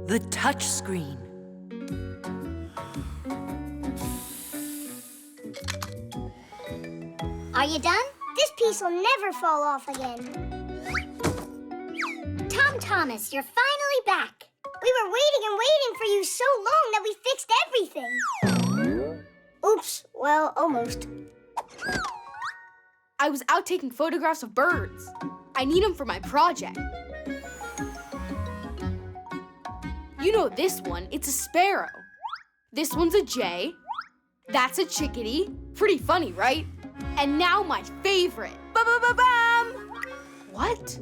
The touch screen. Are you done? This piece will never fall off again. Tom Thomas, you're finally back. We were waiting and waiting for you so long that we fixed everything. Oops, well, almost. I was out taking photographs of birds. I need them for my project. You know this one, it's a sparrow. This one's a jay. That's a chickadee. Pretty funny, right? And now my favorite. Ba-ba-ba-bam! What?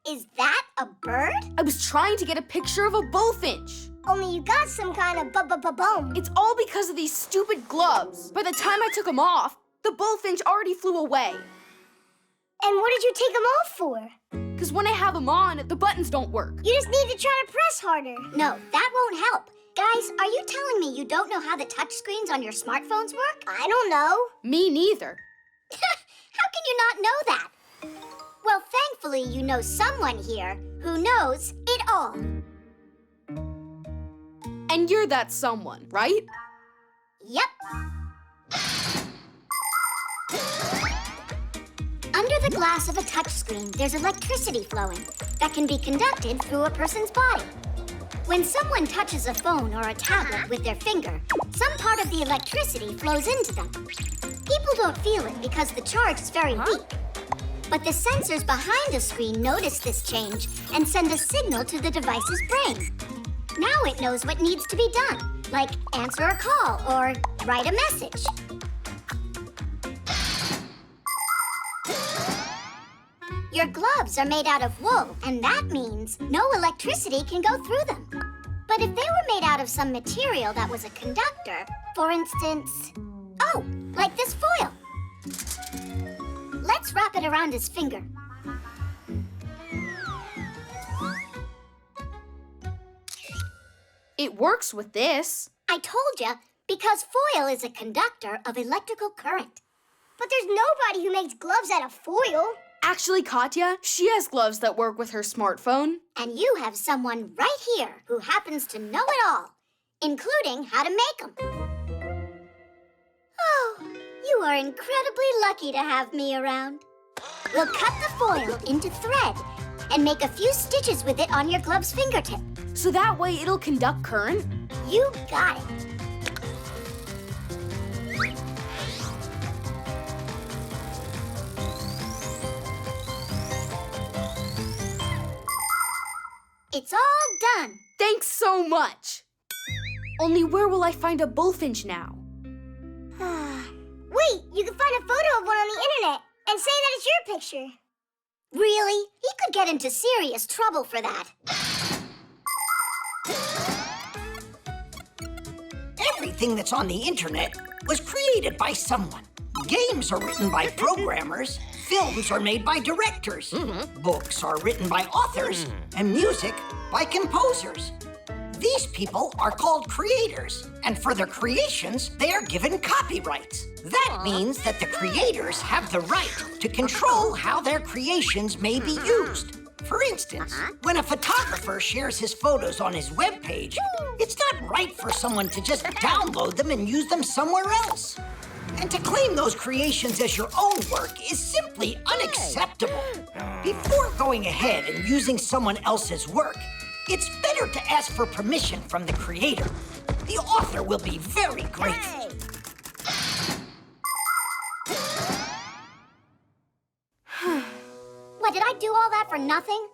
Is that a bird? I was trying to get a picture of a bullfinch. Only you got some kind of bu-bu-bu-bum. It's all because of these stupid gloves. By the time I took them off, the bullfinch already flew away. And what did you take them off for? Because when I have them on, the buttons don't work. You just need to try to press harder. No, that won't help. Guys, are you telling me you don't know how the touchscreens on your smartphones work? I don't know. Me neither. How can you not know that? Well, thankfully, you know someone here who knows it all. And you're that someone, right? Yep. Under the glass of a touchscreen, there's electricity flowing that can be conducted through a person's body. When someone touches a phone or a tablet with their finger, some part of the electricity flows into them. People don't feel it because the charge is very weak. But the sensors behind the screen notice this change and send a signal to the device's brain. Now it knows what needs to be done, like answer a call or write a message. Your gloves are made out of wool, and that means no electricity can go through them. But if they were made out of some material that was a conductor, for instance, oh, like this foil. Let's wrap it around his finger. It works with this. I told you, because foil is a conductor of electrical current. But there's nobody who makes gloves out of foil. Actually, Katya, she has gloves that work with her smartphone. And you have someone right here who happens to know it all, including how to make them. Oh, you are incredibly lucky to have me around. We'll cut the foil into thread and make a few stitches with it on your glove's fingertip. So that way it'll conduct current? You got it. It's all done. Thanks so much. Only where will I find a bullfinch now? Wait, you can find a photo of one on the internet and say that it's your picture. Really? He could get into serious trouble for that. Everything that's on the internet was created by someone. Games are written by programmers, films are made by directors, books are written by authors, and music by composers. These people are called creators, and for their creations, they are given copyrights. That means that the creators have the right to control how their creations may be used. For instance, when a photographer shares his photos on his webpage, it's not right for someone to just download them and use them somewhere else. And to claim those creations as your own work is simply unacceptable. Before going ahead and using someone else's work, it's better to ask for permission from the creator. The author will be very grateful. What, did I do all that for nothing?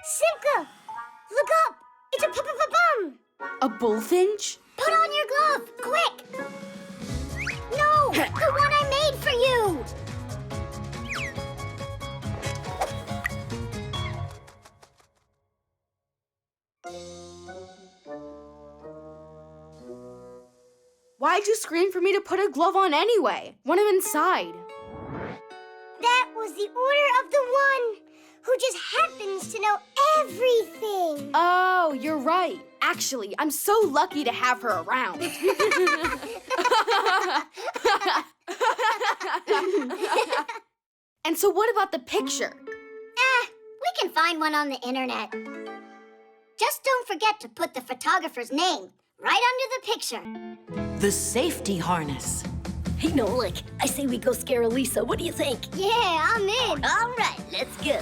Simka, look up. It's a pu-pu-pu-bum. A bullfinch? Put on your glove, quick! No, the one I made for you! Why'd you scream for me to put a glove on anyway, when I'm inside? That was the order of the one who just happens to know everything. Oh, you're right. Actually, I'm so lucky to have her around. And so what about the picture? We can find one on the internet. Just don't forget to put the photographer's name right under the picture. The safety harness. Hey, Nolik, I say we go scare Elisa. What do you think? Yeah, I'm in. All right, let's go.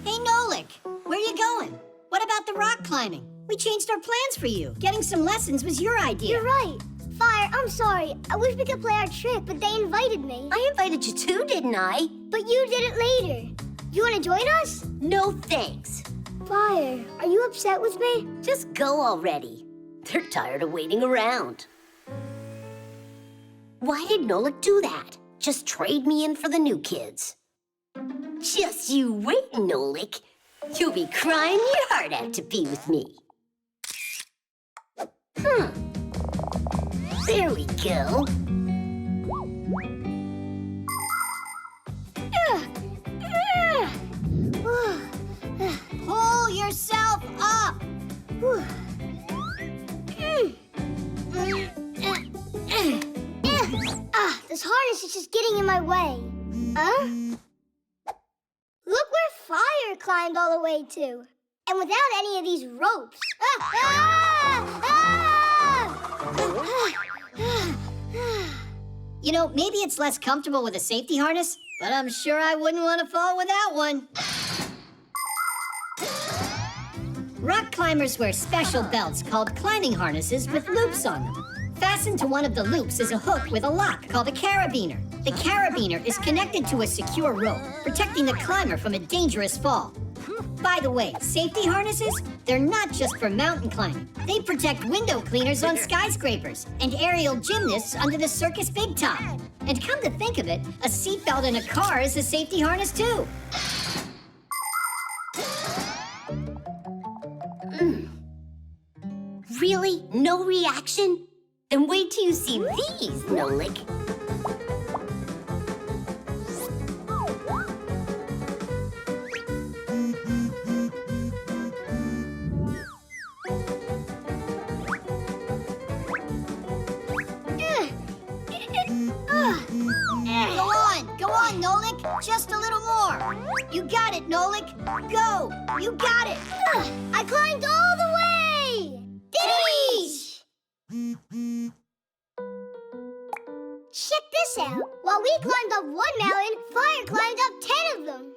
Hey, Nolik, where you going? What about the rock climbing? We changed our plans for you. Getting some lessons was your idea. You're right. Fire, I'm sorry. I wish we could play our trick, but they invited me. I invited you too, didn't I? But you did it later. You want to join us? No thanks. Fire, are you upset with me? Just go already. They're tired of waiting around. Why did Nolik do that? Just trade me in for the new kids. Just you wait, Nolik. You'll be crying your heart out to be with me. There we go. Pull yourself up. This harness is just getting in my way. Huh? Look where Fire climbed all the way to. And without any of these ropes. You know, maybe it's less comfortable with a safety harness, but I'm sure I wouldn't want to fall without one. Rock climbers wear special belts called climbing harnesses with loops on them. Fastened to one of the loops is a hook with a lock called a carabiner. The carabiner is connected to a secure rope, protecting the climber from a dangerous fall. By the way, safety harnesses, they're not just for mountain climbing. They protect window cleaners on skyscrapers and aerial gymnasts under the circus big top. And come to think of it, a seatbelt in a car is a safety harness too. Really? No reaction? Then wait till you see these, Nolik. Go on, Nolik. Just a little more. You got it, Nolik. Go. You got it. I climbed all the way! Diddy! Check this out. While we climbed up one mountain, Fire climbed up 10 of them.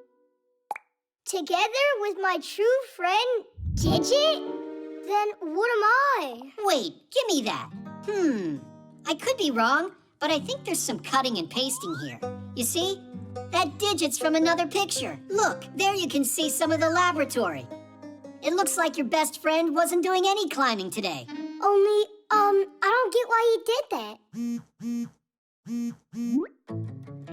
Together with my true friend, Digit? Then what am I? Wait, give me that. I could be wrong, but I think there's some cutting and pasting here. You see? That digit's from another picture. Look, there you can see some of the laboratory. It looks like your best friend wasn't doing any climbing today. Only, I don't get why he did that.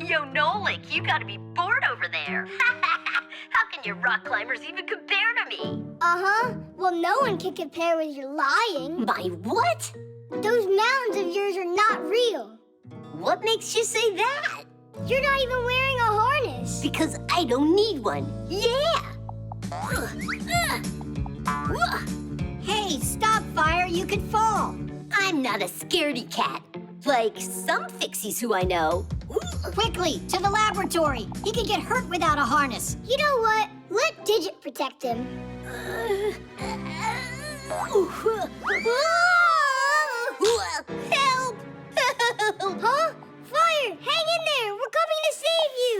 Yo, Nolik, you gotta be bored over there. How can your rock climbers even compare to me? Uh-huh. Well, no one can compare with your lying. My what? Those mountains of yours are not real. What makes you say that? You're not even wearing a harness. Because I don't need one. Yeah! Hey, stop, Fire. You could fall. I'm not a scaredy cat. Like some Fixies who I know. Quickly, to the laboratory. He could get hurt without a harness. You know what? Let Digit protect him. Help! Huh? Fire, hang in there. We're coming to save you.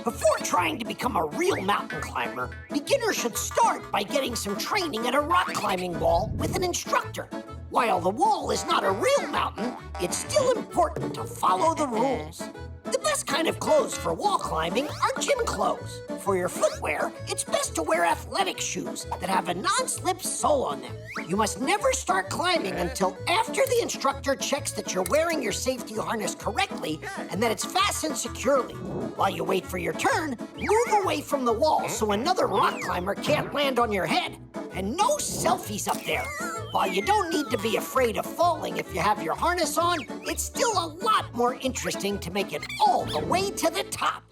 Before trying to become a real mountain climber, beginners should start by getting some training at a rock climbing wall with an instructor. While the wall is not a real mountain, it's still important to follow the rules. The best kind of clothes for wall climbing are gym clothes. For your footwear, it's best to wear athletic shoes that have a non-slip sole on them. You must never start climbing until after the instructor checks that you're wearing your safety harness correctly and that it's fastened securely. While you wait for your turn, move away from the wall so another rock climber can't land on your head. And no selfies up there. While you don't need to be afraid of falling if you have your harness on, it's still a lot more interesting to make it all the way to the top.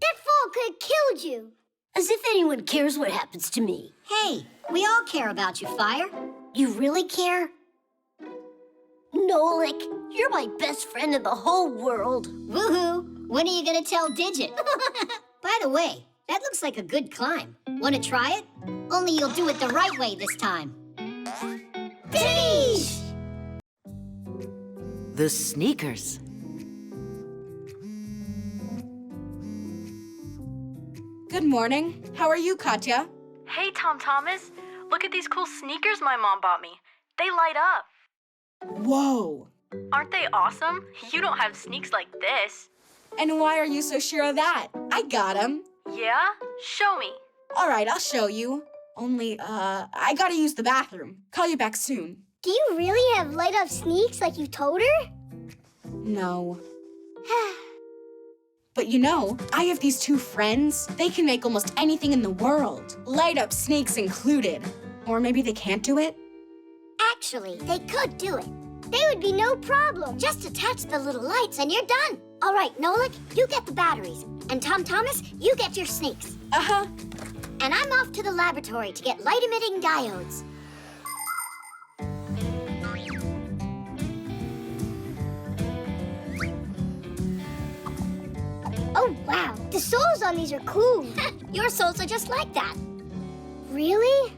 That fall could have killed you. As if anyone anyone cares what happens to me. Hey, we all care about you, Fire. You really care? Nolik, you're my best friend in the whole world. Woohoo! When are you gonna tell Digit? By the way, that looks like a good climb. Wanna try it? Only you'll do it the right way this time. Finish! The sneakers. Good morning. How are you, Katya? Hey, Tom Thomas. Look at these cool sneakers my mom bought me. They light up. Whoa. Aren't they awesome? You don't have sneaks like this. And why are you so sure of that? I got 'em. Yeah? Show me. All right, I'll show you. Only, I gotta use the bathroom. Call you back soon. Do you really have light-up sneaks like you told her? No. But you know, I have these two friends. They can make almost anything in the world. Light-up sneaks included. Or maybe they can't do it? Actually, they could do it. They would be no problem. Just attach the little lights and you're done. All right, Nolik, you get the batteries. And Tom Thomas, you get your sneaks. Uh-huh. And I'm off to the laboratory to get light-emitting diodes. Oh, wow. The soles on these are cool. Your soles are just like that. Really?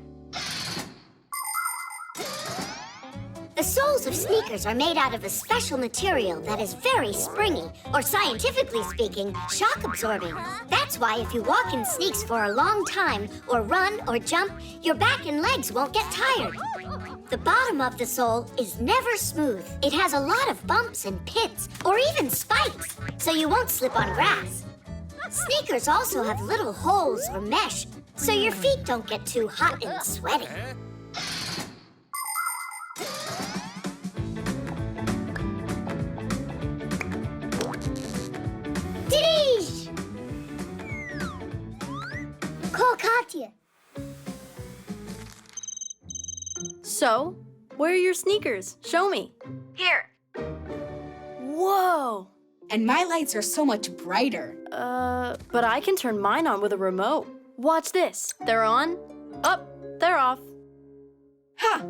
The soles of sneakers are made out of a special material that is very springy, or scientifically speaking, shock absorbing. That's why if you walk in sneaks for a long time, or run or jump, your back and legs won't get tired. The bottom of the sole is never smooth. It has a lot of bumps and pits, or even spikes, so you won't slip on grass. Sneakers also have little holes or mesh, so your feet don't get too hot and sweaty. Didish! Call Katya. So, where are your sneakers? Show me. Here. Whoa. And my lights are so much brighter. But I can turn mine on with a remote. Watch this. They're on. Up. They're off. Ha!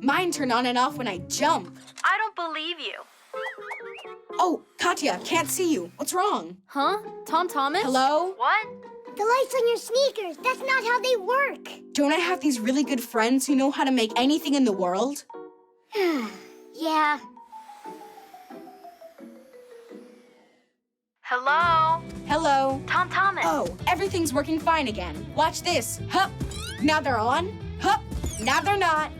Mine turn on and off when I jump. I don't believe you. Oh, Katya, can't see you. What's wrong? Huh? Tom Thomas? Hello? What? The lights on your sneakers, that's not how they work. Don't I have these really good friends who know how to make anything in the world? Yeah. Hello? Hello? Tom Thomas. Oh, everything's working fine again. Watch this. Hup. Now they're on. Hup. Now they're not.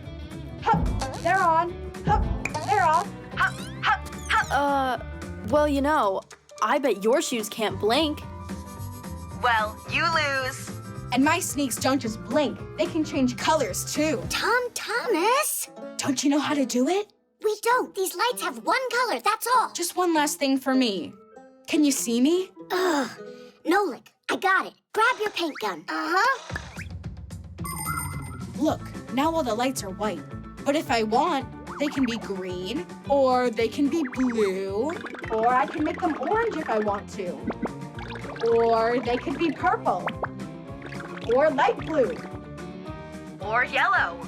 Hup. They're on. Hup. They're off. Hup, hup, hup. Well, you know, I bet your shoes can't blink. Well, you lose. And my sneaks don't just blink. They can change colors, too. Tom Thomas? Don't you know how to do it? We don't. These lights have one color, that's all. Just one last thing for me. Can you see me? Ugh. Nolik, I got it. Grab your paint gun. Uh-huh. Look, now all the lights are white. But if I want, they can be green, or they can be blue, or I can make them orange if I want to. Or they could be purple, or light blue. Or yellow.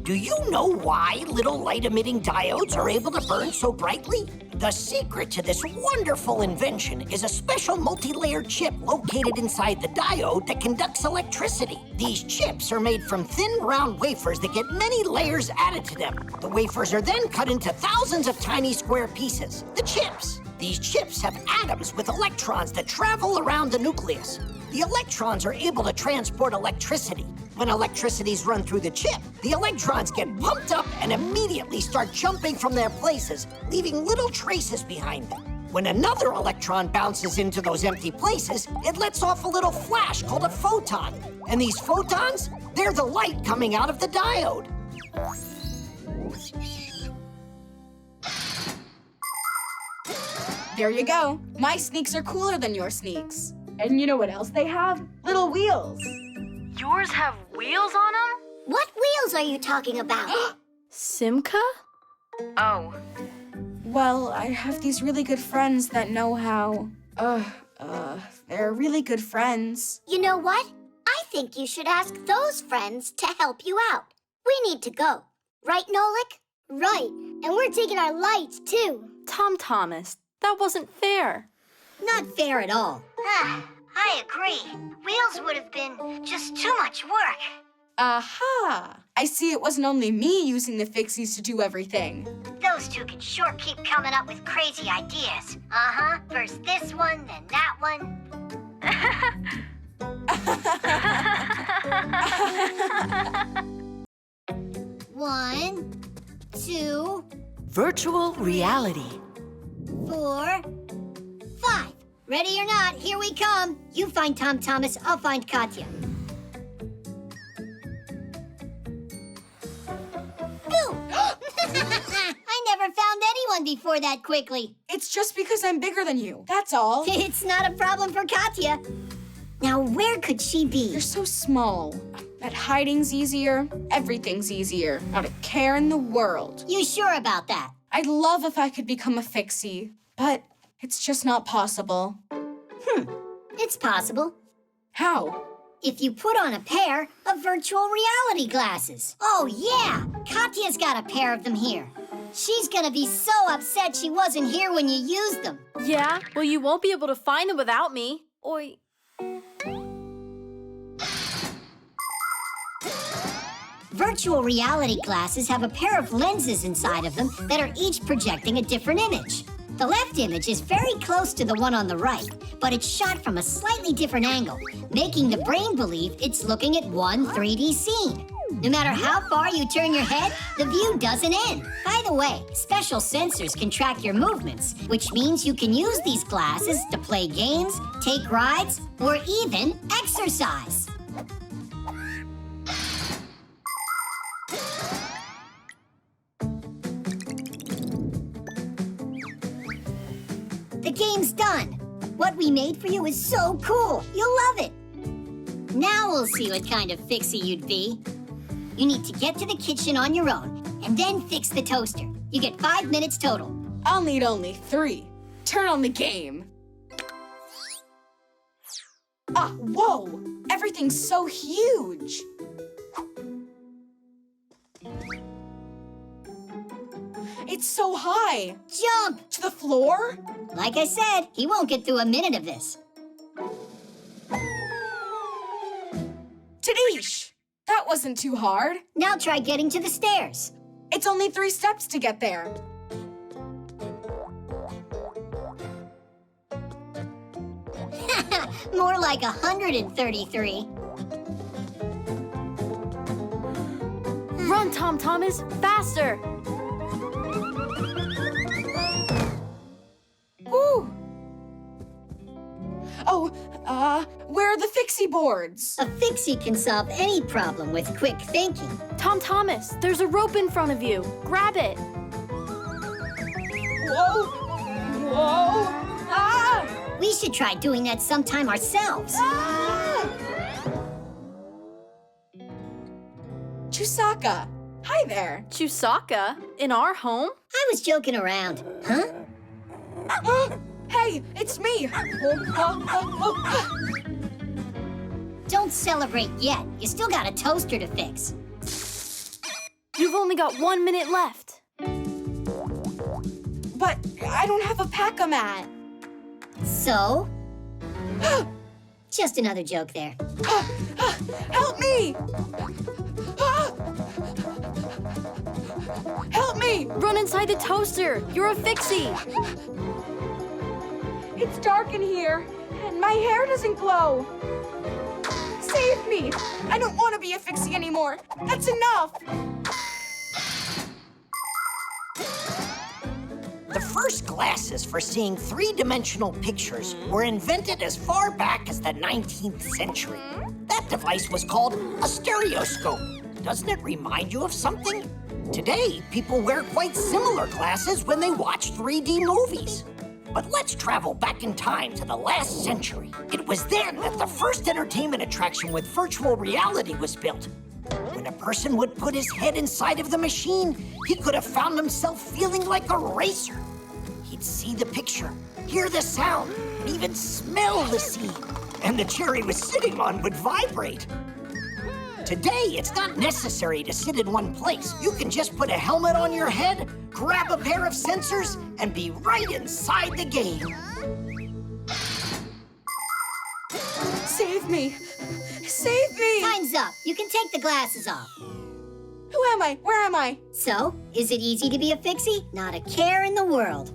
Do you know why little light-emitting diodes are able to burn so brightly? The secret to this wonderful invention is a special multi-layered chip located inside the diode that conducts electricity. These chips are made from thin, round wafers that get many layers added to them. The wafers are then cut into thousands of tiny square pieces, the chips. These chips have atoms with electrons that travel around the nucleus. The electrons are able to transport electricity. When electricity's run through the chip, the electrons get pumped up and immediately start jumping from their places, leaving little traces behind them. When another electron bounces into those empty places, it lets off a little flash called a photon. And these photons, they're the light coming out of the diode. There you go. My sneaks are cooler than your sneaks. And you know what else they have? Little wheels. Yours have wheels on them? What wheels are you talking about? Simka? Oh. Well, I have these really good friends that know how They're really good friends. You know what? I think you should ask those friends to help you out. We need to go. Right, Nolik? Right, and we're taking our lights, too. Tom Thomas, that wasn't fair. Not fair at all. I agree. Wheels would have been just too much work. Aha! I see it wasn't only me using the Fixies to do everything. Those two can sure keep coming up with crazy ideas. Uh-huh. First this one, then that one. 1, 2, Virtual reality. 4, 5. Ready or not, here we come. You find Tom Thomas, I'll find Katya. Boom! I never found anyone before that quickly. It's just because I'm bigger than you, that's all. It's not a problem for Katya. Now, where could she be? You're so small. That hiding's easier, everything's easier. Not a care in the world. You sure about that? I'd love if I could become a Fixie, but it's just not possible. It's possible. How? If you put on a pair of virtual reality glasses. Oh, yeah! Katya's got a pair of them here. She's gonna be so upset she wasn't here when you used them. Yeah? Well, you won't be able to find them without me. Oi. Virtual reality glasses have a pair of lenses inside of them that are each projecting a different image. The left image is very close to the one on the right, but it's shot from a slightly different angle, making the brain believe it's looking at one 3D scene. No matter how far you turn your head, the view doesn't end. By the way, special sensors can track your movements, which means you can use these glasses to play games, take rides, or even exercise. The game's done. What we made for you is so cool. You'll love it. Now we'll see what kind of Fixie you'd be. You need to get to the kitchen on your own and then fix the toaster. You get 5 minutes total. I'll need only 3. Turn on the game. Ah, whoa! Everything's so huge! It's so high! Jump! To the floor? Like I said, he won't get through a minute of this. Tadish! That wasn't too hard. Now try getting to the stairs. It's only 3 steps to get there. More like 133. Run, Tom Thomas, faster! Woo! Oh, where are the Fixie boards? A Fixie can solve any problem with quick thinking. Tom Thomas, there's a rope in front of you. Grab it. Whoa! Whoa! Ah! We should try doing that sometime ourselves. Ah! Chusaka, hi there. Chusaka? In our home? I was joking around. Huh? Hey, it's me. Don't celebrate yet. You still got a toaster to fix. You've only got 1 minute left. But I don't have a pack-a-mat. So? Just another joke there. Help me! Help me! Run inside the toaster. You're a Fixie. It's dark in here, and my hair doesn't glow. Save me! I don't want to be a Fixie anymore. That's enough! The first glasses for seeing 3-dimensional pictures were invented as far back as the 19th century. That device was called a stereoscope. Doesn't it remind you of something? Today, people wear quite similar glasses when they watch 3D movies. But let's travel back in time to the last century. It was then that the first entertainment attraction with virtual reality was built. When a person would put his head inside of the machine, he could have found himself feeling like a racer. He'd see the picture, hear the sound, could even smell the seed. And the chair he was sitting on would vibrate. Today, it's not necessary to sit in one place. You can just put a helmet on your head, grab a pair of sensors, and be right inside the game. Save me! Save me! Time's up. You can take the glasses off. Who am I? Where am I? So, is it easy to be a Fixie? Not a care in the world.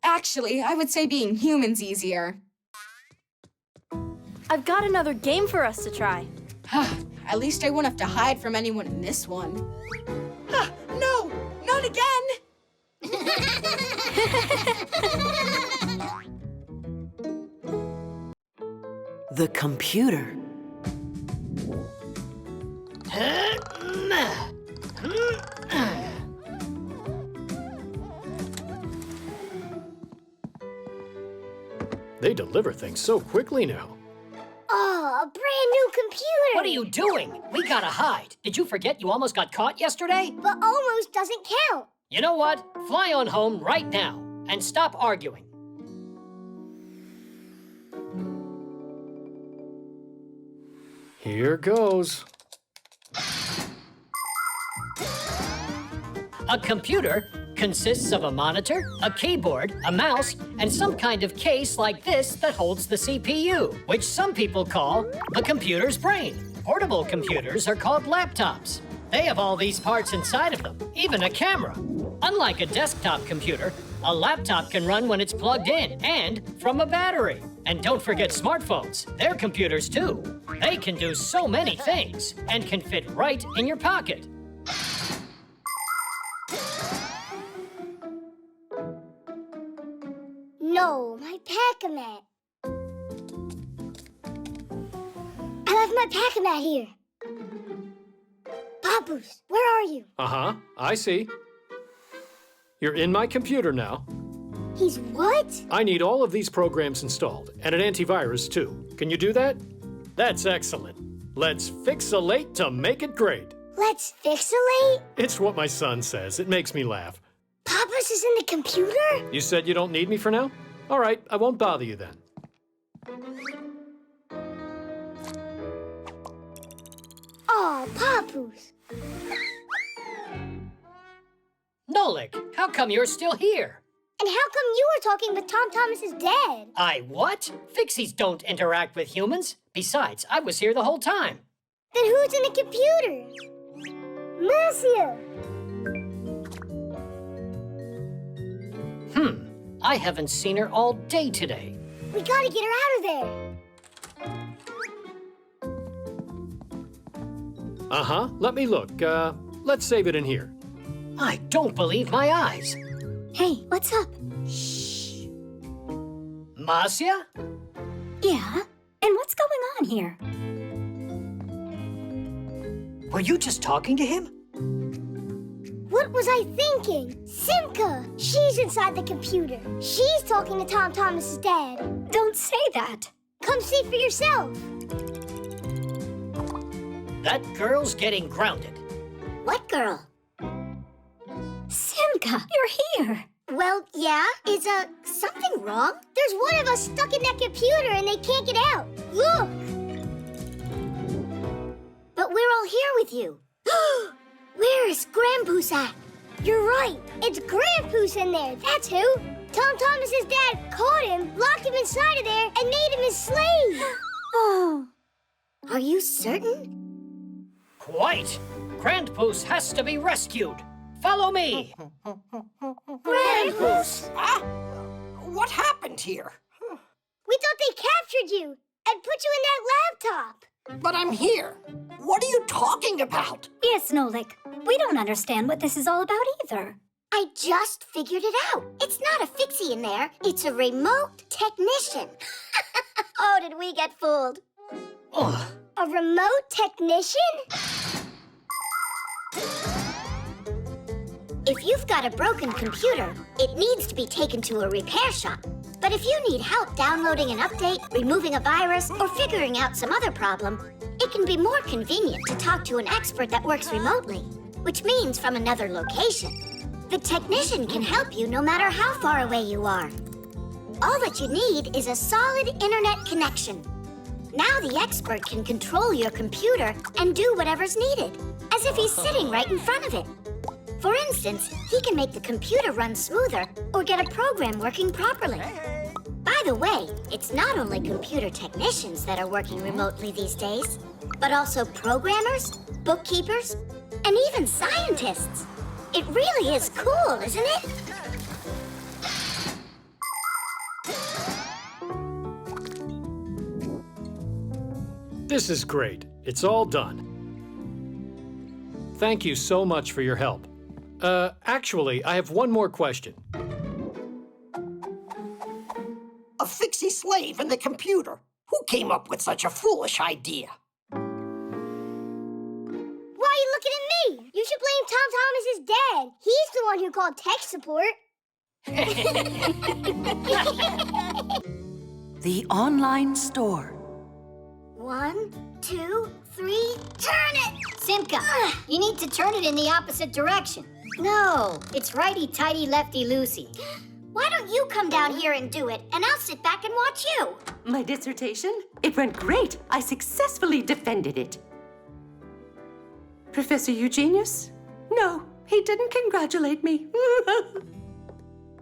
Actually, I would say being human's easier. I've got another game for us to try. At least I won't have to hide from anyone in this one. No! Not again! The computer. They deliver things so quickly now. Oh, a brand new computer! What are you doing? We gotta hide. Did you forget you almost got caught yesterday? But almost doesn't count. You know what? Fly on home right now and stop arguing. Here goes. A computer consists of a monitor, a keyboard, a mouse, and some kind of case like this that holds the CPU, which some people call the computer's brain. Portable computers are called laptops. They have all these parts inside of them, even a camera. Unlike a desktop computer, a laptop can run when it's plugged in and from a battery. And don't forget smartphones. They're computers too. They can do so many things and can fit right in your pocket. No, my Pac-A-Mat. I left my Pac-A-Mat here. Papoose, where are you? Uh-huh, I see. You're in my computer now. He's what? I need all of these programs installed, and an antivirus too. Can you do that? That's excellent. Let's fixalate to make it great. Let's fixalate? It's what my son says. It makes me laugh. Papoose is in the computer? You said you don't need me for now? All right, I won't bother you then. Oh, Papoose. Nolik, how come you're still here? And how come you were talking with Tom Thomas's dad? I what? Fixies don't interact with humans. Besides, I was here the whole time. Then who's in the computer? Marcia! I haven't seen her all day today. We gotta get her out of there. Uh-huh, let me look. Let's save it in here. I don't believe my eyes. Hey, what's up? Marcia? Yeah? And what's going on here? Were you just talking to him? What was I thinking? Simka! She's inside the computer. She's talking to Tom Thomas's dad. Don't say that. Come see for yourself. That girl's getting grounded. What girl? Simka, you're here. Well, yeah. Is, something wrong? There's one of us stuck in that computer and they can't get out. Look! But we're all here with you. Where is Grandpoos at? You're right. It's Grandpoos in there. That's who. Tom Thomas's dad caught him, locked him inside of there, and made him his slave. Oh. Are you certain? Quite. Grandpoos has to be rescued. Follow me. Grandpoos! What happened here? We thought they captured you and put you in that laptop. But I'm here. What are you talking about? Yes, Nolik. We don't understand what this is all about either. I just figured it out. It's not a Fixie in there. It's a remote technician. Oh, did we get fooled? Ugh. A remote technician? If you've got a broken computer, it needs to be taken to a repair shop. But if you need help downloading an update, removing a virus, or figuring out some other problem, it can be more convenient to talk to an expert that works remotely, which means from another location. The technician can help you no matter how far away you are. All that you need is a solid internet connection. Now the expert can control your computer and do whatever's needed, as if he's sitting right in front of it. For instance, he can make the computer run smoother or get a program working properly. By the way, it's not only computer technicians that are working remotely these days, but also programmers, bookkeepers, and even scientists. It really is cool, isn't it? This is great. It's all done. Thank you so much for your help. Actually, I have one more question. A Fixie slave in the computer. Who came up with such a foolish idea? Why are you looking at me? You should blame Tom Thomas's dad. He's the one who called tech support. The online store. 1, 2, 3, turn it! Simka, you need to turn it in the opposite direction. No, it's righty-tighty, lefty-loosey. Why don't you come down here and do it, and I'll sit back and watch you? My dissertation? It went great. I successfully defended it. Professor Eugenius? No, he didn't congratulate me.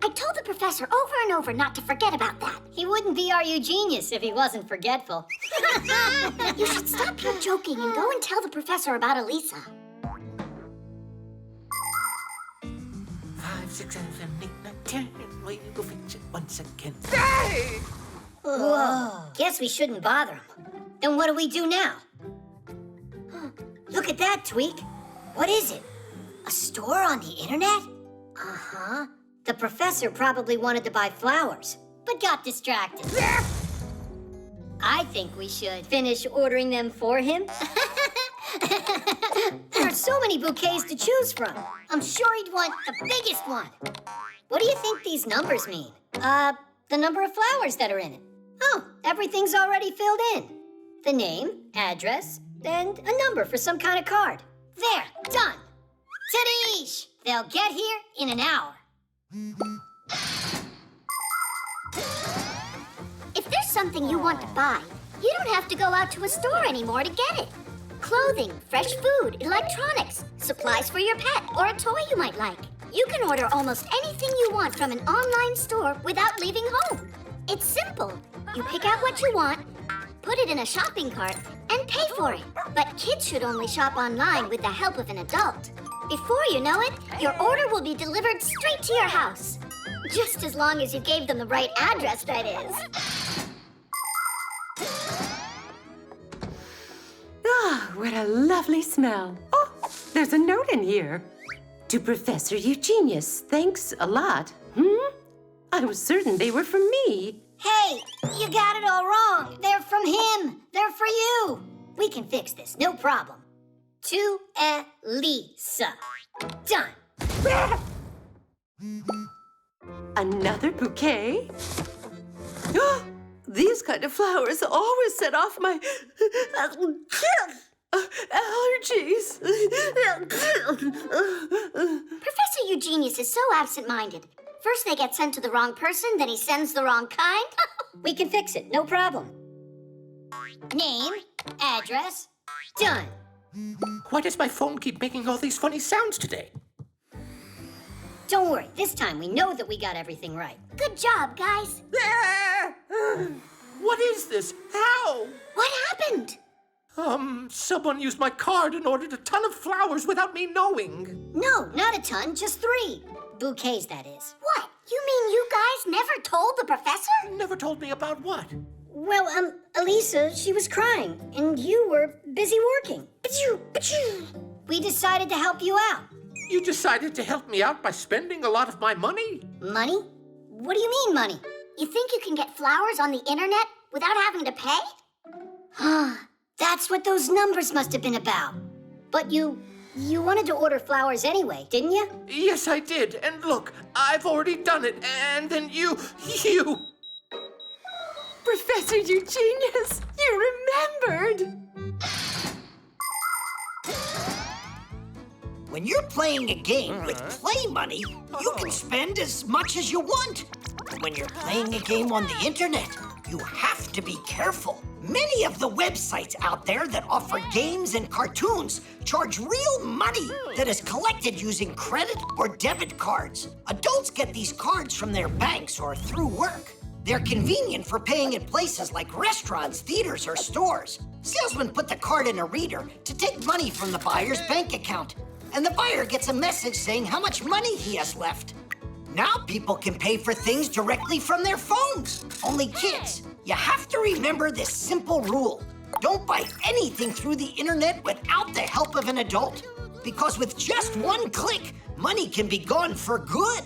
I told the professor over and over not to forget about that. He wouldn't be our Eugenius if he wasn't forgetful. You should stop your joking and go and tell the professor about Elisa. 5, 6, 7, 8, 9, 10. We will fix it once again. Whoa. Guess we shouldn't bother him. Then what do we do now? Look at that, Tweak. What is it? A store on the internet? Uh-huh. The professor probably wanted to buy flowers, but got distracted. I think we should finish ordering them for him. There are so many bouquets to choose from. I'm sure he'd want the biggest one. What do you think these numbers mean? The number of flowers that are in it. Oh, everything's already filled in. The name, address, and a number for some kind of card. There, done. Tadeish! They'll get here in an hour. If there's something you want to buy, you don't have to go out to a store anymore to get it. Clothing, fresh food, electronics, supplies for your pet, or a toy you might like. You can order almost anything you want from an online store without leaving home. It's simple. You pick out what you want, put it in a shopping cart, and pay for it. But kids should only shop online with the help of an adult. Before you know it, your order will be delivered straight to your house. Just as long as you gave them the right address, that is. Ah, what a lovely smell. Oh, there's a note in here. To Professor Eugenius, thanks a lot. I was certain they were from me. Hey, you got it all wrong. They're from him. They're for you. We can fix this, no problem. To Elisa. Done. Another bouquet? Oh, these kind of flowers always set off my allergies. Professor Eugenius is so absent-minded. First they get sent to the wrong person, then he sends the wrong kind. We can fix it, no problem. Name, address, done. Why does my phone keep making all these funny sounds today? Don't worry, this time we know that we got everything right. Good job, guys. What is this? How? What happened? Someone used my card and ordered a ton of flowers without me knowing. No, not a ton, just 3. Bouquets, that is. What? You mean you guys never told the professor? Never told me about what? Well, Elisa, she was crying, and you were busy working. We decided to help you out. You decided to help me out by spending a lot of my money? Money? What do you mean, money? You think you can get flowers on the internet without having to pay? That's what those numbers must have been about. But you wanted to order flowers anyway, didn't you? Yes, I did. And look, I've already done it. And then you... Professor Eugenius, you remembered. When you're playing a game with play money, you can spend as much as you want. But when you're playing a game on the internet, you have to be careful. Many of the websites out there that offer games and cartoons charge real money that is collected using credit or debit cards. Adults get these cards from their banks or through work. They're convenient for paying at places like restaurants, theaters, or stores. Salesmen put the card in a reader to take money from the buyer's bank account, and the buyer gets a message saying how much money he has left. Now people can pay for things directly from their phones. Only kids, you have to remember this simple rule. Don't buy anything through the internet without the help of an adult, because with just one click, money can be gone for good.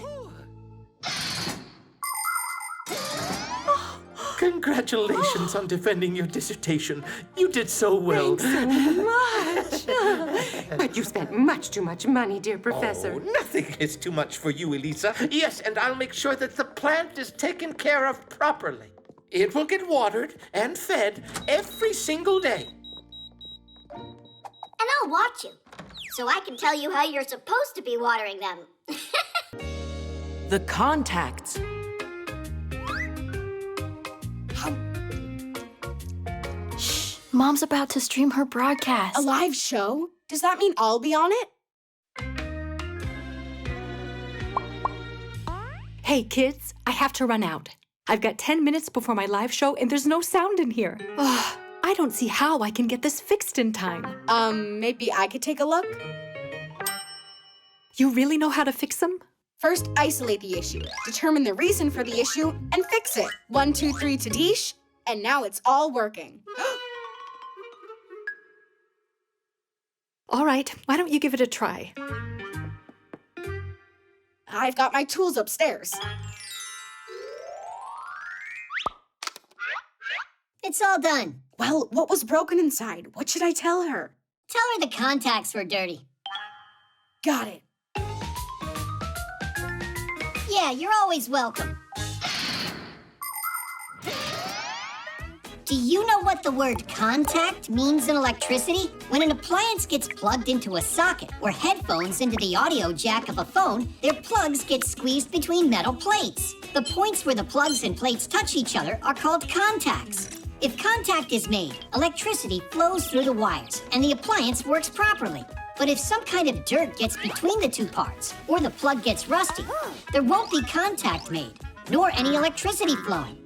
Congratulations on defending your dissertation. You did so well. Thanks so much. But you spent much too much money, dear Professor. Oh, nothing is too much for you, Elisa. Yes, and I'll make sure that the plant is taken care of properly. It will get watered and fed every single day. And I'll watch you, so I can tell you how you're supposed to be watering them. The contacts. Mom's about to stream her broadcast. A live show? Does that mean I'll be on it? Hey, kids, I have to run out. I've got 10 minutes before my live show, and there's no sound in here. I don't see how I can get this fixed in time. Maybe I could take a look? You really know how to fix them? First, isolate the issue, determine the reason for the issue, and fix it. 1, 2, 3 to Dish, and now it's all working. All right, why don't you give it a try? I've got my tools upstairs. It's all done. Well, what was broken inside? What should I tell her? Tell her the contacts were dirty. Got it. Yeah, you're always welcome. Do you know what the word contact means in electricity? When an appliance gets plugged into a socket or headphones into the audio jack of a phone, their plugs get squeezed between metal plates. The points where the plugs and plates touch each other are called contacts. If contact is made, electricity flows through the wires and the appliance works properly. But if some kind of dirt gets between the two parts or the plug gets rusty, there won't be contact made, nor any electricity flowing.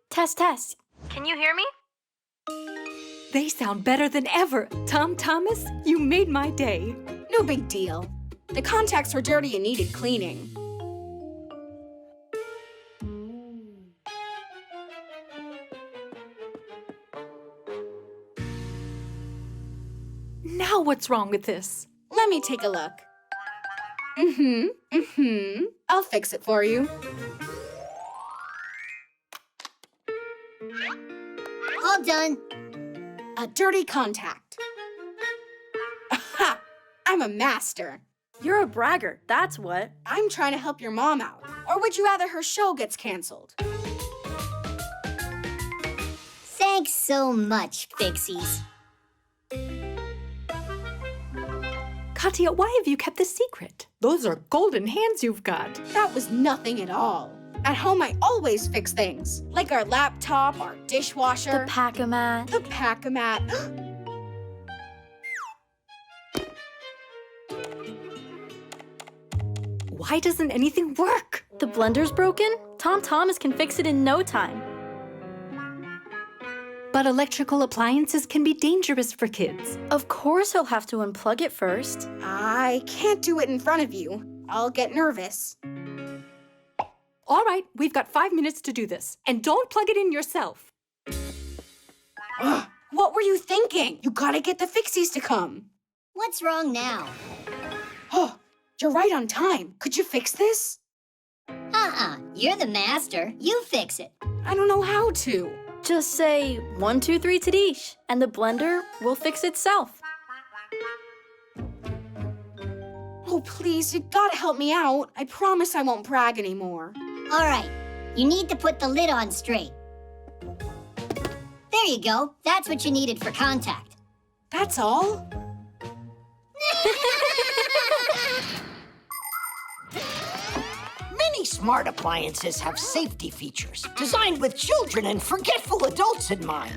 Test, test. Can you hear me? They sound better than ever. Tom Thomas, you made my day. No big deal. The contacts were dirty and needed cleaning. Now what's wrong with this? Let me take a look. I'll fix it for you. All done. A dirty contact. Aha! I'm a master. You're a braggart, that's what. I'm trying to help your mom out. Or would you rather her show gets canceled? Thanks so much, Fixies. Katya, why have you kept this secret? Those are golden hands you've got. That was nothing at all. At home, I always fix things, like our laptop, our dishwasher. The pack-a-mat. The pack-a-mat. Why doesn't anything work? The blender's broken? Tom Thomas can fix it in no time. But electrical appliances can be dangerous for kids. Of course he'll have to unplug it first. I can't do it in front of you. I'll get nervous. All right, we've got 5 minutes to do this. And don't plug it in yourself. What were you thinking? You gotta get the Fixies to come. What's wrong now? Oh, you're right on time. Could you fix this? You're the master. You fix it. I don't know how to. Just say 1, 2, 3 to Dish, and the blender will fix itself. Oh, please, you gotta help me out. I promise I won't brag anymore. All right, you need to put the lid on straight. There you go. That's what you needed for contact. That's all? Many smart appliances have safety features designed with children and forgetful adults in mind.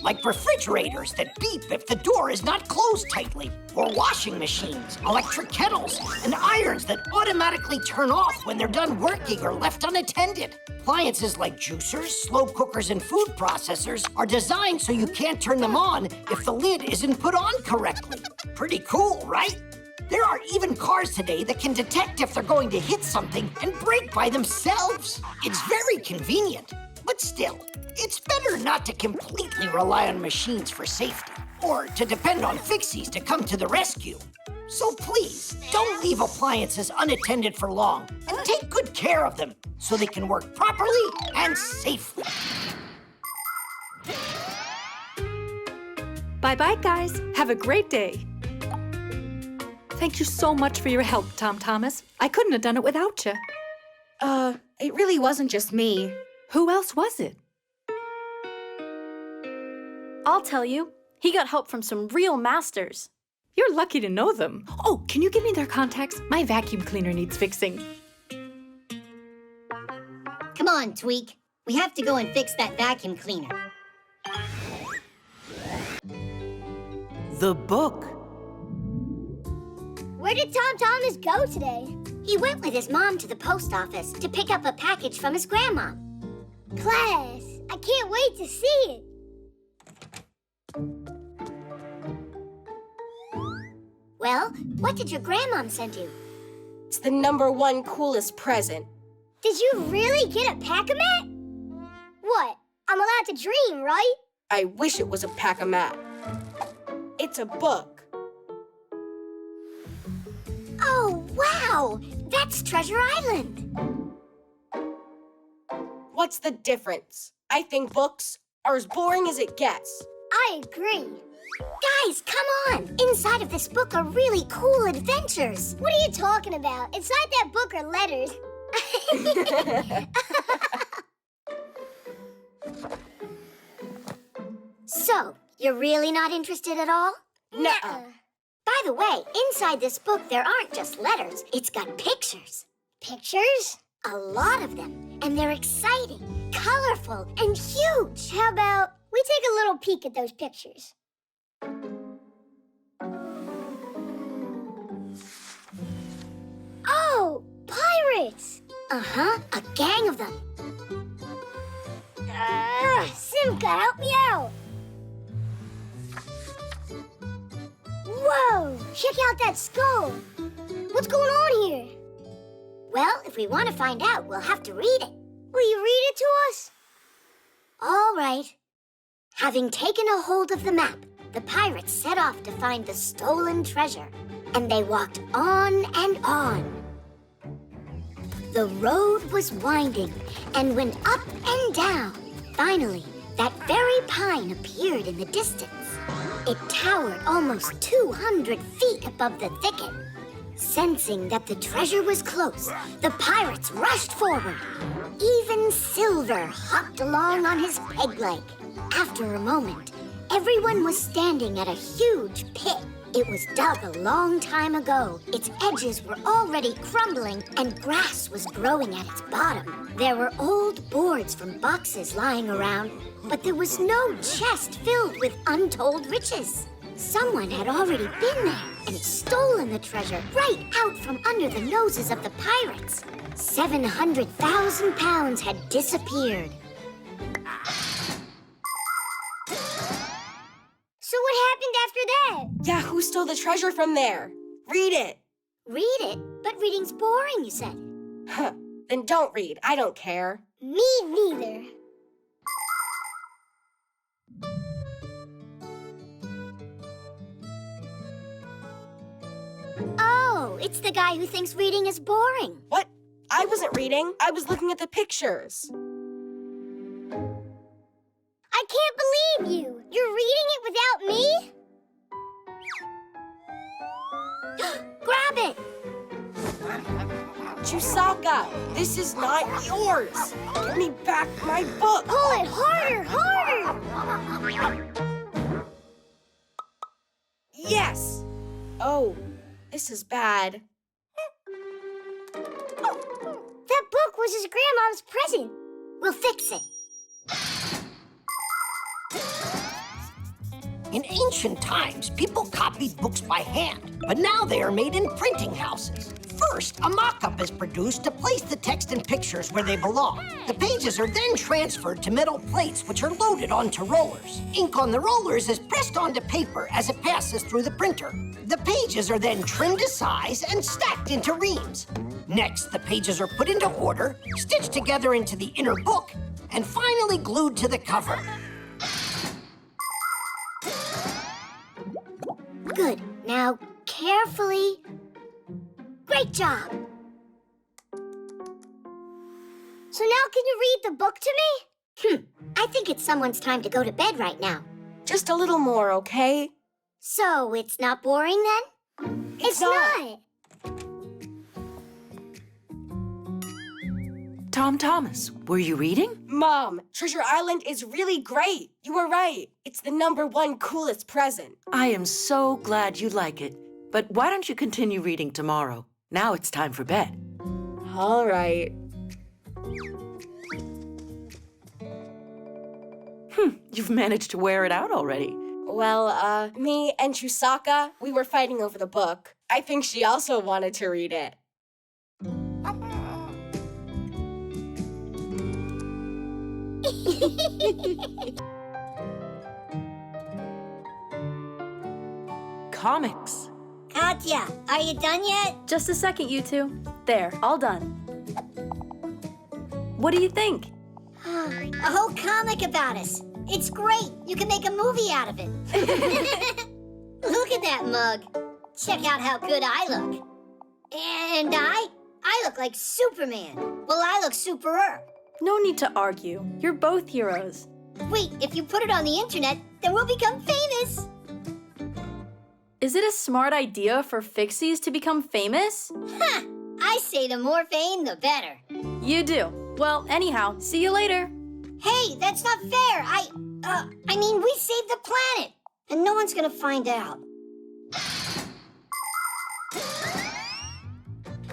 Like refrigerators that beep if the door is not closed tightly, or washing machines, electric kettles, and irons that automatically turn off when they're done working or left unattended. Appliances like juicers, slow cookers, and food processors are designed so you can't turn them on if the lid isn't put on correctly. Pretty cool, right? There are even cars today that can detect if they're going to hit something and brake by themselves. It's very convenient, but still, it's better not to completely rely on machines for safety or to depend on Fixies to come to the rescue. So please, don't leave appliances unattended for long and take good care of them so they can work properly and safely. Bye-bye, guys. Have a great day. Thank you so much for your help, Tom Thomas. I couldn't have done it without you. It really wasn't just me. Who else was it? I'll tell you. He got help from some real masters. You're lucky to know them. Oh, can you give me their contacts? My vacuum cleaner needs fixing. Come on, Tweak. We have to go and fix that vacuum cleaner. The book. Where did Tom Thomas go today? He went with his mom to the post office to pick up a package from his grandma. Class, I can't wait to see it. Well, what did your grandmom send you? It's the #1 coolest present. Did you really get a pack-a-mat? What? I'm allowed to dream, right? I wish it was a pack-a-mat. It's a book. Oh, wow! That's Treasure Island. What's the difference? I think books are as boring as it gets. I agree. Guys, come on! Inside of this book are really cool adventures. What are you talking about? Inside that book are letters. So, you're really not interested at all? Nuh-uh. By the way, inside this book there aren't just letters. It's got pictures. Pictures? A lot of them. And they're exciting, colorful, and huge. How about we take a little peek at those pictures? Oh, pirates! Uh-huh, a gang of them. Simka, help me out! Whoa! Check out that skull! What's going on here? Well, if we want to find out, we'll have to read it. Will you read it to us? All right. Having taken a hold of the map, the pirates set off to find the stolen treasure. And they walked on and on. The road was winding and went up and down. Finally, that very pine appeared in the distance. It towered almost 200 feet above the thicket. Sensing that the treasure was close, the pirates rushed forward. Even Silver hopped along on his peg leg. After a moment, everyone was standing at a huge pit. It was dug a long time ago. Its edges were already crumbling and grass was growing at its bottom. There were old boards from boxes lying around, but there was no chest filled with untold riches. Someone had already been there and stolen the treasure right out from under the noses of the pirates. 700,000 pounds had disappeared. So what happened after that? Yeah, who stole the treasure from there? Read it. Read it? But reading's boring, you said. Huh. Then don't read. I don't care. Me neither. Oh, it's the guy who thinks reading is boring. What? I wasn't reading. I was looking at the pictures. I can't believe you! You're reading it without me? Grab it! Chusaka, this is not yours. Give me back my book. Pull it harder, harder! Yes! Oh, this is bad. That book was his grandma's present. We'll fix it. In ancient times, people copied books by hand, but now they are made in printing houses. First, a mock-up is produced to place the text and pictures where they belong. The pages are then transferred to metal plates, which are loaded onto rollers. Ink on the rollers is pressed onto paper as it passes through the printer. The pages are then trimmed to size and stacked into reams. Next, the pages are put into order, stitched together into the inner book, and finally glued to the cover. Good. Now, carefully. Great job. So now can you read the book to me? I think it's someone's time to go to bed right now. Just a little more, okay? So, it's not boring then? It's not. Tom Thomas, were you reading? Mom, Treasure Island is really great. You were right. It's the #1 coolest present. I am so glad you like it. But why don't you continue reading tomorrow? Now it's time for bed. All right. You've managed to wear it out already. Well, me and Chusaka, we were fighting over the book. I think she also wanted to read it. Comics. Katya, are you done yet? Just a second, you two. There, all done. What do you think? A whole comic about us. It's great. You can make a movie out of it. Look at that mug. Check out how good I look. And I look like Superman. Well, I look superer. No need to argue. You're both heroes. Wait, if you put it on the internet, then we'll become famous. Is it a smart idea for Fixies to become famous? Ha! I say the more fame, the better. You do. Well, anyhow, see you later. Hey, that's not fair. I mean, we saved the planet, and no one's gonna find out.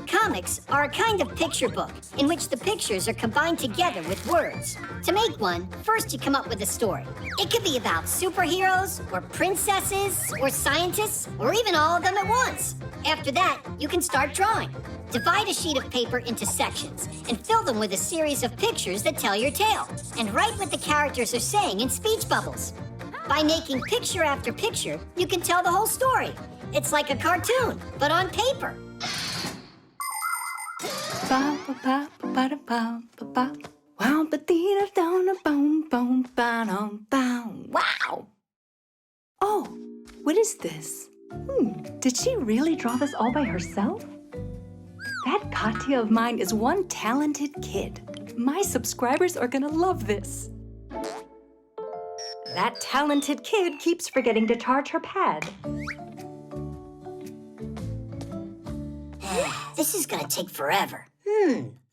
Comics are a kind of picture book in which the pictures are combined together with words. To make one, first you come up with a story. It could be about superheroes, or princesses, or scientists, or even all of them at once. After that, you can start drawing. Divide a sheet of paper into sections and fill them with a series of pictures that tell your tale. And write what the characters are saying in speech bubbles. By making picture after picture, you can tell the whole story. It's like a cartoon, but on paper. Wow! Oh, what is this? Did she really draw this all by herself? That Katya of mine is one talented kid. My subscribers are gonna love this. That talented kid keeps forgetting to charge her pad. This is gonna take forever.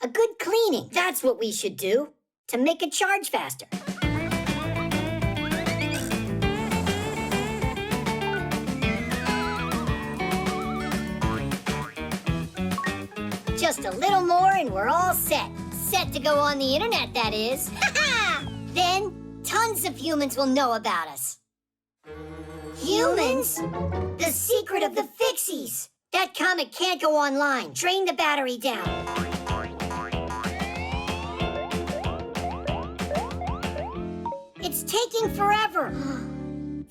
A good cleaning. That's what we should do to make it charge faster. Just a little more and we're all set. Set to go on the internet, that is. Then, tons of humans will know about us. Humans? The secret of the Fixies. That comic can't go online. Drain the battery down. It's taking forever.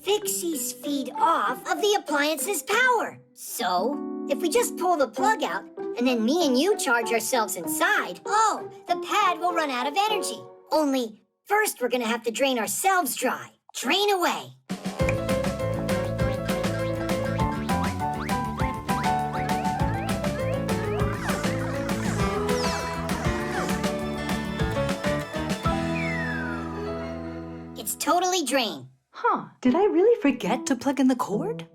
Fixies feed off of the appliance's power. So, if we just pull the plug out, and then me and you charge ourselves inside, the pad will run out of energy. Only, first we're gonna have to drain ourselves dry. Drain away. It's totally drained. Did I really forget to plug in the cord?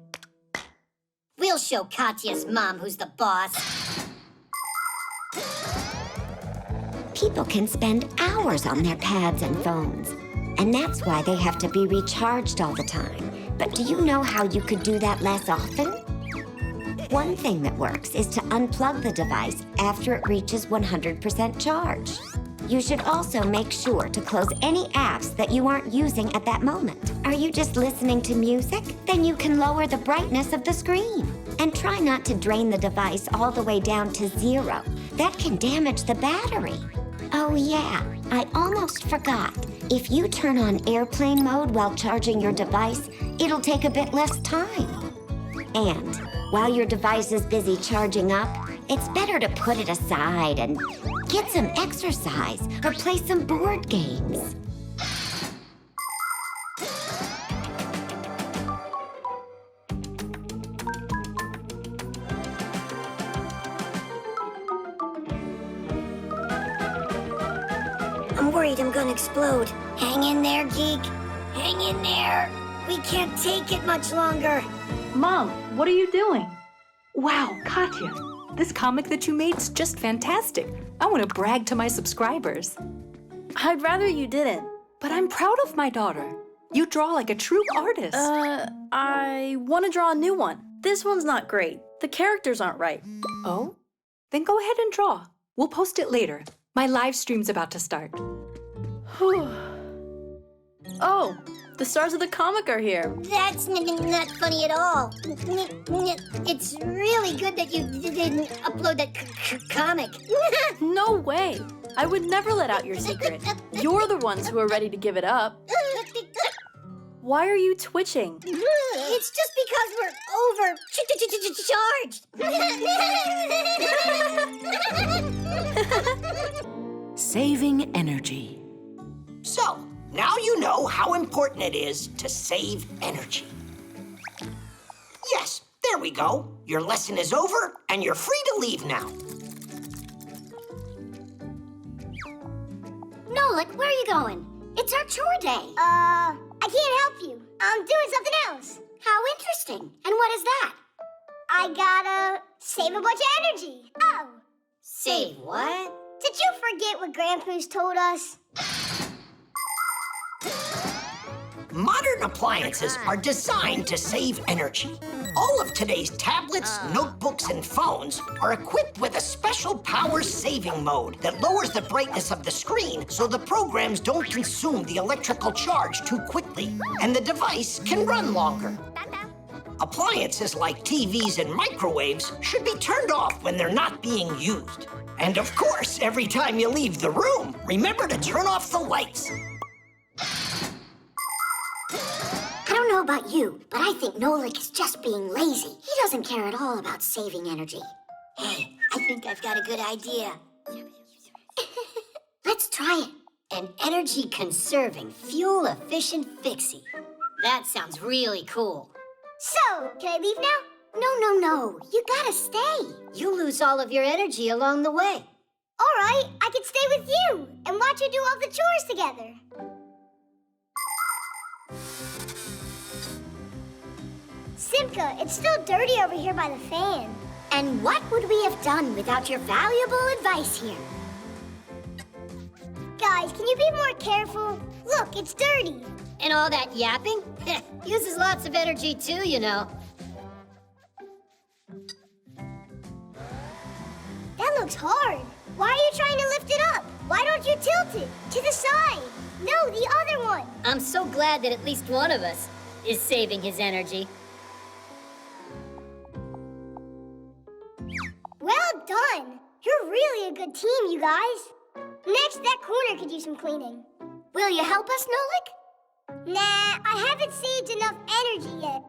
We'll show Katya's mom who's the boss. People can spend hours on their pads and phones, and that's why they have to be recharged all the time. But do you know how you could do that less often? One thing that works is to unplug the device after it reaches 100% charge. You should also make sure to close any apps that you aren't using at that moment. Are you just listening to music? Then you can lower the brightness of the screen. And try not to drain the device all the way down to 0. That can damage the battery. Oh yeah, I almost forgot. If you turn on airplane mode while charging your device, it'll take a bit less time. And while your device is busy charging up, it's better to put it aside and get some exercise or play some board games. I'm worried I'm gonna explode. Hang in there, geek. Hang in there. We can't take it much longer. Mom, what are you doing? Wow, Katya, this comic that you made's just fantastic. I want to brag to my subscribers. I'd rather you didn't. But I'm proud of my daughter. You draw like a true artist. I want to draw a new one. This one's not great. The characters aren't right. Oh? Then go ahead and draw. We'll post it later. My live stream's about to start. Oh, the stars of the comic are here. That's not funny at all. It's really good that you didn't upload that comic. No way. I would never let out your secret. You're the ones who are ready to give it up. Why are you twitching? It's just because we're overcharged. Saving energy. So, now you know how important it is to save energy. Yes, there we go. Your lesson is over, and you're free to leave now. Nolik, where are you going? It's our chore day. I can't help you. I'm doing something else. How interesting. And what is that? I gotta save a bunch of energy. Oh. Save what? Did you forget what Grandpa's told us? Modern appliances are designed to save energy. All of today's tablets, notebooks, and phones are equipped with a special power-saving mode that lowers the brightness of the screen so the programs don't consume the electrical charge too quickly, and the device can run longer. Appliances like TVs and microwaves should be turned off when they're not being used. And of course, every time you leave the room, remember to turn off the lights. I don't know about you, but I think Nolik is just being lazy. He doesn't care at all about saving energy. Hey, I think I've got a good idea. Let's try it. An energy-conserving, fuel-efficient Fixie. That sounds really cool. So, can I leave now? No. You gotta stay. You lose all of your energy along the way. All right, I can stay with you and watch you do all the chores together. Simka, it's still dirty over here by the fan. And what would we have done without your valuable advice here? Guys, can you be more careful? Look, it's dirty. And all that yapping? Uses lots of energy too, you know. That looks hard. Why are you trying to lift it up? Why don't you tilt it? To the side. No, the other one. I'm so glad that at least one of us is saving his energy. Well done. You're really a good team, you guys. Next, that corner could use some cleaning. Will you help us, Nolik? Nah, I haven't saved enough energy yet.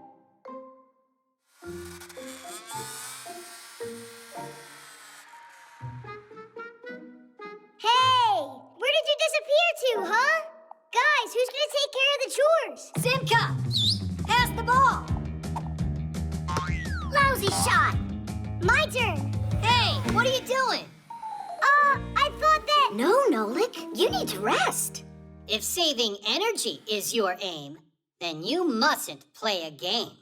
Hey, where did you disappear to, huh? Guys, who's gonna take care of the chores? Simka! Pass the ball! Lousy shot! My turn. Hey, what are you doing? I thought that... No, Nolik, you need to rest. If saving energy is your aim, then you mustn't play a game.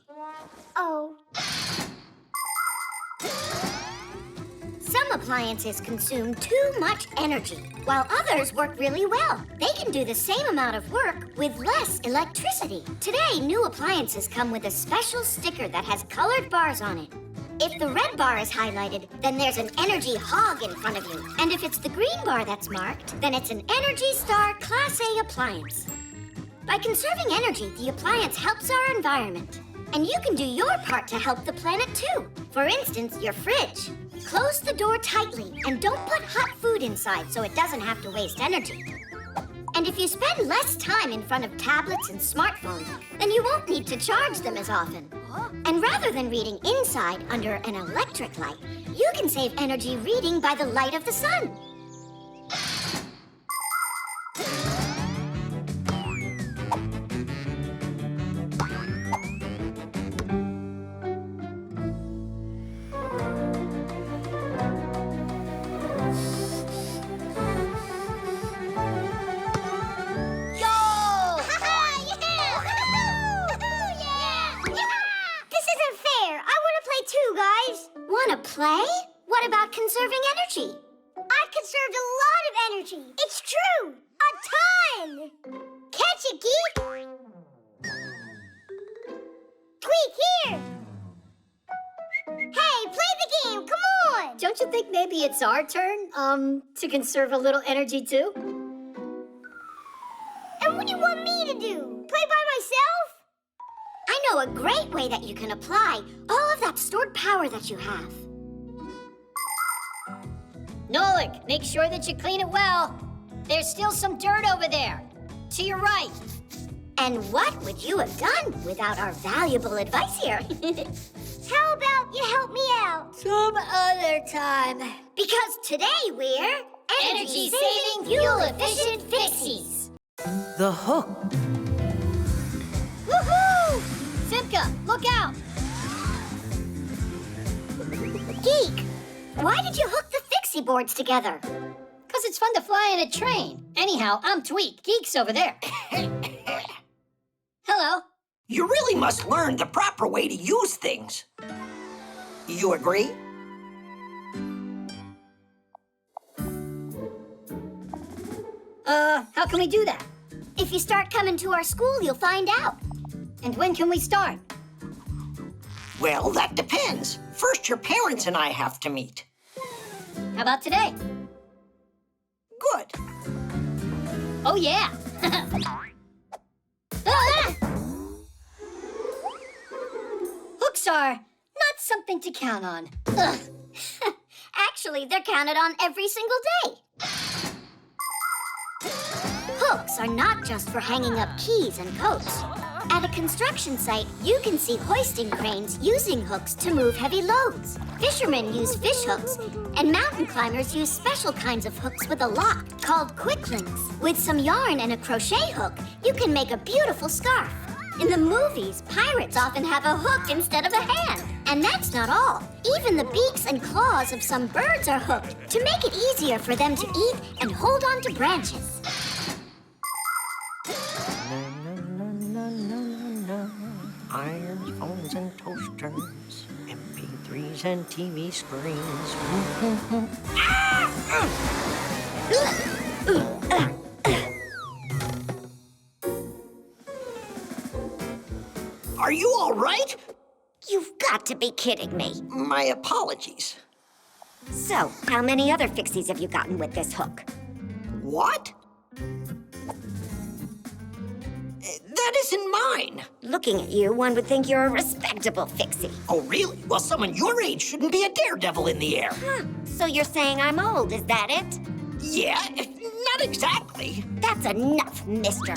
Oh. Some Some appliances consume too much energy, while others work really well. They can do the same amount of work with less electricity. Today, new appliances come with a special sticker that has colored bars on it. If the red bar is highlighted, then there's an energy hog in front of you. And if it's the green bar that's marked, then it's an Energy Star Class A appliance. By conserving energy, the appliance helps our environment. And you can do your part to help the planet too. For instance, your fridge. Close the door tightly and don't put hot food inside so it doesn't have to waste energy. And if you spend less time in front of tablets and smartphones, then you won't need to charge them as often. And rather than reading inside under an electric light, you can save energy reading by the light of the sun. Want to play? What about conserving energy? I've conserved a lot of energy. It's true. A ton. Catch it, Geek. Tweak, here. Hey, play the game. Come on. Don't you think maybe it's our turn, to conserve a little energy too? And what do you want me to do? Play by myself? I know a great way that you can apply all of that stored power that you have. Nolik, make sure that you clean it well. There's still some dirt over there. To your right. And what would you have done without our valuable advice here? How about you help me out? Some other time. Because today we're energy-saving, fuel-efficient Fixies. The hook. Woohoo! Simka, look out! Geek, why did you hook the Fixie boards together? Because it's fun to fly in a train. Anyhow, I'm Tweak. Geek's over there. Hello. You really must learn the proper way to use things. You agree? How can we do that? If you start coming to our school, you'll find out. And when can we start? Well, that depends. First, your parents and I have to meet. How about today? Good. Oh, yeah. Ah! Hooks are not something to count on. Ugh. Actually, they're counted on every single day. Hooks are not just for hanging up keys and coats. At a construction site, you can see hoisting cranes using hooks to move heavy loads. Fishermen use fish hooks, and mountain climbers use special kinds of hooks with a lock called quick links. With some yarn and a crochet hook, you can make a beautiful scarf. In the movies, pirates often have a hook instead of a hand. And that's not all. Even the beaks and claws of some birds are hooked to make it easier for them to eat and hold on to branches. Irons, phones, and toasters, MP3s and TV screens. Are you all right? You've got to be kidding me. My apologies. So, how many other Fixies have you gotten with this hook? What? That isn't mine. Looking at you, one would think you're a respectable Fixie. Oh, really? Well, someone your age shouldn't be a daredevil in the air. Huh. So you're saying I'm old, is that it? Yeah, not exactly. That's enough, mister.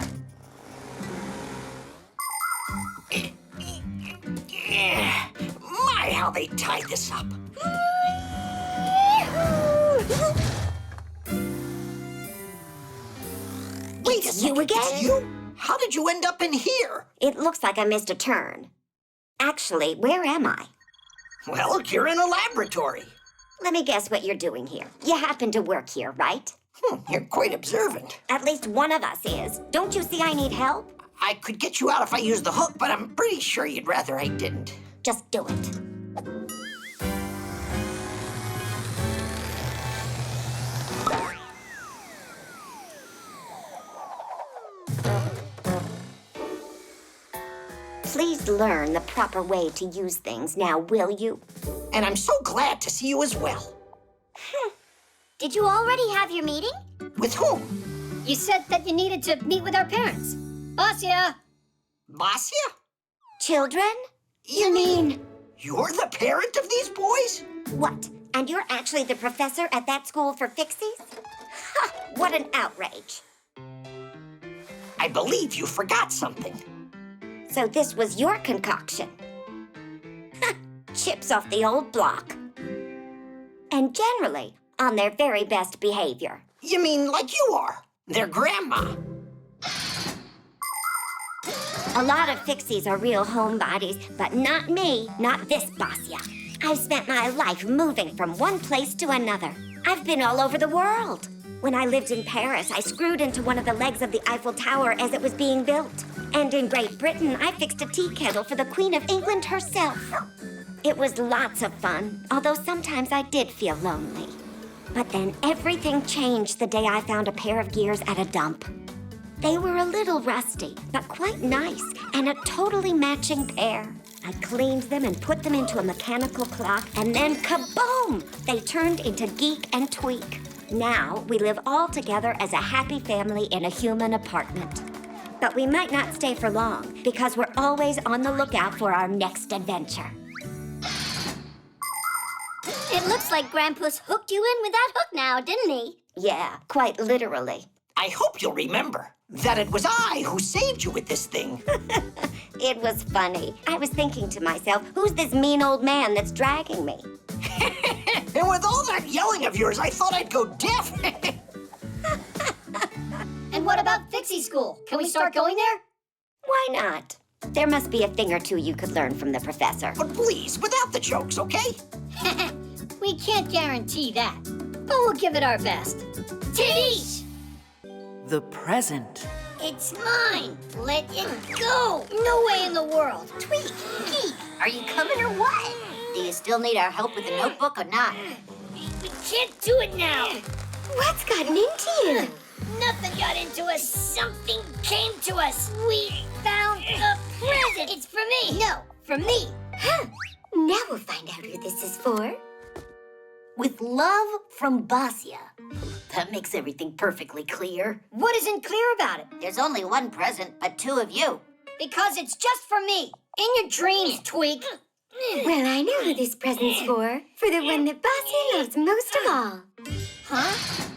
My, how they tied this up. Wait a second. You again? It's you? How did you end up in here? It looks like I missed a turn. Actually, where am I? Well, you're in a laboratory. Let me guess what you're doing here. You happen to work here, right? You're quite observant. At least one of us is. Don't you see I need help? I could get you out if I used the hook, but I'm pretty sure you'd rather I didn't. Just do it. please learn the proper way to use things now, will you? And I'm so glad to see you as well. Did you already have your meeting? With whom? You said that you needed to meet with our parents. Basia! Basia? Children? You mean you're the parent of these boys? What? And you're actually the professor at that school for Fixies? Ha! What an outrage. I believe you forgot something. So this was your concoction? Ha! Chips off the old block. And generally on their very best behavior. You mean like you are, their grandma? A lot of Fixies are real homebodies, but not me, not this Basia. I've spent my life moving from one place to another. I've been all over the world. When I lived in Paris, I screwed into one of the legs of the Eiffel Tower as it was being built. And in Great Britain, I fixed a tea kettle for the Queen of England herself. It was lots of fun, although sometimes I did feel lonely. But then everything changed the day I found a pair of gears at a dump. They were a little rusty, but quite nice, and a totally matching pair. I cleaned them and put them into a mechanical clock, and then kaboom! They turned into Geek and Tweak. Now we live all together as a happy family in a human apartment. But we might not stay for long, because we're always on the lookout for our next adventure. It looks like Grandpa's hooked you in with that hook now, didn't he? Yeah, quite literally. I hope you'll remember that it was I who saved you with this thing. It was funny. I was thinking to myself, who's this mean old man that's dragging me? And with all that yelling of yours, I thought I'd go deaf. And what about Fixie School? Can we start going there? Why not? There must be a thing or two you could learn from the professor. But please, without the jokes, okay? We can't guarantee that, but we'll give it our best. Titties! The present. It's mine! Let it go! No way in the world! Tweak! Geek! Are you coming or what? Do you still need our help with the notebook or not? We can't do it now! What's gotten into you? Nothing got into us. Something came to us. We found a present. It's for me. No, for me. Huh. Now we'll find out who this is for. With love from Basia. That makes everything perfectly clear. What isn't clear about it? There's only one present, but two of you. Because it's just for me. In your dreams, Tweak. Well, I know who this present's for. For the one that Basia loves most of all. Huh?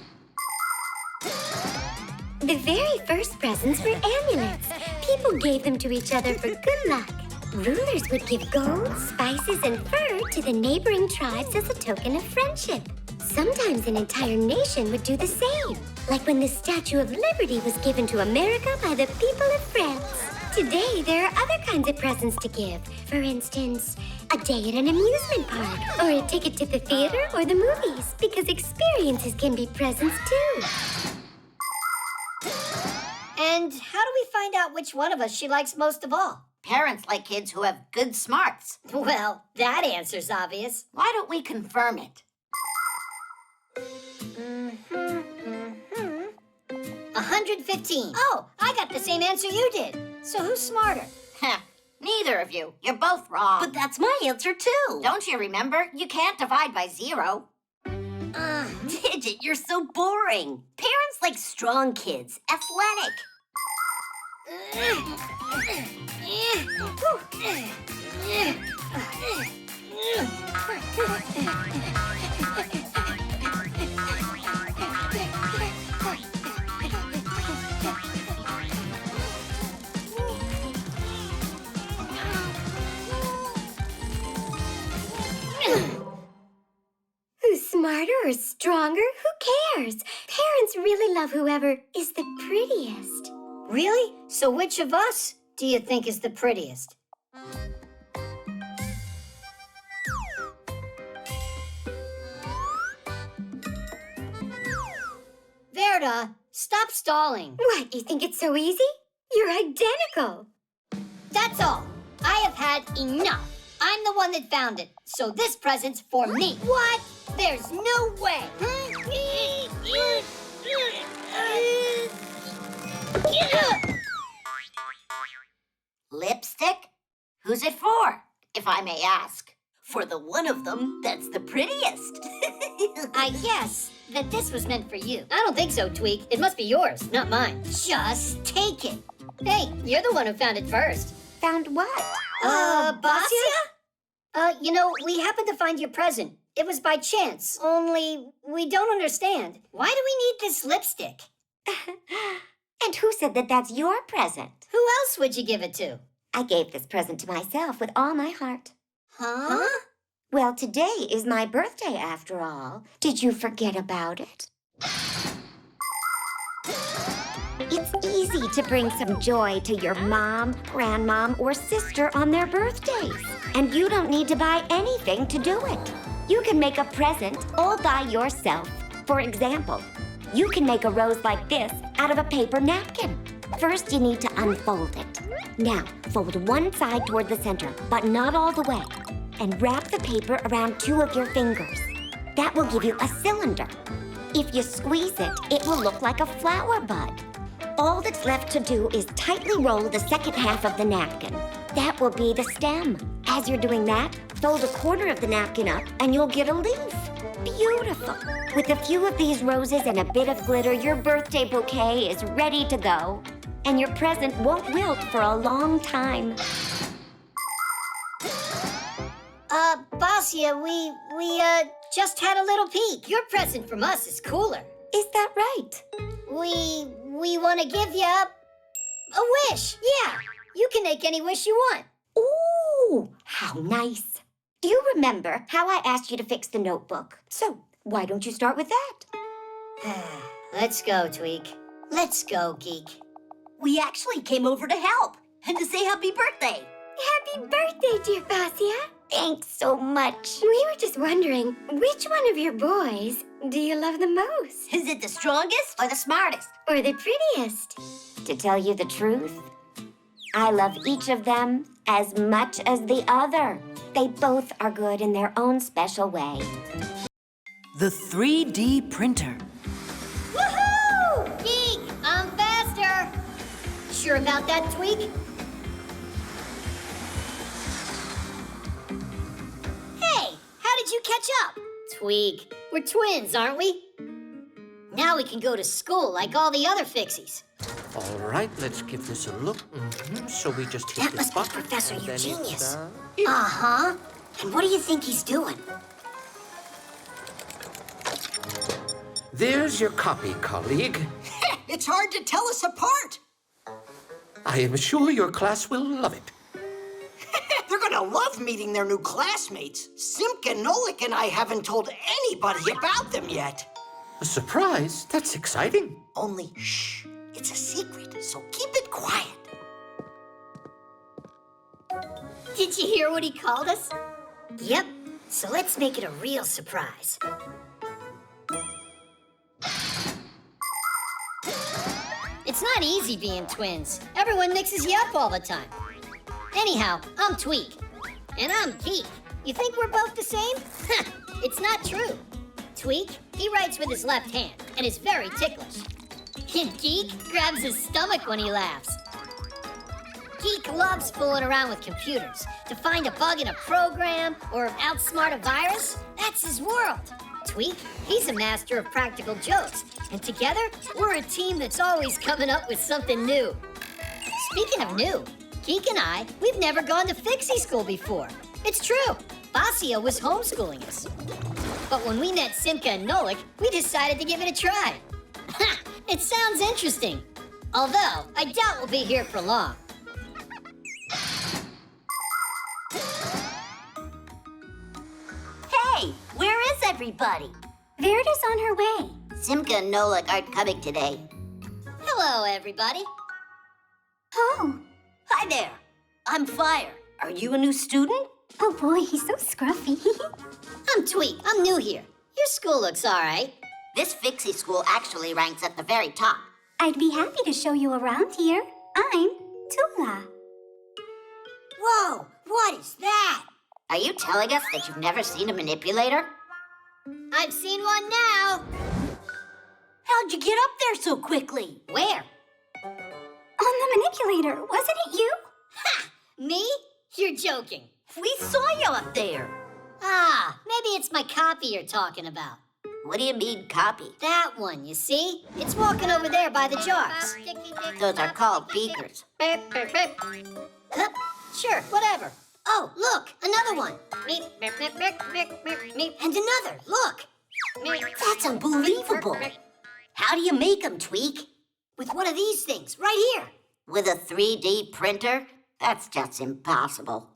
The very first presents were amulets. People gave them to each other for good luck. Rulers would give gold, spices, and fur to the neighboring tribes as a token of friendship. Sometimes an entire nation would do the same, like when the Statue of Liberty was given to America by the people of France. Today, there are other kinds of presents to give. For instance, a day at an amusement park, or a ticket to the theater or the movies, because experiences can be presents too. And how do we find out which one of us she likes most of all? Parents like kids who have good smarts. Well, that answer's obvious. Why don't we confirm it? 115. Oh, I got the same answer you did. So who's smarter? Neither of you. You're both wrong. But that's my answer too. Don't you remember? You can't divide by 0. Digit, you're so boring. Parents like strong kids, athletic. Who's smarter or stronger? Who cares? Parents really love whoever is the prettiest. Really? So which of us do you think is the prettiest? Verda, stop stalling. What, you think it's so easy? You're identical. That's all. I have had enough. I'm the one that found it, so this present's for me. What? There's no way. Lipstick? Who's it for, if I may ask? For the one of them that's the prettiest. I guess that this was meant for you. I don't think so, Tweak. It must be yours, not mine. Just take it. Hey, you're the one who found it first. Found what? Basia? You know, we happened to find your present. It was by chance, only we don't understand. Why do we need this lipstick? And who said that that's your present? Who else would you give it to? I gave this present to myself with all my heart. Huh? Well, today is my birthday after all. Did you forget about it? It's easy to bring some joy to your mom, grandmom, or sister on their birthdays. And you don't need to buy anything to do it. You can make a present all by yourself. For example, you can make a rose like this out of a paper napkin. First, you need to unfold it. Now, fold one side toward the center, but not all the way. And wrap the paper around 2 of your fingers. That will give you a cylinder. If you squeeze it, it will look like a flower bud. All that's left to do is tightly roll the second half of the napkin. That will be the stem. As you're doing that, fold a corner of the napkin up and you'll get a leaf. Beautiful. With a few of these roses and a bit of glitter, your birthday bouquet is ready to go. And your present won't wilt for a long time. Basia, we just had a little peek. Your present from us is cooler. Is that right? We want to give you a wish. Yeah, you can make any wish you want. Ooh, how nice. Do you remember how I asked you to fix the notebook? So, why don't you start with that? Let's go, Tweak. Let's go, Geek. We actually came over to help and to say happy birthday. Happy birthday, dear Basia. Thanks so much. We were just wondering, which one of your boys do you love the most? Is it the strongest or the smartest? Or the prettiest? To tell you the truth, I love each of them as much as the other. They both are good in their own special way. The 3D printer. Woohoo! Geek, I'm faster. Sure about that, Tweak? Hey, how did you catch up? Tweak, we're twins, aren't we? Now we can go to school like all the other Fixies. All right, let's give this a look. So we just hit That the must be button. Professor and then it's, Eugenius. yeah. Uh-huh. And what do you think he's doing? There's your copy, colleague. It's hard to tell us apart. I am sure your class will love it. They're gonna love meeting their new classmates. Simka and Nolik and I haven't told anybody about them yet. A surprise? That's exciting. Only, shh, it's a secret, so keep it quiet. Did you hear what he called us? Yep. So let's make it a real surprise. It's not easy being twins. Everyone mixes you up all the time. Anyhow, I'm Tweak. And I'm Geek. You think we're both the same? It's not true. Tweak, he writes with his left hand and is very ticklish. And Geek grabs his stomach when he laughs. Geek loves fooling around with computers to find a bug in a program or outsmart a virus. That's his world. Tweak, he's a master of practical jokes. And together, we're a team that's always coming up with something new. Speaking of new, Geek and I, we've never gone to Fixie school before. It's true. Basia was homeschooling us. But when we met Simka and Nolik, we decided to give it a try. It sounds interesting. Although, I doubt we'll be here for long. Hey, where is everybody? Verida's on her way. Simka and Nolik aren't coming today. Hello, everybody. Oh. Hi there. I'm Fire. Are you a new student? Oh boy, he's so scruffy. I'm Tweak. I'm new here. Your school looks all right. This Fixie school actually ranks at the very top. I'd be happy to show you around here. I'm Tula. Whoa, what is that? Are you telling us that you've never seen a manipulator? I've seen one now. How'd you get up there so quickly? Where? On the manipulator, wasn't it you? Ha! Me? You're joking. We saw you up there. Ah, maybe it's my copy you're talking about. What do you mean, copy? That one, you see? It's walking over there by the jars. Those are called beakers. Huh, sure, whatever. Oh, look, another one. Meep, meep, meep, meep, meep, meep, meep. And another, look. That's unbelievable. How do you make them, Tweak? With one of these things, right here. With a 3D printer? That's just impossible.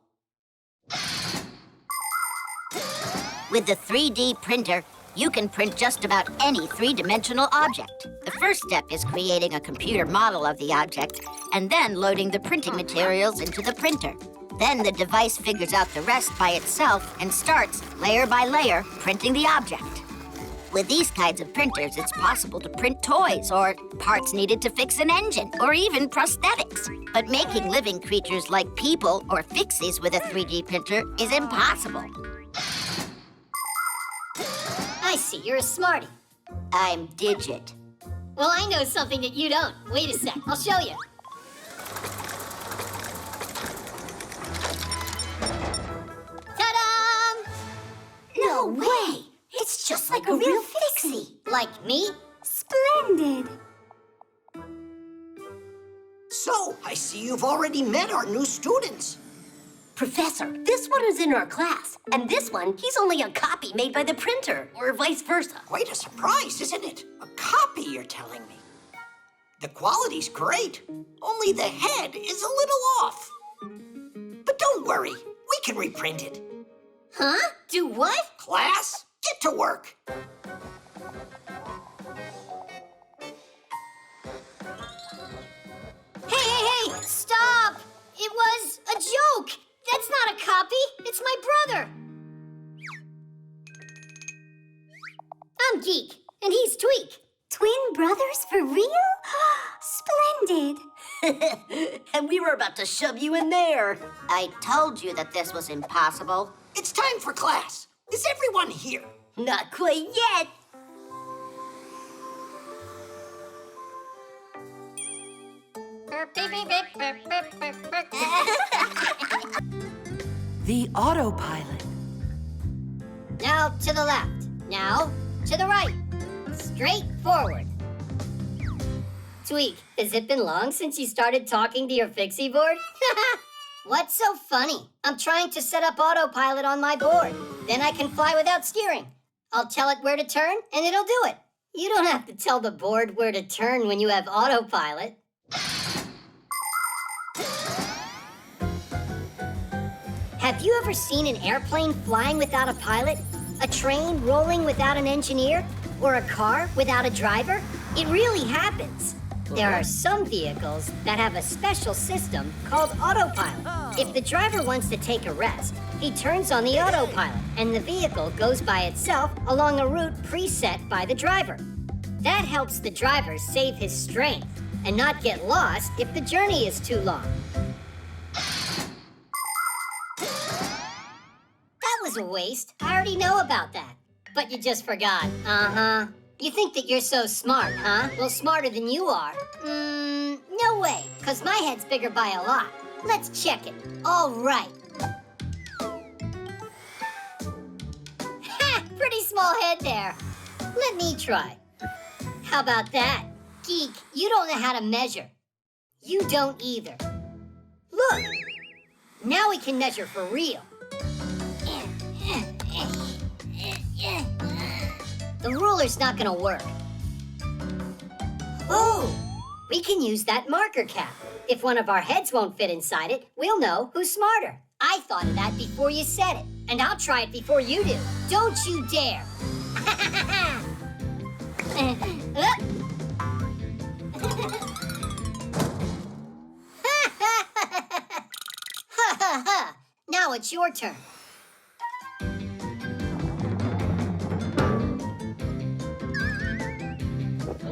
With the 3D printer, you can print just about any three-dimensional object. The first step is creating a computer model of the object and then loading the printing materials into the printer. Then the device figures out the rest by itself and starts, layer by layer, printing the object. With these kinds of printers, it's possible to print toys or parts needed to fix an engine or even prosthetics. But making living creatures like people or Fixies with a 3D printer is impossible. I see, you're a smarty. I'm Digit. Well, I know something that you don't. Wait a sec, I'll show you. Ta-da! No way! It's just like a real Fixie. Like me? Splendid. So, I see you've already met our new students. Professor, this one is in our class, and this one, he's only a copy made by the printer, or vice versa. Quite a surprise, isn't it? A copy, you're telling me. The quality's great, only the head is a little off. But don't worry, we can reprint it. Huh? Do what? Class, get to work. Hey! Stop! It was a joke! That's not a copy! It's my brother! I'm Geek, and he's Tweak. Twin brothers for real? Splendid. And we were about to shove you in there. I told you that this was impossible. It's time for class. Is everyone here? Not quite yet. The autopilot. Now to the left. Now to the right. Straight forward. Tweak, has it been long since you started talking to your Fixie board? What's so funny? I'm trying to set up autopilot on my board. Then I can fly without steering. I'll tell it where to turn, and it'll do it. You don't have to tell the board where to turn when you have autopilot. Have you ever seen an airplane flying without a pilot? A train rolling without an engineer? Or a car without a driver? It really happens. There are some vehicles that have a special system called autopilot. If the driver wants to take a rest, he turns on the autopilot and the vehicle goes by itself along a route preset by the driver. That helps the driver save his strength and not get lost if the journey is too long. That was a waste. I already know about that. But you just forgot. Uh-huh. You think that you're so smart, huh? Well, smarter than you are. No way, because my head's bigger by a lot. Let's check it. All right. Ha! Pretty small head there. Let me try. How about that? Geek, you don't know how to measure. You don't either. Look! Now we can measure for real. The ruler's not gonna work. Oh! We can use that marker cap. If one of our heads won't fit inside it, we'll know who's smarter. I thought of that before you said it, and I'll try it before you do. Don't you dare! Now it's your turn.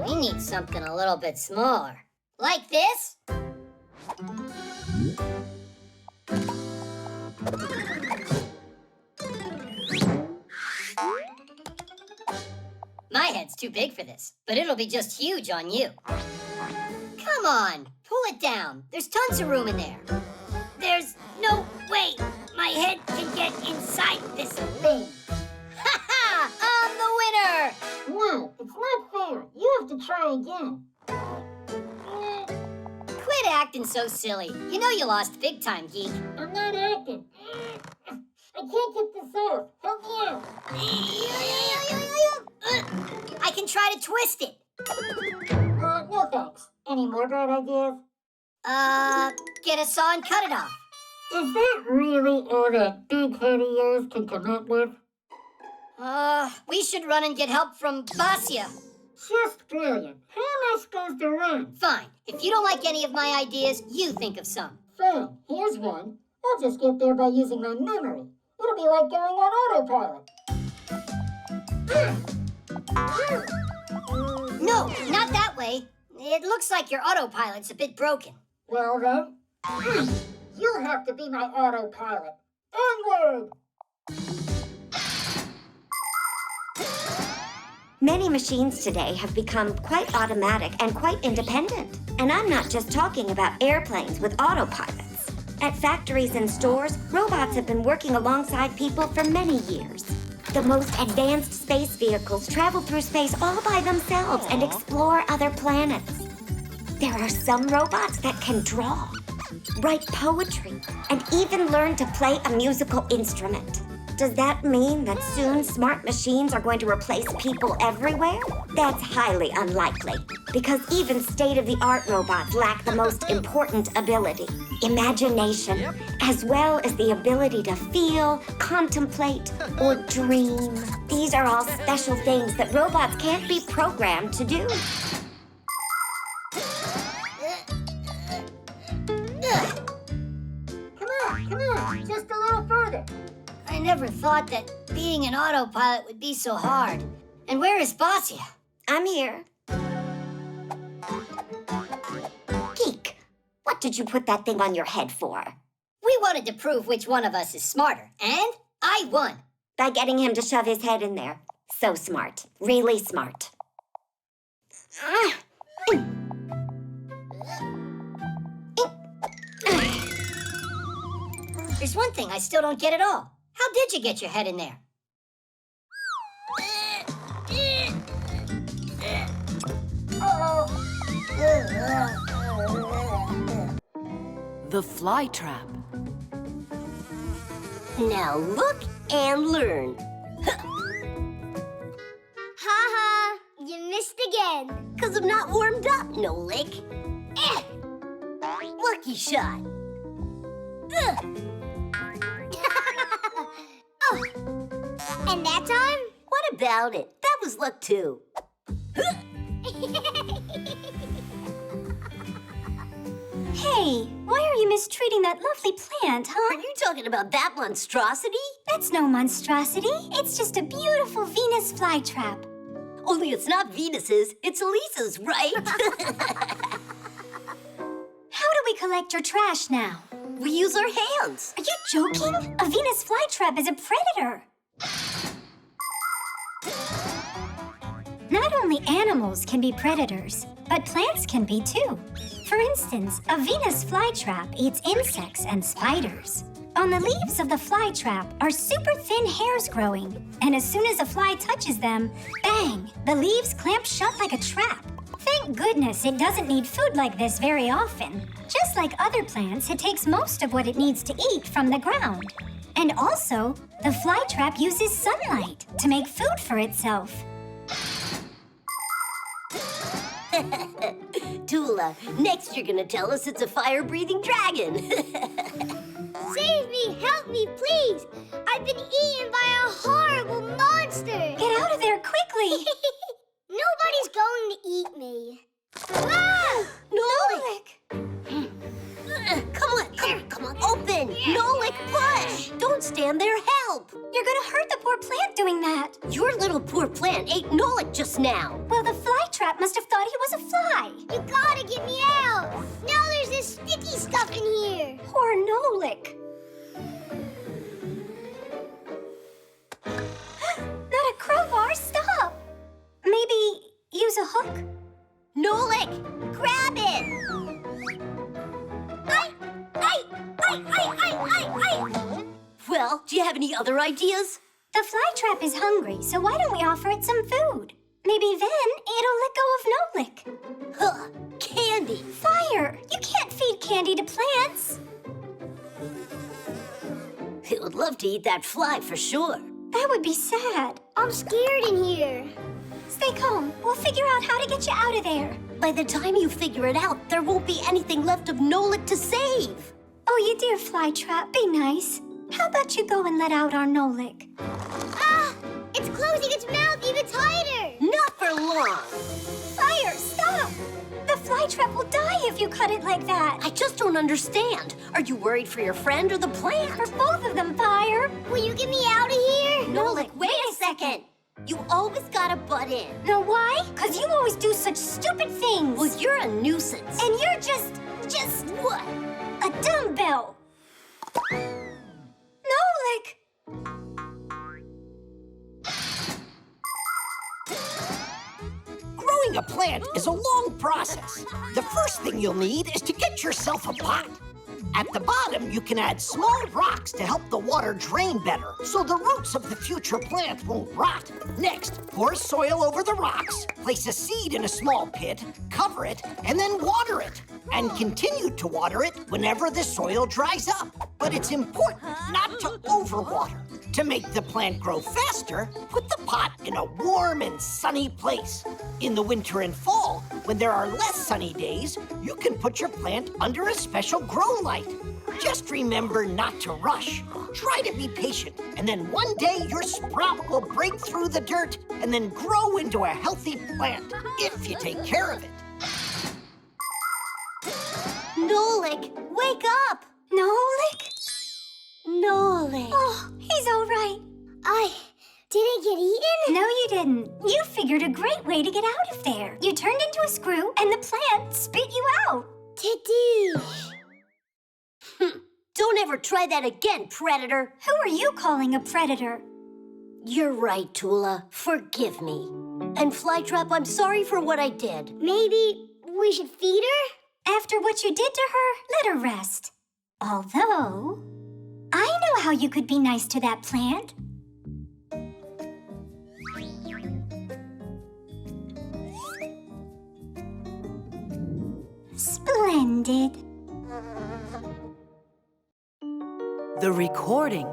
We need something a little bit smaller. Like this? My head's too big for this, but it'll be just huge on you. Come on, pull it down. There's tons of room in there. There's no way. my head can get inside this thing. Ha ha! I'm the winner! No, it's not fair. You have to try again. Quit acting so silly. You know you lost big time, geek. I'm not acting. I can't get this off. Help me out. I can try to twist it. No thanks. Any more bad ideas? Get a saw and cut it off. Is that really all that big head of yours can come up with? We should run and get help from Basia. Just brilliant. How am I supposed to run? Fine. If you don't like any of my ideas, you think of some. Fine. Here's one. I'll just get there by using my memory. It'll be like going on autopilot. No, not that way. It looks like your autopilot's a bit broken. Well then, you'll have to be my autopilot. Onward! Many machines today have become quite automatic and quite independent. And I'm not just talking about airplanes with autopilots. At factories and stores, robots have been working alongside people for many years. The most advanced space vehicles travel through space all by themselves and explore other planets. There are some robots that can draw, write poetry, and even learn to play a musical instrument. Does that mean that soon smart machines are going to replace people everywhere? That's highly unlikely, because even state-of-the-art robots lack the most important ability, imagination, as well as the ability to feel, contemplate, or dream. These are all special things that robots can't be programmed to do. Come on, just a little further. I never thought that being an autopilot would be so hard. And where is Basia? I'm here. Geek, what did you put that thing on your head for? We wanted to prove which one of us is smarter, and I won. By getting him to shove his head in there. So smart. Really smart. There's one thing I still don't get at all. How did you get your head in there? The fly trap. Now look and learn. Ha! You missed again. 'Cause I'm not warmed up, Nolik. Lucky shot. And that time? What about it? That was luck too. Hey, why are you mistreating that lovely plant, huh? Are you talking about that monstrosity? That's no monstrosity. It's just a beautiful Venus flytrap. Only it's not Venus's, it's Elisa's, right? How do we collect your trash now? We use our hands. Are you joking? A Venus flytrap is a predator. Not only animals can be predators, but plants can be too. For instance, a Venus flytrap eats insects and spiders. On the leaves of the flytrap are super thin hairs growing, and as soon as a fly touches them, bang, the leaves clamp shut like a trap. Thank goodness it doesn't need food like this very often. Just like other plants, it takes most of what it needs to eat from the ground. And also, the flytrap uses sunlight to make food for itself. Tula, next you're gonna tell us it's a fire-breathing dragon. Save me! Help me, please! I've been eaten by a horrible monster! Get out of there quickly! Nobody's going to eat me. Ah! Nolik! Come on, open! Nolik, push! Don't stand there, help! You're gonna hurt the poor plant doing that. Your little poor plant ate Nolik just now. Well, the flytrap must have thought he was a fly. You gotta get me out! Now there's this sticky stuff in here! Poor Nolik. Not a crowbar, stop! Maybe use a hook? Nolik, grab it! Do you have any other ideas? The flytrap is hungry, so why don't we offer it some food? Maybe then it'll let go of Nolik. Huh, candy. Fire! You can't feed candy to plants. It would love to eat that fly for sure. That would be sad. I'm scared in here. Stay calm. We'll figure out how to get you out of there. By the time you figure it out, there won't be anything left of Nolik to save. Oh, you dear flytrap, be nice. How about you go and let out our Nolik? Ah! It's closing its mouth even tighter! Not for long. Fire, stop! The flytrap will die if you cut it like that. I just don't understand. Are you worried for your friend or the plant? For both of them, Fire. Will you get me out of here? Nolik, wait a second. You always gotta butt in. Know why? Because you always do such stupid things. Well, you're a nuisance. And you're just what? A dumbbell. Nolik! Growing a plant is a long process. The first thing you'll need is to get yourself a pot. At the bottom, you can add small rocks to help the water drain better, so the roots of the future plant won't rot. Next, pour soil over the rocks, place a seed in a small pit, cover it, and then water it. And continue to water it whenever the soil dries up. But it's important not to overwater. To make the plant grow faster, put the pot in a warm and sunny place. In the winter and fall, when there are less sunny days, you can put your plant under a special grow light. Just remember not to rush. Try to be patient, and then one day your sprout will break through the dirt and then grow into a healthy plant, if you take care of it. Nolik, wake up! Nolik? Nolik. Oh, he's all right. I didn't get eaten? No, you didn't. You figured a great way to get out of there. You turned into a screw, and the plant spit you out. Tadoosh. Don't ever try that again, Predator. Who are you calling a predator? You're right, Tula. Forgive me. And Flytrap, I'm sorry for what I did. Maybe we should feed her? After what you did to her, let her rest. Although, I know how you could be nice to that plant. Splendid. The recording.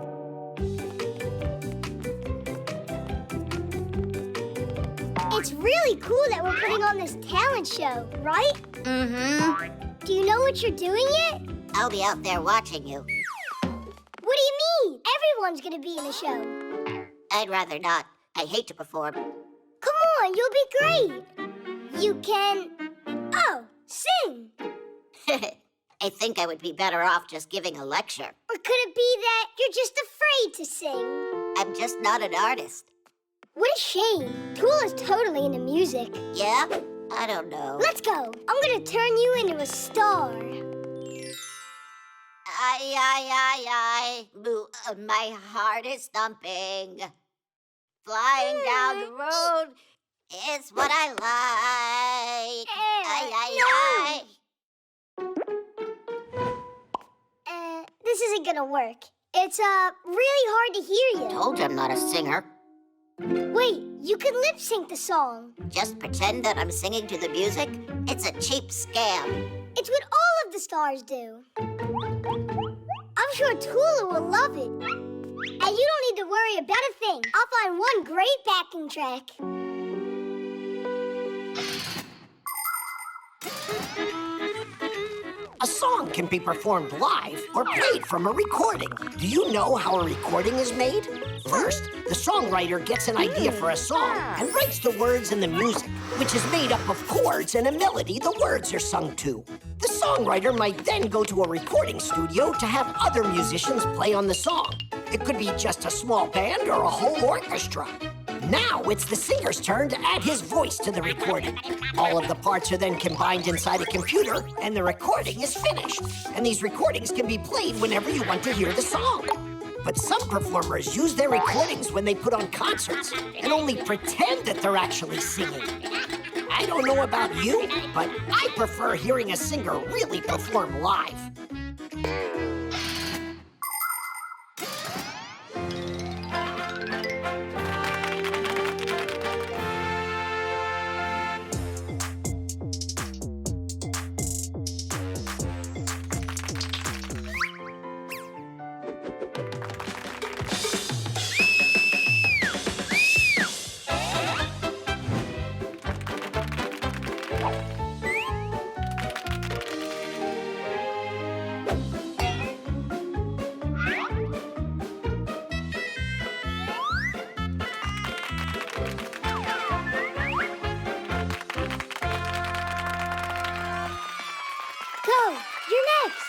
It's really cool that we're putting on this talent show, right? Mm-hmm. Do you know what you're doing yet? I'll be out there watching you. What do you mean? Everyone's gonna be in the show. I'd rather not. I hate to perform. Come on, you'll be great. You can... Oh, sing. I think I would be better off just giving a lecture. Or could it be that you're just afraid to sing? I'm just not an artist. What a shame. Tula's totally into music. Yeah? I don't know. Let's go. I'm gonna turn you into a star. Aye. Moo, my heart is thumping. Flying down the road is what I like. Aye. This isn't gonna work. It's, really hard to hear you. Told you I'm not a singer. Wait, you can lip sync the song. Just pretend that I'm singing to the music? It's a cheap scam. It's what all of the stars do. I'm sure Tula will love it. And you don't need to worry about a thing. I'll find one great backing track. A song can be performed live or played from a recording. Do you know how a recording is made? First, the songwriter gets an idea for a song and writes the words and the music, which is made up of chords and a melody the words are sung to. The songwriter might then go to a recording studio to have other musicians play on the song. It could be just a small band or a whole orchestra. Now it's the singer's turn to add his voice to the recording. All of the parts are then combined inside a computer, and the recording is finished. And these recordings can be played whenever you want to hear the song. But some performers use their recordings when they put on concerts and only pretend that they're actually singing. I don't know about you, but I prefer hearing a singer really perform live. Go! You're next!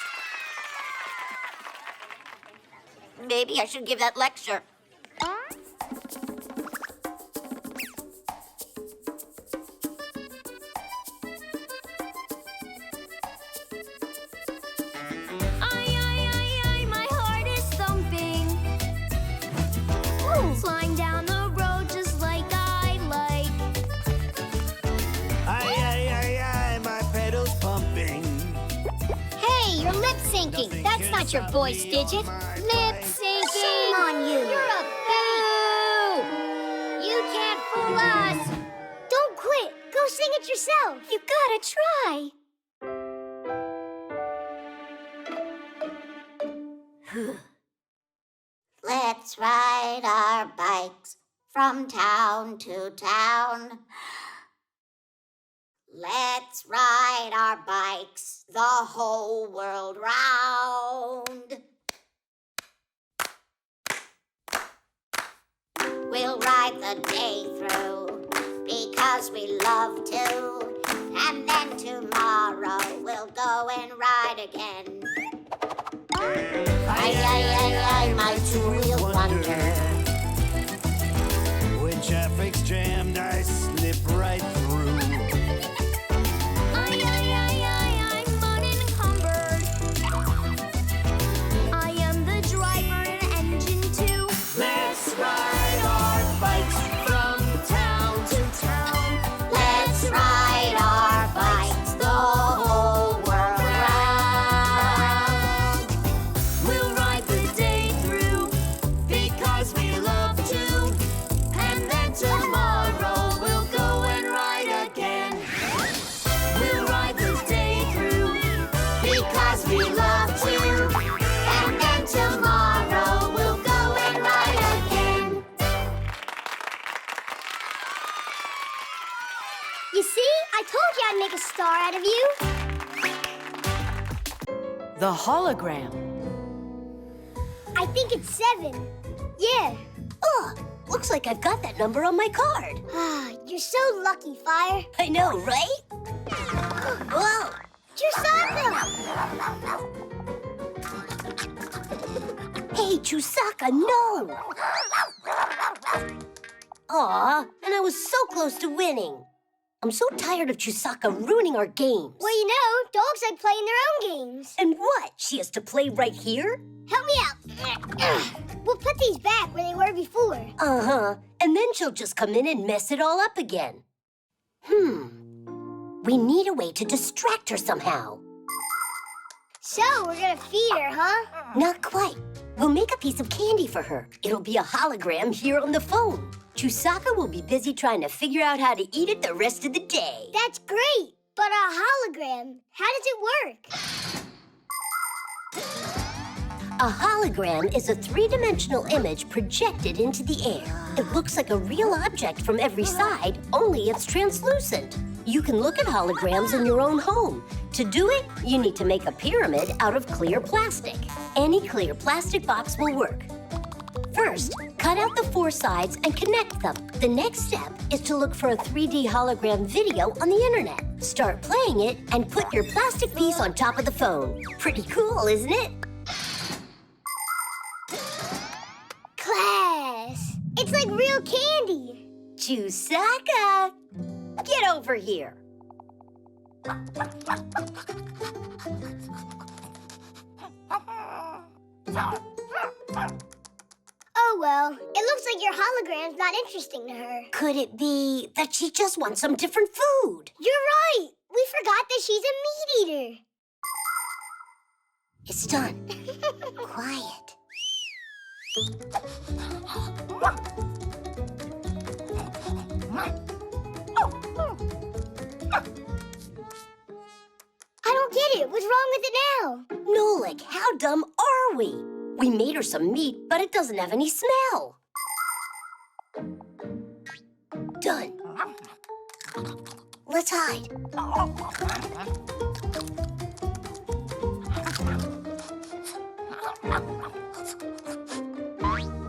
Maybe I should give that lecture. My heart is thumping. Flying down the road just like I like. My pedals pumping. Hey, you're lip syncing. That's not your voice, Digit. Lip syncing. Shame on you. You're a boo. You can't fool us. Don't quit. Go sing it yourself. You gotta try. Let's ride our bikes from town to town. Let's ride our bikes the whole world round. We'll ride the day through because we love to. And then tomorrow we'll go and ride again. Aye, my two-wheel wonder. When traffic's jammed, I slip right through. I'm unencumbered. I am the driver and engine too. Let's ride our bikes from town to town. Let's ride our bikes the whole world round. We'll ride the day through Because we love to. and then tomorrow we'll go and ride again. We'll ride the day through because we love to. And then tomorrow we'll go and ride again. You see? I told you I'd make a star out of you. The hologram. I think it's 7. Yeah. Looks like I've got that number on my card. Ah, you're so lucky, Fire. I know, right? Whoa! Chusaka! Hey, Chusaka, no! Aw, and I was so close to winning. I'm so tired of Chusaka ruining our games. Well, you know, dogs like playing their own games. And what? She has to play right here? Help me out. We'll put these back where they were before. Uh-huh. And then she'll just come in and mess it all up again. We need a way to distract her somehow. So, we're gonna feed her, huh? Not quite. We'll make a piece of candy for her. It'll be a hologram here on the phone. Chusaka will be busy trying to figure out how to eat it the rest of the day. That's great. But a hologram, how does it work? A hologram is a three-dimensional image projected into the air. It looks like a real object from every side, only it's translucent. You can look at holograms in your own home. To do it, you need to make a pyramid out of clear plastic. Any clear plastic box will work. First, cut out the 4 sides and connect them. The next step is to look for a 3D hologram video on the internet. Start playing it and put your plastic piece on top of the phone. Pretty cool, isn't it? Class! It's like real candy! Chusaka! Get over here! Oh well, it looks like your hologram's not interesting to her. Could it be that she just wants some different food? You're right! We forgot that she's a meat eater. It's done. Quiet. I don't get it. What's wrong with it now? Nolik, how dumb are we? We made her some meat, but it doesn't have any smell. Done. Let's hide.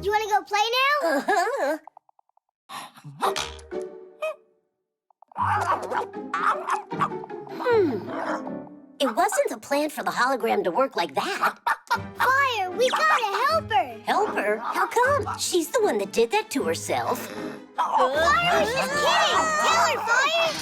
You want to go play now? Uh-huh. It It wasn't the plan for the hologram to work like that. Fire, we gotta help her. Help her? How come? She's the one that did that to herself. Fire was just kidding. Tell her, Fire.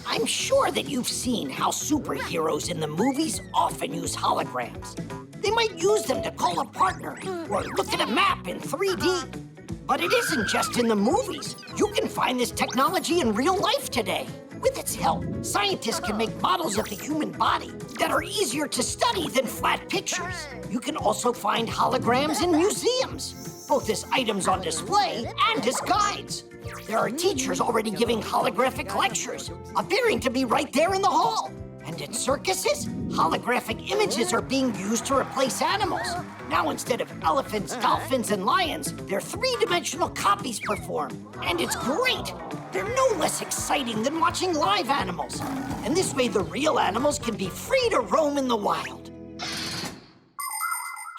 I'm sure that you've seen how superheroes in the movies often use holograms. They might use them to call a partner or look at a map in 3D. But it isn't just in the movies. You can find this technology in real life today. With its help, scientists can make models of the human body that are easier to study than flat pictures. You can also find holograms in museums, both as items on display and as guides. There are teachers already giving holographic lectures, appearing to be right there in the hall. And in circuses, holographic images are being used to replace animals. Now, instead of elephants, dolphins, and lions, their three-dimensional copies perform. And it's great. They're no less exciting than watching live animals. And this way, the real animals can be free to roam in the wild.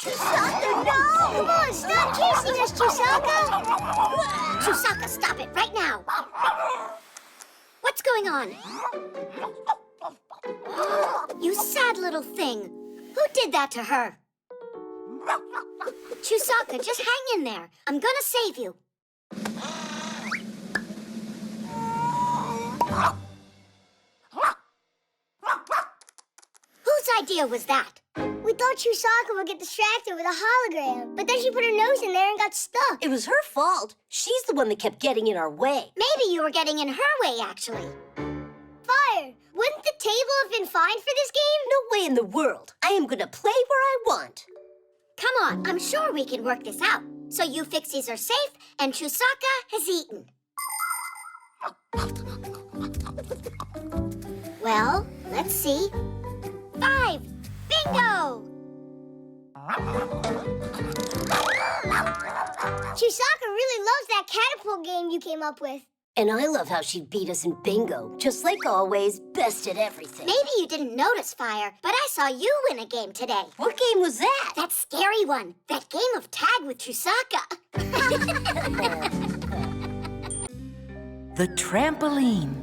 Chusaka, no! Come on, stop chasing us, Chusaka! Chusaka, stop it right now. What's going on? You sad little thing. Who did that to her? Chusaka, just hang in there. I'm gonna save you. Whose idea was that? We thought Chusaka would get distracted with a hologram, but then she put her nose in there and got stuck. It was her fault. She's the one that kept getting in our way. Maybe you were getting in her way, actually. Fire, wouldn't the table have been fine for this game? No way in the world. I am gonna play where I want. Come on, I'm sure we can work this out. So you Fixies are safe, and Chusaka has eaten. Well, let's see. 5! Bingo! Chusaka really loves that catapult game you came up with. And I love how she beat us in bingo. Just like always, best at everything. Maybe you didn't notice, Fire, but I saw you win a game today. What game was that? That scary one. That game of tag with Chusaka. The trampoline.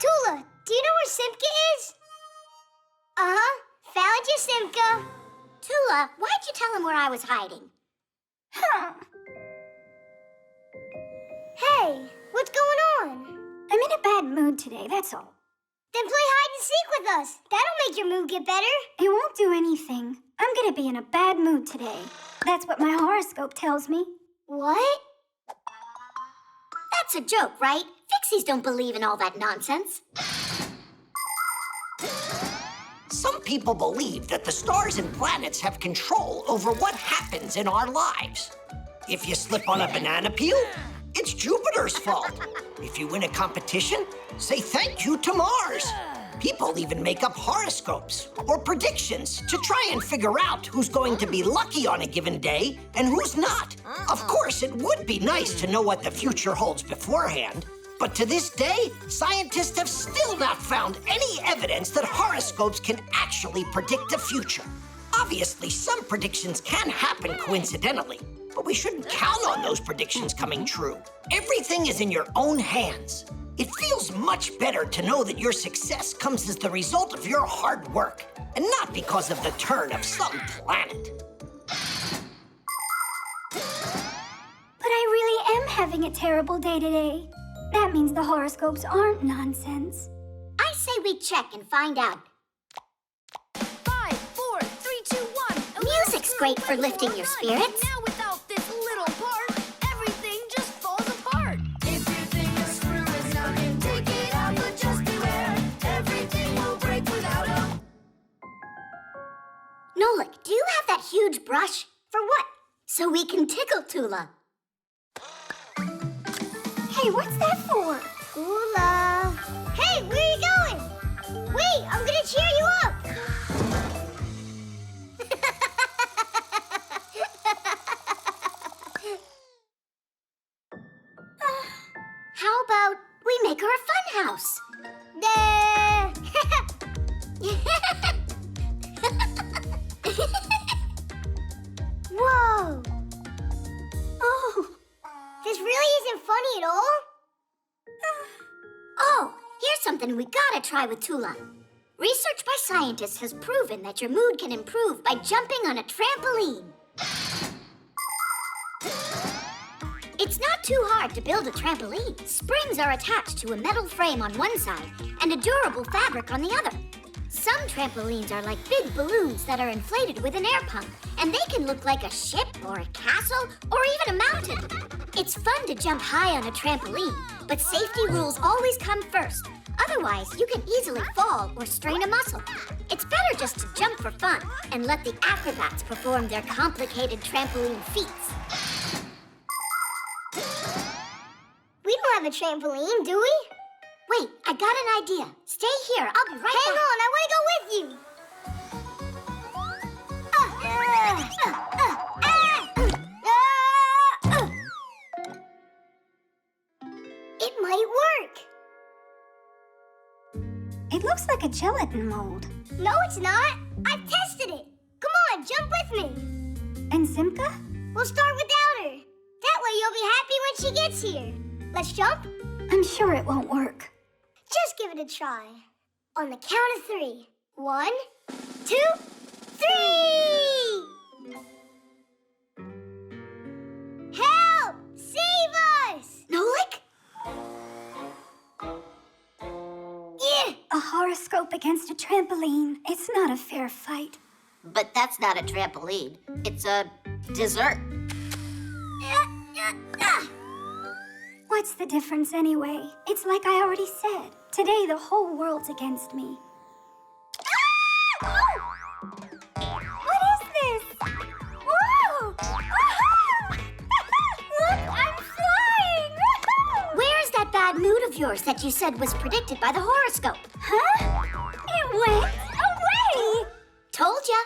Tula, do you know where Simka is? Uh-huh. Found you, Simka. Tula, why'd you tell him where I was hiding? Hey, what's going on? I'm in a bad mood today, that's all. Then play hide and seek with us. That'll make your mood get better. It won't do anything. I'm gonna be in a bad mood today. That's what my horoscope tells me. What? That's a joke, right? Fixies don't believe in all that nonsense. Some people believe that the stars and planets have control over what happens in our lives. If you slip on a banana peel, it's Jupiter's fault. If you win a competition, say thank you to Mars. People even make up horoscopes or predictions to try and figure out who's going to be lucky on a given day and who's not. Of course, it would be nice to know what the future holds beforehand. But to this day, scientists have still not found any evidence that horoscopes can actually predict the future. Obviously, some predictions can happen coincidentally, but we shouldn't count on those predictions coming true. Everything is in your own hands. It feels much better to know that your success comes as the result of your hard work, and not because of the turn of some planet. But I really am having a terrible day today. That means the horoscopes aren't nonsense. I say we check and find out. 5, 4, 3, 2, 1. Music's great for lifting your spirits. Now without this little part, everything just falls apart. If you think a screw is knocking, take it out, but just beware. Everything will break without a... Nolik, do you have that huge brush? For what? So we can tickle Tula. Hey, what's that for? Tula. Hey, where are you going? Wait, I'm gonna cheer you up. How about we make her a fun house? something we gotta try with Tula. Research by scientists has proven that your mood can improve by jumping on a trampoline. It's not too hard to build a trampoline. Springs are attached to a metal frame on one side and a durable fabric on the other. Some trampolines are like big balloons that are inflated with an air pump, and they can look like a ship or a castle or even a mountain. It's fun to jump high on a trampoline, but safety rules always come first. Otherwise, you can easily fall or strain a muscle. It's better just to jump for fun and let the acrobats perform their complicated trampoline feats. We don't have a trampoline, do we? Wait, I got an idea. Stay here. I'll be right back. Hang on, I want to go with you. It might work. It looks like a gelatin mold. No, it's not. I've tested it. Come on, jump with me. And Simka? We'll start without her. That way you'll be happy when she gets here. Let's jump? I'm sure it won't work. Just give it a try. On the count of 3. 1, 2, 3! Help! Save us! Nolik? Yeah! A horoscope against a trampoline. It's not a fair fight. But that's not a trampoline. It's a dessert. What's the difference anyway? It's like I already said. Today the whole world's against me. What is this? Whoa! Look, I'm flying! Where's that bad mood of yours that you said was predicted by the horoscope? Huh? It went away! Told ya.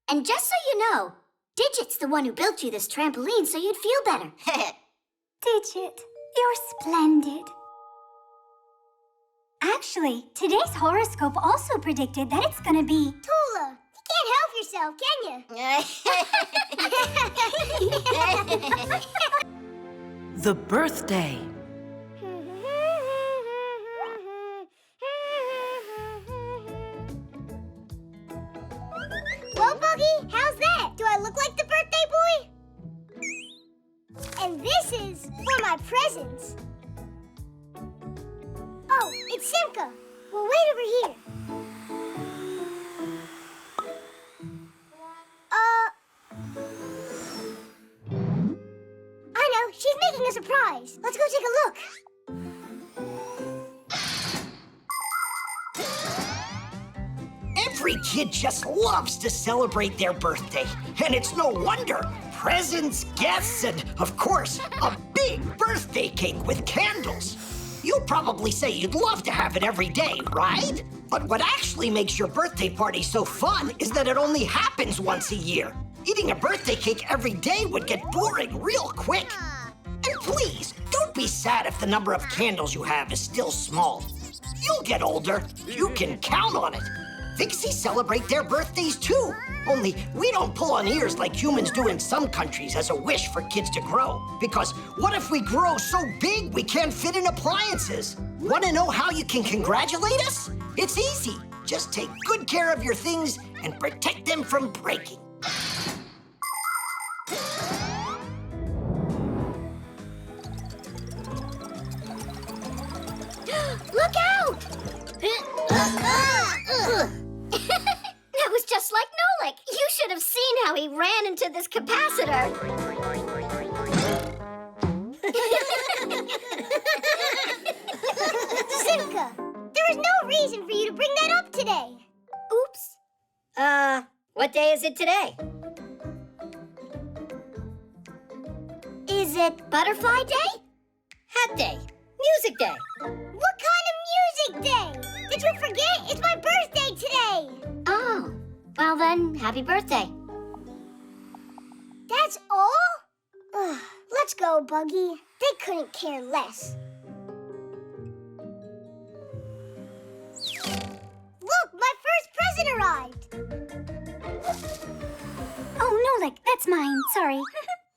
And just so you know, Digit's the one who built you this trampoline so you'd feel better. Digit, you're splendid. Actually, today's horoscope also predicted that it's gonna be... Tula, you can't help yourself, can you? The birthday. Well, Buggy, how's that? Do I look like the birthday boy? And this is for my presents. Oh, it's Simka. Well, wait over here. I know, she's making a surprise. Let's go take a look. Every kid just loves to celebrate their birthday. And it's no wonder. Presents, guests, and, of course, a big birthday cake with candles. You'll probably say you'd love to have it every day, right? But what actually makes your birthday party so fun is that it only happens once a year. Eating a birthday cake every day would get boring real quick. And please, don't be sad if the number of candles you have is still small. You'll get older. You can count on it. Fixies celebrate their birthdays too. Only we don't pull on ears like humans do in some countries as a wish for kids to grow. Because what if we grow so big we can't fit in appliances? Want to know how you can congratulate us? It's easy. Just take good care of your things and protect them from breaking. Look out! That was just like Nolik. You should have seen how he ran into this capacitor. Simka, there is no reason for you to bring that up today. Oops. What day is it today? Is it Butterfly Day? Hat Day. Music Day. What kind of music day? Did you forget? It's my birthday today. Oh, well then, happy birthday. That's all? Ugh, let's go, Buggy. They couldn't care less. Look, my first present arrived. Oh, Nolik, that's mine. Sorry.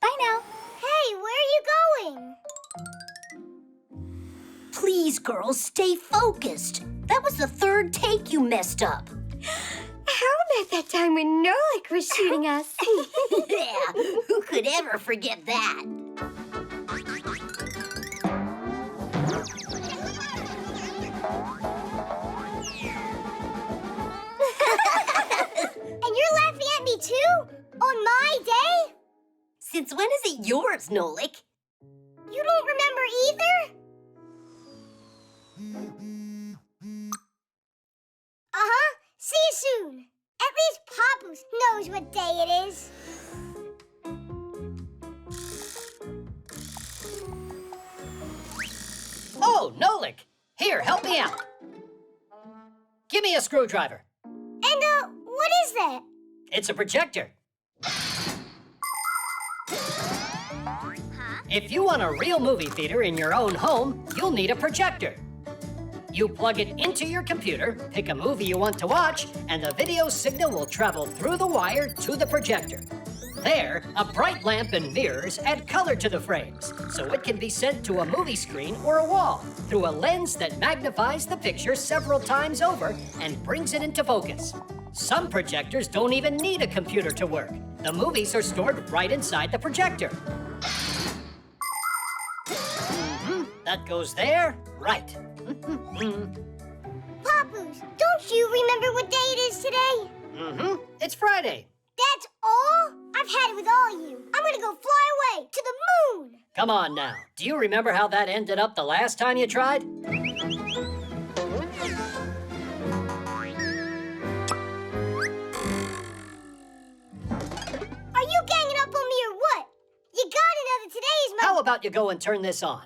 Bye now. Hey, where are you going? Please, girls, stay focused. That was the third take you messed up. How about that time when Nolik was shooting us? Yeah, who could ever forget that? And you're laughing at me too? On my day? Since when is it yours, Nolik? You don't remember either? Uh-huh. See you soon. At least Papoose knows what day it is. Oh, Nolik! Here, help me out. Give me a screwdriver. And, what is that? It's a projector. If you want a real movie theater in your own home, you'll need a projector. You plug it into your computer, pick a movie you want to watch, and the video signal will travel through the wire to the projector. There, a bright lamp and mirrors add color to the frames, so it can be sent to a movie screen or a wall through a lens that magnifies the picture several times over and brings it into focus. Some projectors don't even need a computer to work. The movies are stored right inside the projector. That goes there, right. Papoose, don't you remember what day it is today? It's Friday. That's all? I've had it with all you. I'm gonna go fly away to the moon. Come on now. Do you remember how that ended up the last time you tried? Are you ganging up on me or what? You gotta know that today is my... How about you go and turn this on?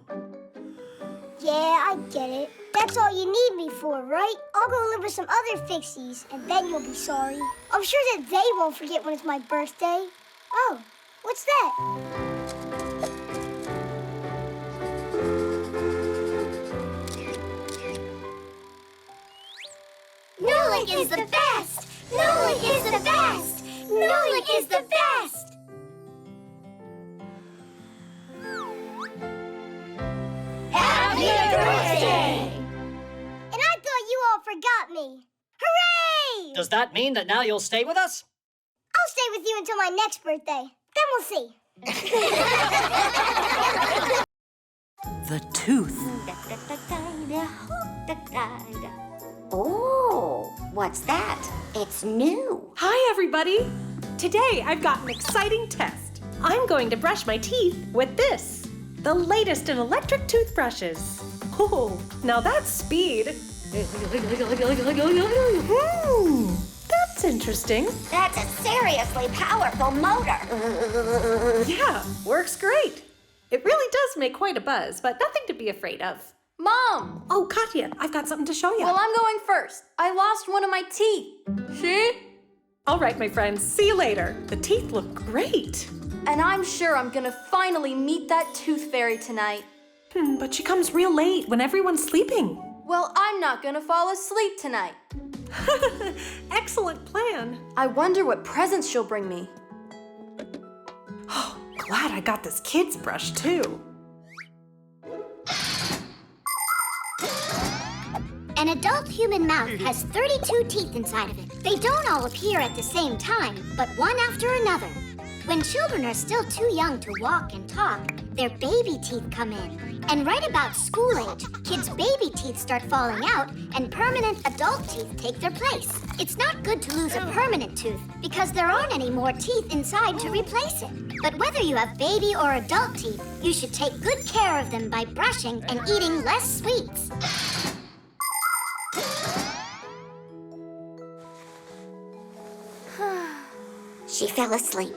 Yeah, I get it. That's all you need me for, right? I'll go live with some other Fixies, and then you'll be sorry. I'm sure that they won't forget when it's my birthday. Oh, what's that? Nolik is the best! Nolik is the best! Nolik is the best! Happy birthday! And I thought you all forgot me. Hooray! Does that mean that now you'll stay with us? I'll stay with you until my next birthday. Then we'll see. The tooth. Oh, what's that? It's new. Hi, everybody. Today, I've got an exciting test. I'm going to brush my teeth with this, the latest in electric toothbrushes. Oh, now that's speed. That's interesting. That's a seriously powerful motor. Yeah, works great. It really does make quite a buzz, but nothing to be afraid of. Mom! Oh, Katya, I've got something to show you. Well, I'm going first. I lost one of my teeth. See? All right, my friends, see you later. The teeth look great. And I'm sure I'm gonna finally meet that tooth fairy tonight. But she comes real late when everyone's sleeping. Well, I'm not gonna fall asleep tonight. Excellent plan. I wonder what presents she'll bring me. Oh, glad I got this kid's brush, too. An adult human mouth has 32 teeth inside of it. They don't all appear at the same time, but one after another. When children are still too young to walk and talk, their baby teeth come in. And right about school age, kids' baby teeth start falling out and permanent adult teeth take their place. It's not good to lose a permanent tooth because there aren't any more teeth inside to replace it. But whether you have baby or adult teeth, you should take good care of them by brushing and eating less sweets. She fell asleep.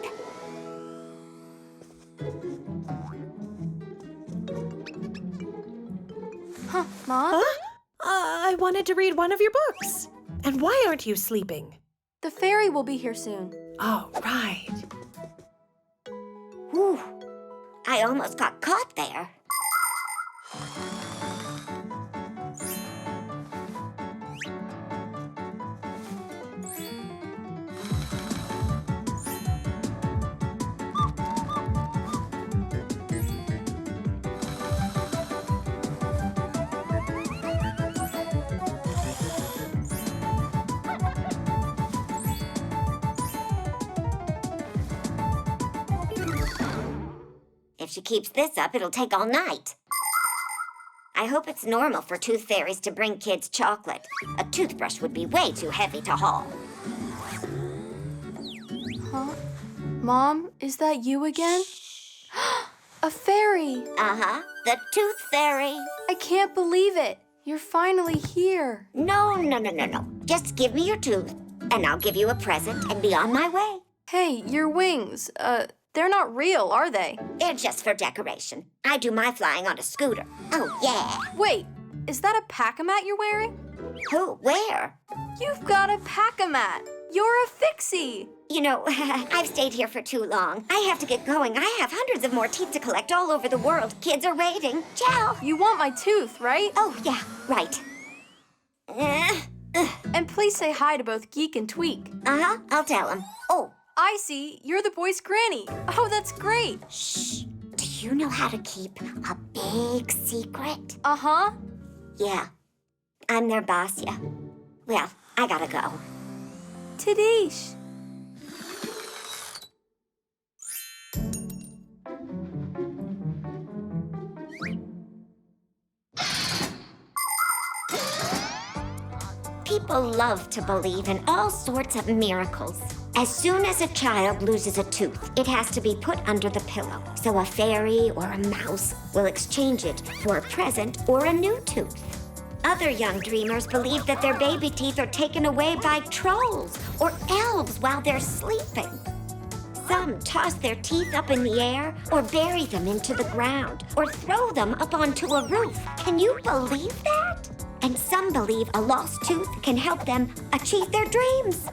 Huh, Mom? Huh? I wanted to read one of your books. And why aren't you sleeping? The fairy will be here soon. Oh, right. Whew. I almost got caught there. If she keeps this up, it'll take all night. I hope it's normal for tooth fairies to bring kids chocolate. A toothbrush would be way too heavy to haul. Huh? Mom, is that you again? A fairy! Uh-huh, the tooth fairy. I can't believe it. You're finally here. No. Just give me your tooth, and I'll give you a present and be on my way. Hey, your wings, they're not real, are they? They're just for decoration. I do my flying on a scooter. Oh, yeah. Wait, is that a pack-a-mat you're wearing? Who? Where? You've got a pack-a-mat. You're a Fixie. You know, I've stayed here for too long. I have to get going. I have hundreds of more teeth to collect all over the world. Kids are waiting. Ciao. You want my tooth, right? Oh, yeah, right. And please say hi to both Geek and Tweak. Uh-huh, I'll tell them. Oh. I see. You're the boy's granny. Oh, that's great. Shh. Do you know how to keep a big secret? Uh-huh. Yeah. I'm their boss, yeah. Well, I gotta go. Tadish. People love to believe in all sorts of miracles. As soon as a child loses a tooth, it has to be put under the pillow. So a fairy or a mouse will exchange it for a present or a new tooth. Other young dreamers believe that their baby teeth are taken away by trolls or elves while they're sleeping. Some toss their teeth up in the air or bury them into the ground or throw them up onto a roof. Can you believe that? And some believe a lost tooth can help them achieve their dreams.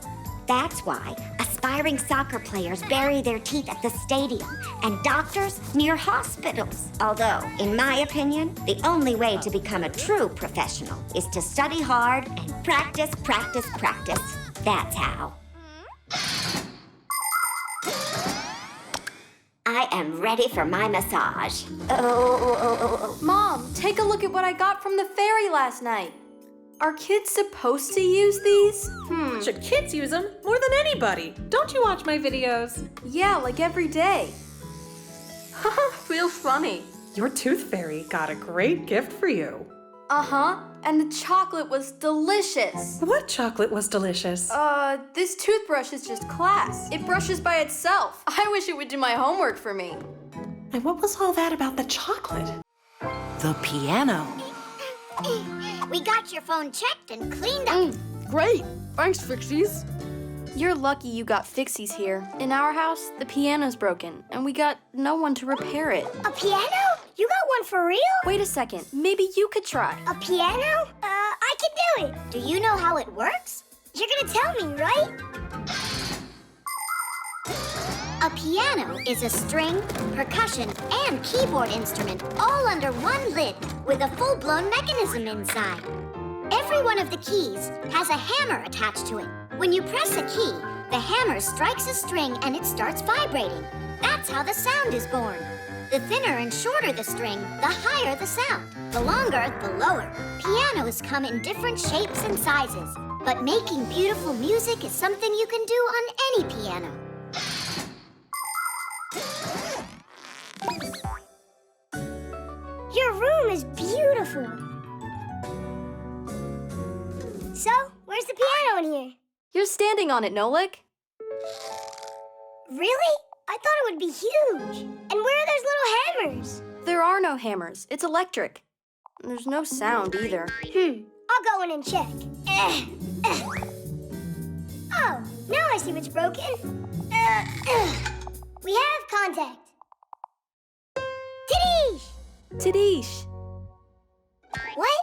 That's why aspiring soccer players bury their teeth at the stadium and doctors near hospitals. Although, in my opinion, the only way to become a true professional is to study hard and practice. That's how. I am ready for my massage. Oh. Mom, take a look at what I got from the fairy last night. Are kids supposed to use these? Should kids use them? More than anybody. Don't you watch my videos? Yeah, like every day. Real funny. Your tooth fairy got a great gift for you. Uh-huh, and the chocolate was delicious. What chocolate was delicious? This toothbrush is just class. It brushes by itself. I wish it would do my homework for me. And what was all that about the chocolate? The piano. We got your phone checked and cleaned up. Great. Thanks, Fixies. You're lucky you got Fixies here. In our house, the piano's broken, and we got no one to repair it. A piano? You got one for real? Wait a second. Maybe you could try. A piano? I can do it. Do you know how it works? You're gonna tell me, right? A piano is a string, percussion, and keyboard instrument all under one lid with a full-blown mechanism inside. Every one of the keys has a hammer attached to it. When you press a key, the hammer strikes a string and it starts vibrating. That's how the sound is born. The thinner and shorter the string, the higher the sound. The longer, the lower. Pianos come in different shapes and sizes, but making beautiful music is something you can do on any piano. Your room is beautiful. So, where's the piano in here? You're standing on it, Nolik. Really? I thought it would be huge. And where are those little hammers? There are no hammers. It's electric. There's no sound either. I'll go in and check. Oh, now I see what's broken. We have contact. Tadish! Tadish. What?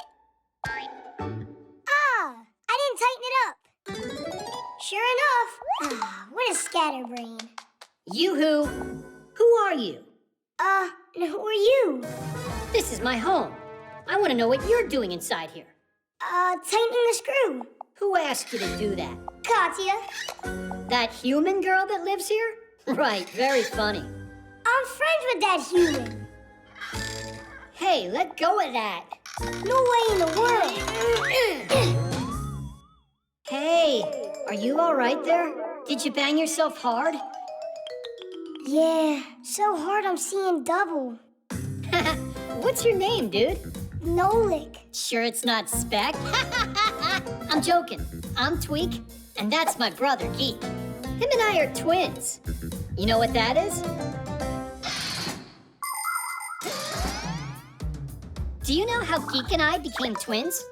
Ah, I didn't tighten it up. Sure enough. What a scatterbrain. Yoo-hoo! Who are you? Who are you? This is my home. I want to know what you're doing inside here. Tightening the screw. Who asked you to do that? Katya. That human girl that lives here? Right, very funny. I'm friends with that human. Hey, let go of that. No way in the world. Hey, are you all right there? Did you bang yourself hard? Yeah, so hard I'm seeing double. What's your name, dude? Nolik. Sure it's not Speck? I'm joking. I'm Tweak, and that's my brother, Geek. Him and I are twins. You know what that is? Do you know how Geek and I became twins?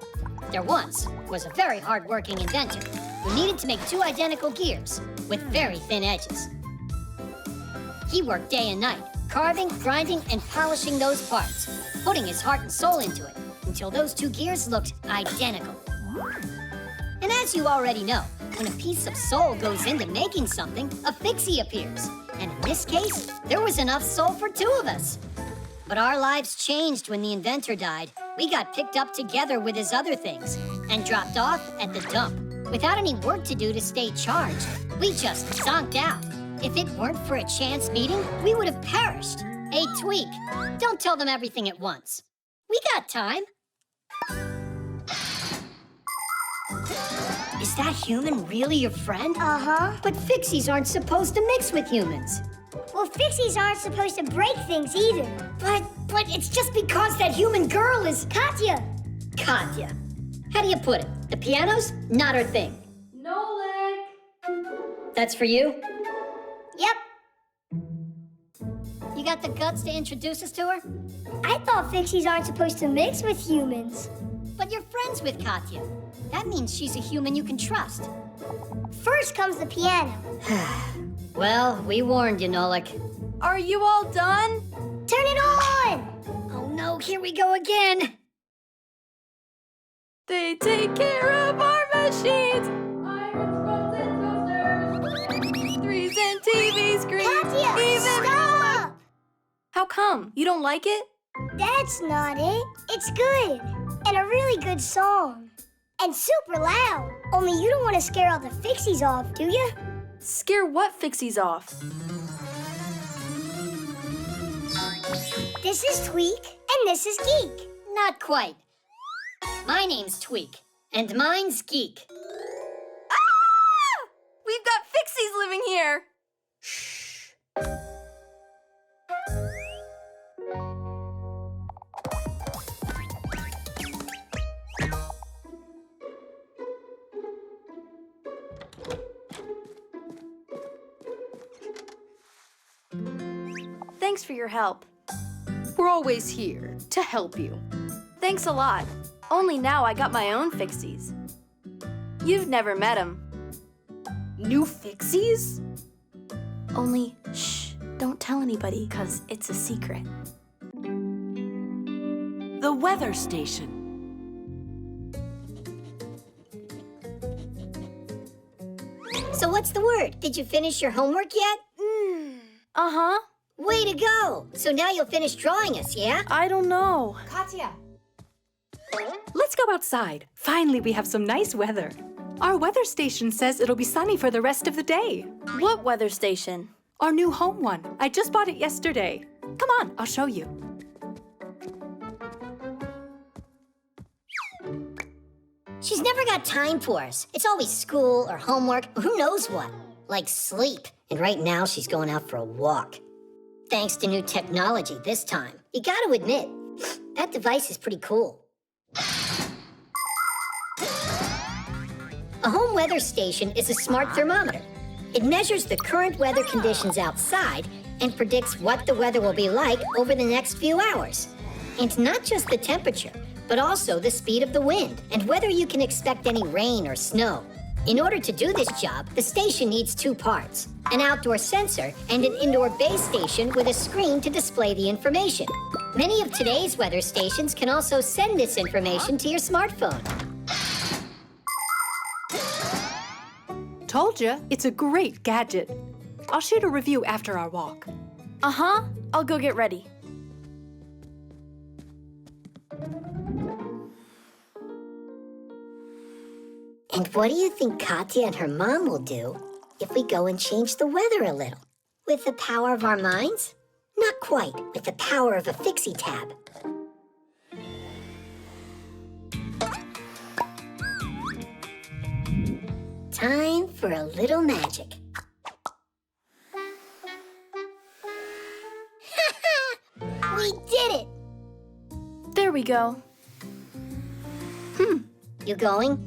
There once was a very hard-working inventor who needed to make two identical gears with very thin edges. He worked day and night, carving, grinding, and polishing those parts, putting his heart and soul into it until those two gears looked identical. And as you already know, when a piece of soul goes into making something, a fixie appears. And in this case, there was enough soul for two of us. But our lives changed when the inventor died. We got picked up together with his other things and dropped off at the dump. Without any work to do to stay charged, we just zonked out. If it weren't for a chance meeting, we would have perished. Hey, Tweak, don't tell them everything at once. We got time. Is that human really your friend? Uh-huh. But Fixies aren't supposed to mix with humans. Well, Fixies aren't supposed to break things either. But it's just because that human girl is... Katya! Katya. How do you put it? The piano's not her thing. Nolik! That's for you? Yep. You got the guts to introduce us to her? I thought Fixies aren't supposed to mix with humans. But you're friends with Katya. That means she's a human you can trust. First comes the piano. Well, we warned you, Nolik. Are you all done? Turn it on! Oh no, here we go again. They take care of our machines. Irons, rods, and toasters. Threes and TV screens. Katya, stop! How come? You don't like it? That's not it. It's good. And a really good song. And super loud. Only you don't want to scare all the Fixies off, do you? Scare what Fixies off? This is Tweak, and this is Geek. Not quite. My name's Tweak, and mine's Geek. Ah! We've got Fixies living here. Shh. Thanks for your help. We're always here to help you. Thanks a lot. Only now I got my own Fixies. You've never met them. New Fixies? Only, shh, don't tell anybody, because it's a secret. The weather station. So what's the word? Did you finish your homework yet? Uh-huh. Way to go! So now you'll finish drawing us, yeah? I don't know. Katya! Let's go outside. Finally, we have some nice weather. Our weather station says it'll be sunny for the rest of the day. What weather station? Our new home one. I just bought it yesterday. Come on, I'll show you. She's never got time for us. It's always school or homework, or who knows what. Like sleep. And right now, she's going out for a walk. Thanks to new technology this time. You gotta admit, that device is pretty cool. A home weather station is a smart thermometer. It measures the current weather conditions outside and predicts what the weather will be like over the next few hours. And not just the temperature, but also the speed of the wind and whether you can expect any rain or snow. In order to do this job, the station needs two parts, an outdoor sensor and an indoor base station with a screen to display the information. Many of today's weather stations can also send this information to your smartphone. Told ya, it's a great gadget. I'll shoot a review after our walk. Uh-huh. I'll go get ready. And what do you think Katya and her mom will do if we go and change the weather a little? With the power of our minds? Not quite, with the power of a Fixie tab. Time for a little magic. we go. You going?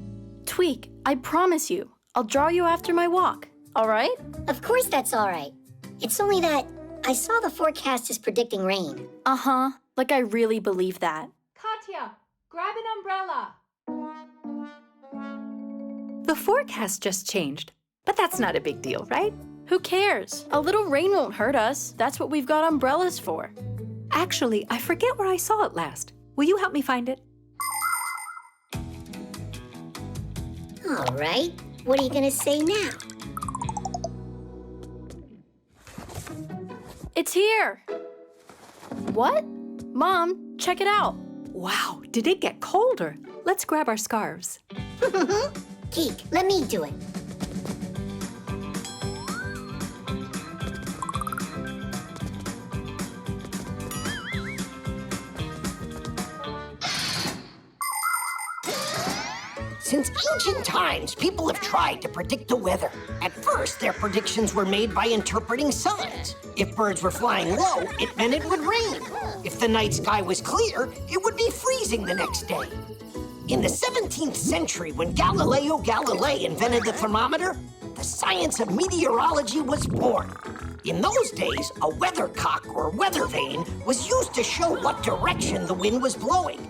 Tweak, I promise you, I'll draw you after my walk, all right? Of course that's all right. It's only that I saw the forecast is predicting rain. Uh-huh, like I really believe that. Katya, grab an umbrella. The forecast just changed, but that's not a big deal, right? Who cares? A little rain won't hurt us. That's what we've got umbrellas for. Actually, I forget where I saw it last. Will you help me find it? All right. What are you going to say now? It's here. What? Mom, check it out. Wow, did it get colder? Let's grab our scarves. Geek, let me do it. Since ancient times, people have tried to predict the weather. At first, their predictions were made by interpreting signs. If birds were flying low, it meant it would rain. If the night sky was clear, it would be freezing the next day. In the 17th century, when Galileo Galilei invented the thermometer, the science of meteorology was born. In those days, a weathercock or weather vane was used to show what direction the wind was blowing.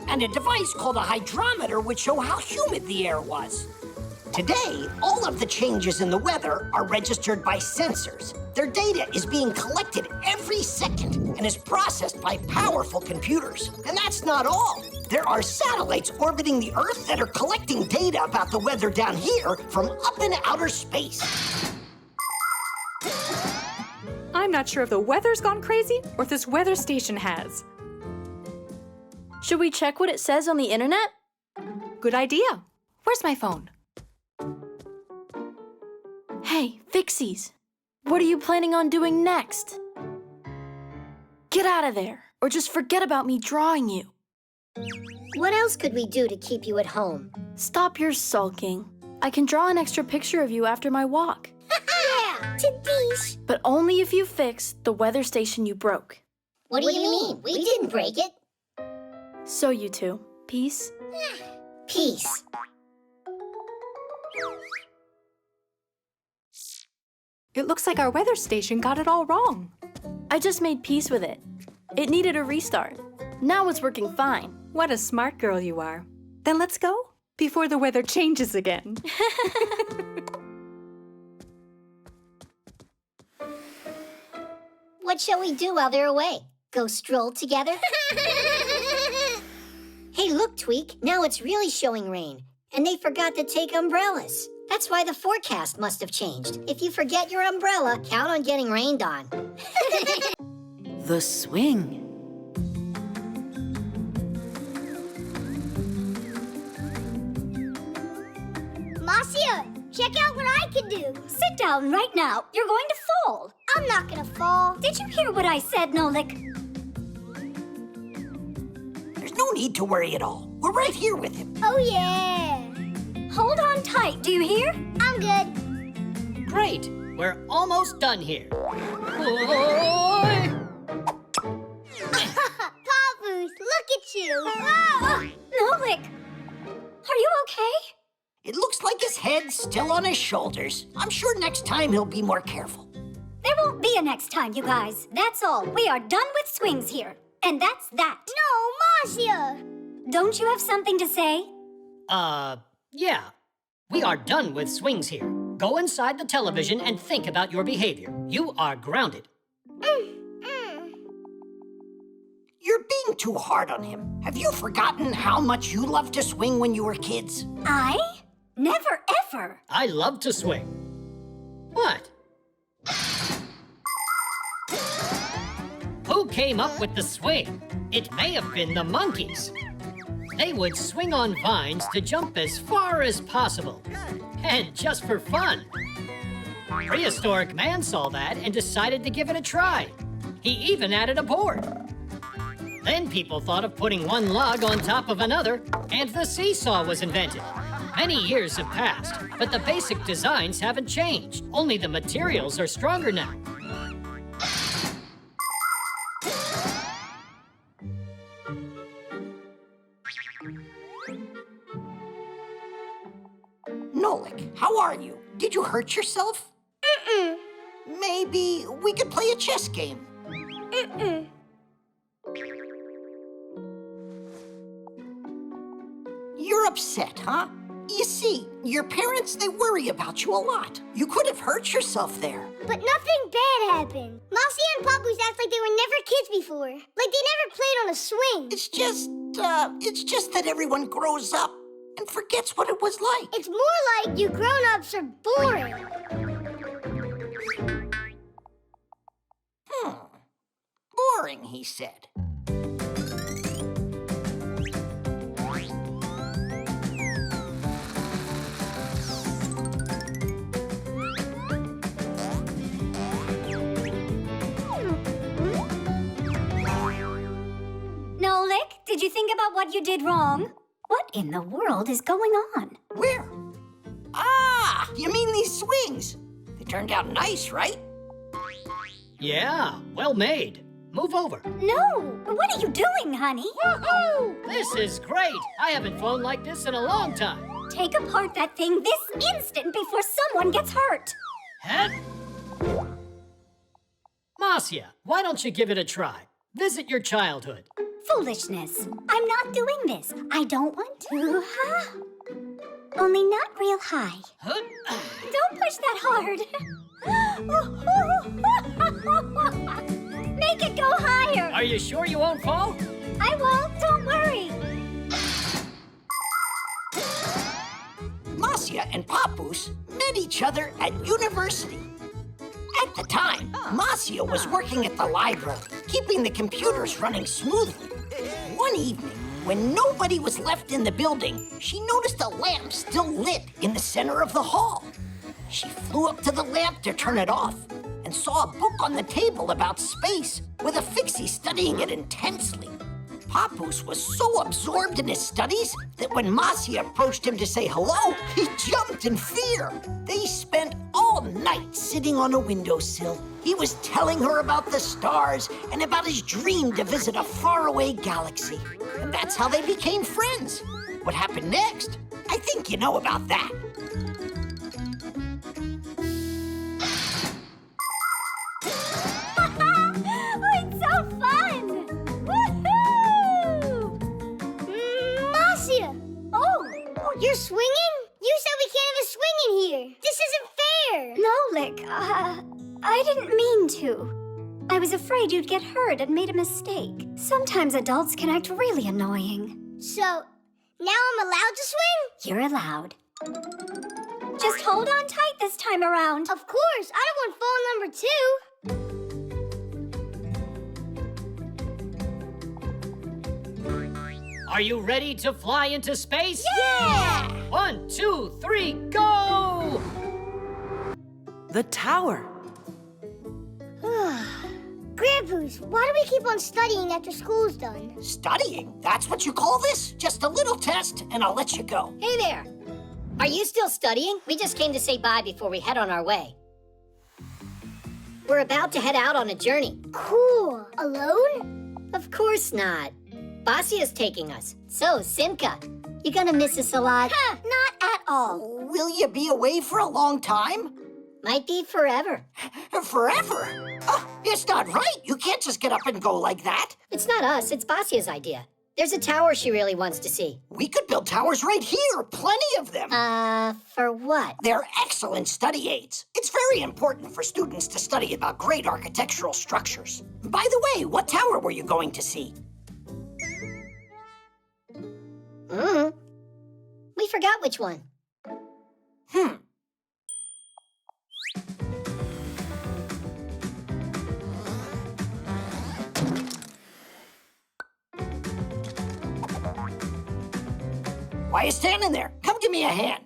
And a device called a hydrometer would show how humid the air was. Today, all of the changes in the weather are registered by sensors. Their data is being collected every second and is processed by powerful computers. And that's not all. There are satellites orbiting the Earth that are collecting data about the weather down here from up in outer space. I'm not sure if the weather's gone crazy or if this weather station has. Should we check what it says on the internet? Good idea. Where's my phone? Hey, Fixies, what are you planning on doing next? Get out of there, or just forget about me drawing you. What else could we do to keep you at home? Stop your sulking. I can draw an extra picture of you after my walk. Yeah, Tadish. But only if you fix the weather station you broke. What do you mean? We didn't break it. So you two, peace? Peace. It looks like our weather station got it all wrong. I just made peace with it. It needed a restart. Now it's working fine. What a smart girl you are. Then let's go before the weather changes again. What shall we do while they're away? Go stroll together? Hey, look, Tweak. Now it's really showing rain. And they forgot to take umbrellas. That's why the forecast must have changed. If you forget your umbrella, count on getting rained on. The swing. Marcia, check out what I can do. Sit down right now. You're going to fall. I'm not gonna fall. Did you hear what I said, Nolik? There's no need to worry at all. We're right here with him. Oh, yeah. Hold on tight, do you hear? I'm good. Great. We're almost done here. Papoose, look at you. Nolik, are you okay? It looks like his head's still on his shoulders. I'm sure next time he'll be more careful. There won't be a next time, you guys. That's all. We are done with swings here. And that's that. No, Marcia. Don't you have something to say? Yeah. We are done with swings here. Go inside the television and think about your behavior. You are grounded. You're being too hard on him. Have you forgotten how much you loved to swing when you were kids? I? Never ever. I love to swing. What? Who came up with the swing? It may have been the monkeys. They would swing on vines to jump as far as possible. And just for fun. Prehistoric man saw that and decided to give it a try. He even added a board. Then people thought of putting one log on top of another, and the seesaw was invented. Many years have passed, but the basic designs haven't changed. Only the materials are stronger now. Did you hurt yourself? Mm-mm. Maybe we could play a chess game. Mm-mm. You're upset, huh? You see, your parents, they worry about you a lot. You could have hurt yourself there. But nothing bad happened. Mousy and Papoose act like they were never kids before. Like they never played on a swing. It's just that everyone grows up and forgets what it was like. It's more like you grown-ups are boring. Boring, he said. Nolik, did you think about what you did wrong? What in the world is going on? Where? Ah, you mean these swings? They turned out nice, right? Yeah, well made. Move over. No! What are you doing, honey? Woohoo! This is great. I haven't flown like this in a long time. Take apart that thing this instant before someone gets hurt. Head. Marcia, why don't you give it a try? Visit your childhood. Foolishness. I'm not doing this. I don't want to. Only not real high. Don't push that hard. Make it go higher. Are you sure you won't fall? I won't. Don't worry. Marcia and Papoose met each other at university. At the time, Marcia was working at the library, keeping the computers running smoothly. One evening, when nobody was left in the building, she noticed a lamp still lit in the center of the hall. She flew up to the lamp to turn it off and saw a book on the table about space with a Fixie studying it intensely. Papoose was so absorbed in his studies that when Marcia approached him to say hello, he jumped in fear. They spent all night sitting on a windowsill. He was telling her about the stars and about his dream to visit a faraway galaxy. And that's how they became friends. What happened next? I think you know about that. It's so fun! Woohoo! Marcia! Oh, you're swinging? You said we can't have a swing in here. This isn't fair. Nolik, I didn't mean to. I was afraid you'd get hurt and made a mistake. Sometimes adults can act really annoying. So, now I'm allowed to swing? You're allowed. Just hold on tight this time around. Of course, I don't want fall number 2. Are you ready to fly into space? Yeah! 1, 2, 3, go! The tower. Grandpoos, why do we keep on studying after school's done? Studying? That's what you call this? Just a little test, and I'll let you go. Hey there. Are you still studying? We just came to say bye before we head on our way. We're about to head out on a journey. Cool. Alone? Of course not. Basia's taking us. So, Simka, you gonna miss us a lot? Not at all. Will you be away for a long time? Might be forever. Forever? It's not right. You can't just get up and go like that. It's not us, it's Basia's idea. There's a tower she really wants to see. We could build towers right here. Plenty of them. For what? They're excellent study aids. It's very important for students to study about great architectural structures. By the way, what tower were you going to see? We forgot which one. Why are you standing there? Come give me a hand.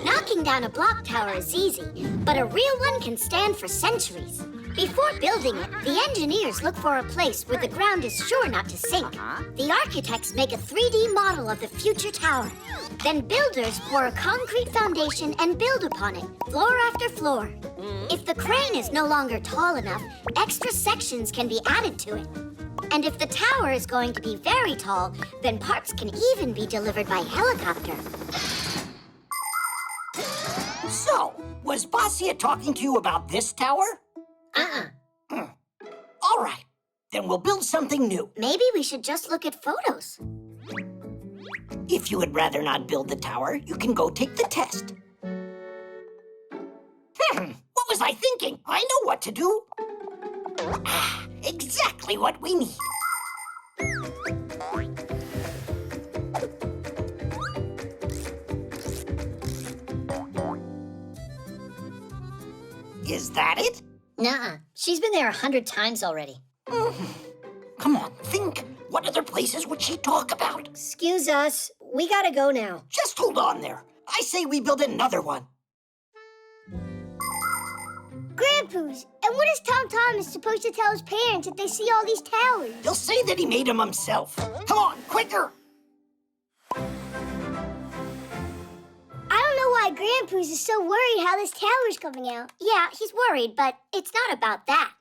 Knocking down a block tower is easy, but a real one can stand for centuries. Before building it, the engineers look for a place where the ground is sure not to sink. The architects make a 3D model of the future tower. Then builders pour a concrete foundation and build upon it, floor after floor. If the crane is no longer tall enough, extra sections can be added to it. And if the tower is going to be very tall, then parts can even be delivered by helicopter. So, was Basia talking to you about this tower? All right, then we'll build something new. Maybe we should just look at photos. If you would rather not build the tower, you can go take the test. What was I thinking? I know what to do. Exactly what we need. Is that it? Nuh-uh. She's been there 100 times already. Come on, think. What other places would she talk about? Excuse us. We gotta go now. Just hold on there. I say we build another one. Grandpa's. And what is Tom Thomas supposed to tell his parents if they see all these towers? He'll say that he made them himself. Come on, quicker! I don't know why Grandpa's is so worried how this tower's coming out. Yeah, he's worried, but it's not about that.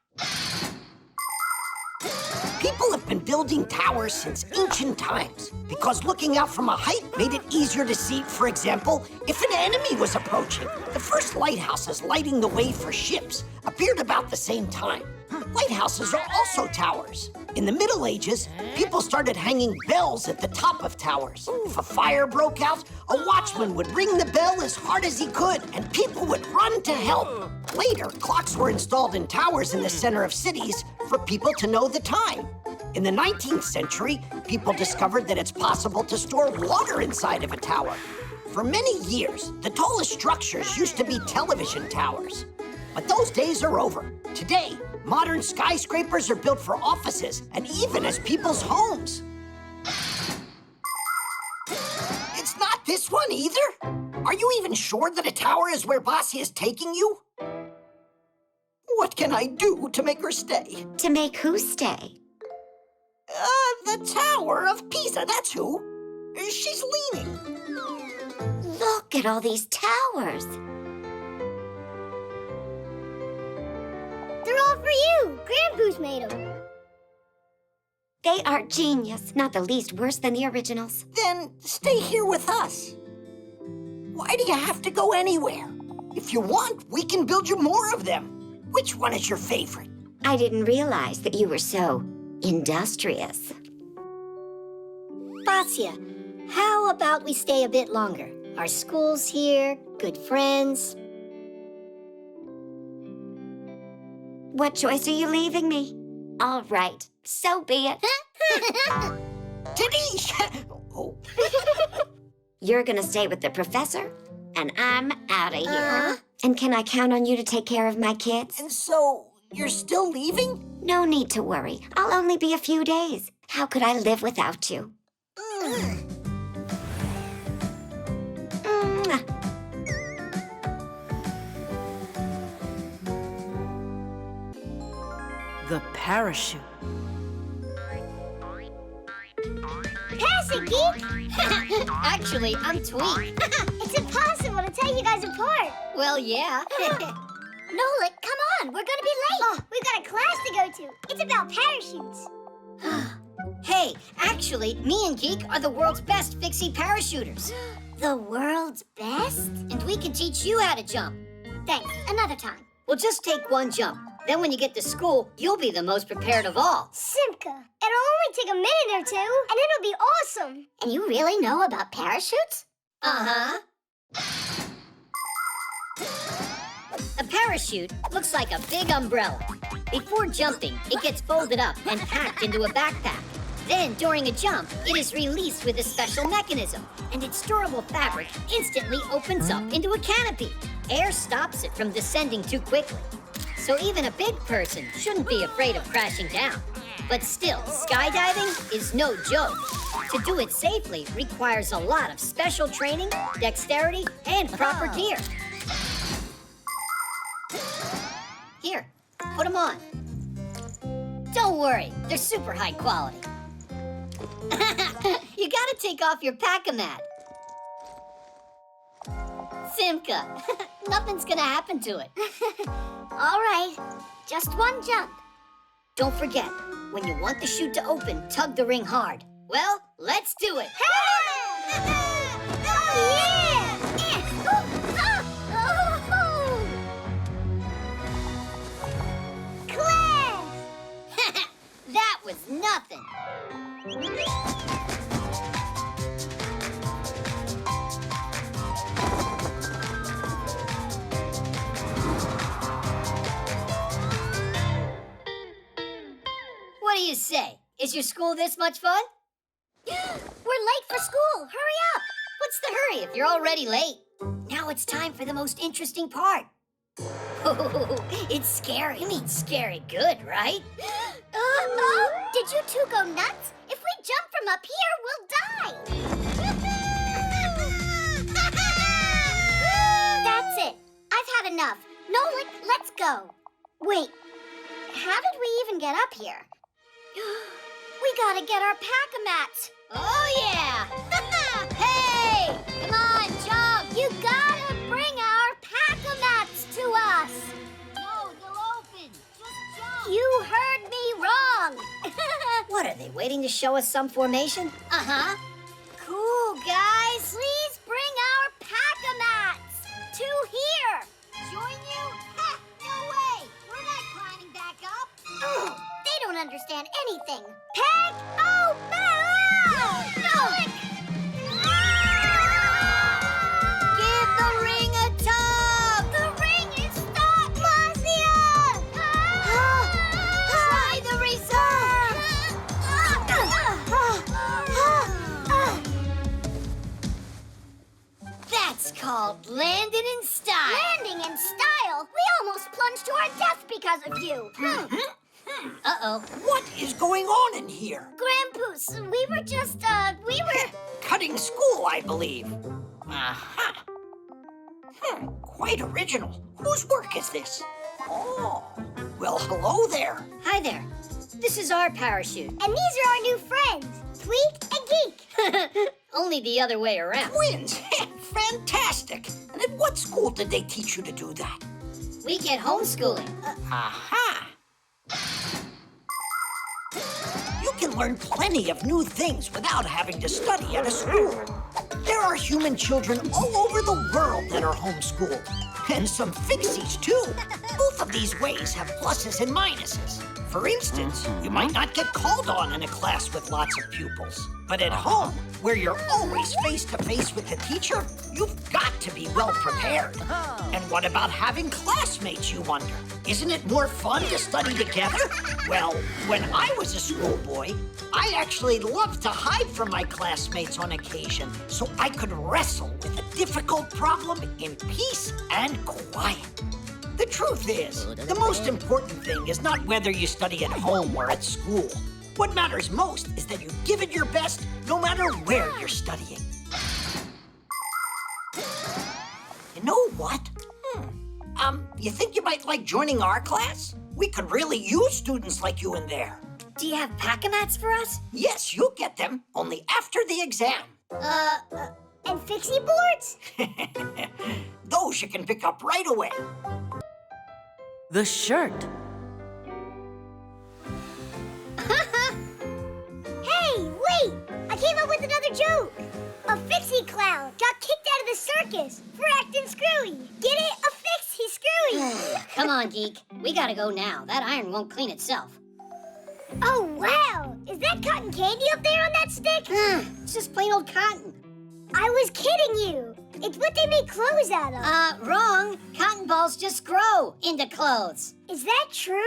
People have been building towers since ancient times because looking out from a height made it easier to see, for example, if an enemy was approaching. The first lighthouses lighting the way for ships appeared about the same time. Lighthouses are also towers. In the Middle Ages, people started hanging bells at the top of towers. If a fire broke out, a watchman would ring the bell as hard as he could, and people would run to help. Later, clocks were installed in towers in the center of cities for people to know the time. In the 19th century, people discovered that it's possible to store water inside of a tower. For many years, the tallest structures used to be television towers. But those days are over. Today, modern skyscrapers are built for offices and even as people's homes. It's not this one either. Are you even sure that a tower is where Basia is taking you? What can I do to make her stay? To make who stay? The Tower of Pisa, that's who. She's leaning. Look at all these towers. They're all for you. Grandpa's made them. They are genius, not the least worse than the originals. Then stay here with us. Why do you have to go anywhere? If you want, we can build you more of them. Which one is your favorite? I didn't realize that you were so industrious. Basia, how about we stay a bit longer? Our school's here, good friends. What choice are you leaving me? All right, so be it. Tadish! Oh. You're gonna stay with the professor, and I'm out of here. And can I count on you to take care of my kids? And so, you're still leaving? No need to worry. I'll only be a few days. How could I live without you? The parachute. Pass it, Geek! Actually, I'm Tweak. It's impossible to tell you guys apart. Well, yeah. Nolik, come on, we're gonna be late. Oh, we've got a class to go to. It's about parachutes. Hey, actually, me and Geek are the world's best Fixie parachuters. The world's best? And we can teach you how to jump. Thanks, another time. We'll just take one jump. Then when you get to school, you'll be the most prepared of all. Simka, it'll only take a minute or two, and it'll be awesome. And you really know about parachutes? Uh-huh. A parachute looks like a big umbrella. Before jumping, it gets folded up and packed into a backpack. Then, during a jump, it is released with a special mechanism, and its durable fabric instantly opens up into a canopy. Air stops it from descending too quickly. So even a big person shouldn't be afraid of crashing down. But still, skydiving is no joke. To do it safely requires a lot of special training, dexterity, and proper gear. Here, put them on. Don't worry, they're super high quality. You gotta take off your pack-a-mat. Simka, nothing's gonna happen to it. All right, just one jump. Don't forget, When you want the chute to open, tug the ring hard. Well, let's do it. Class! That was nothing. What do you say? Is your school this much fun? We're late for school. Hurry up. What's the hurry if you're already late? Now it's time for the most interesting part. It's scary. You mean scary good, right? Oh, did you two go nuts? If we jump from up here, we'll die. That's it. I've had enough. Nolik, let's go. Wait, how did we even get up here? We gotta get our pack-a-mats. Oh, yeah! Hey! Come on, jump! You gotta bring our pack-a-mats to us. No, they'll open. Just jump. You heard me wrong. What, are they waiting to show us some formation? Uh-huh. Cool, guys. Please bring our pack-a-mats to here. Join you? Ha! No way! We're not climbing back up. They don't understand anything. Pack-o-mats! Nolik! Give the ring a tug! The ring is stuck! Marcia! Try the reserve! That's called landing in style. Landing in style? We almost plunged to our death because of you. Uh-oh. What is going on in here? Grandpoos, we were just, Cutting school, I believe. Aha. Quite original. Whose work is this? Oh, well, hello there. Hi there. This is our parachute. And these are our new friends, Tweak and Geek. Only the other way around. Twins! Fantastic! And at what school did they teach you to do that? We get homeschooling. Aha! You can learn plenty of new things without having to study at a school. There are human children all over the world that are homeschooled. And some Fixies, too. Both of these ways have pluses and minuses. For instance, you might not get called on in a class with lots of pupils. But at home, where you're always face-to-face with the teacher, you've got to be well prepared. And what about having classmates, you wonder? Isn't it more fun to study together? Well, when I was a schoolboy, I actually loved to hide from my classmates on occasion so I could wrestle with a difficult problem in peace and quiet. The truth is, the most important thing is not whether you study at home or at school. What matters most is that you give it your best no matter where you're studying. You know what? You think you might like joining our class? We could really use students like you in there. Do you have pack-a-mats for us? Yes, you'll get them, only after the exam. And Fixie boards? Those you can pick up right away. The shirt. Hey, wait! I came up with another joke. A Fixie clown got kicked out of the circus for acting screwy. Get it? A Fixie screwy. Come on, Geek. We gotta go now. That iron won't clean itself. Oh, wow! Is that cotton candy up there on that stick? It's just plain old cotton. I was kidding you. It's what they make clothes out of. Wrong. Cotton balls just grow into clothes. Is that true?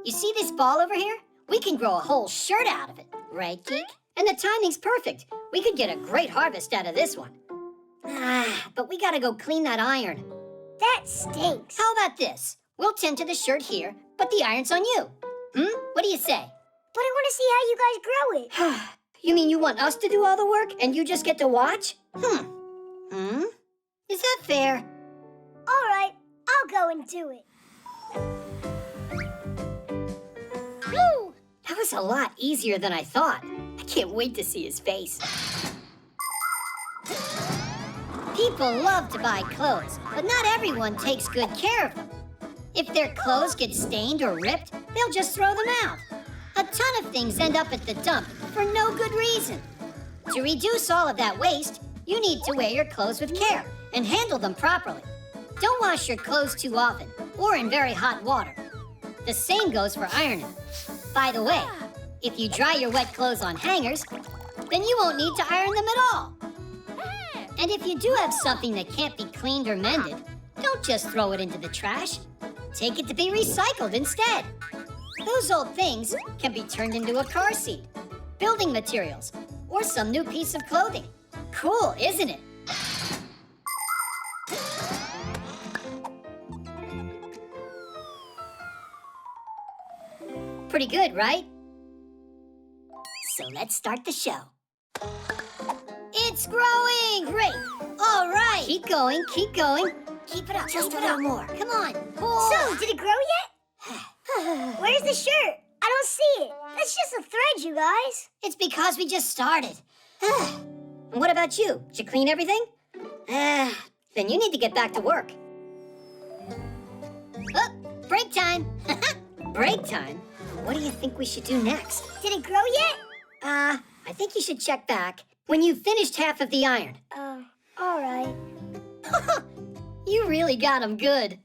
You see this ball over here? We can grow a whole shirt out of it. Right, Geek? And the timing's perfect. We could get a great harvest out of this one. But we gotta go clean that iron. That stinks. How about this? We'll tend to the shirt here, but the iron's on you. What do you say? But I want to see how you guys grow it. You mean you want us to do all the work and you just get to watch? Is that fair? All right, I'll go and do it. Woo! That was a lot easier than I thought. I can't wait to see his face. People love to buy clothes, but not everyone takes good care of them. If their clothes get stained or ripped, they'll just throw them out. A ton of things end up at the dump for no good reason. To reduce all of that waste, you need to wear your clothes with care and handle them properly. Don't wash your clothes too often or in very hot water. The same goes for ironing. By the way, if you dry your wet clothes on hangers, then you won't need to iron them at all. And if you do have something that can't be cleaned or mended, don't just throw it into the trash. Take it to be recycled instead. Those old things can be turned into a car seat, building materials, or some new piece of clothing. Cool, isn't it? Pretty good, right? So let's start the show. It's growing! Great! All right! Keep going, keep going. Keep it up, just a little more. Come on. So, did it grow yet? Where's the shirt? I don't see it. That's just a thread, you guys. It's because we just started. And what about you? Did you clean everything? Then you need to get back to work. Oh, break time. Break time? What do you think we should do next? Did it grow yet? I think you should check back when you've finished half of the iron. All right. You really got 'em good.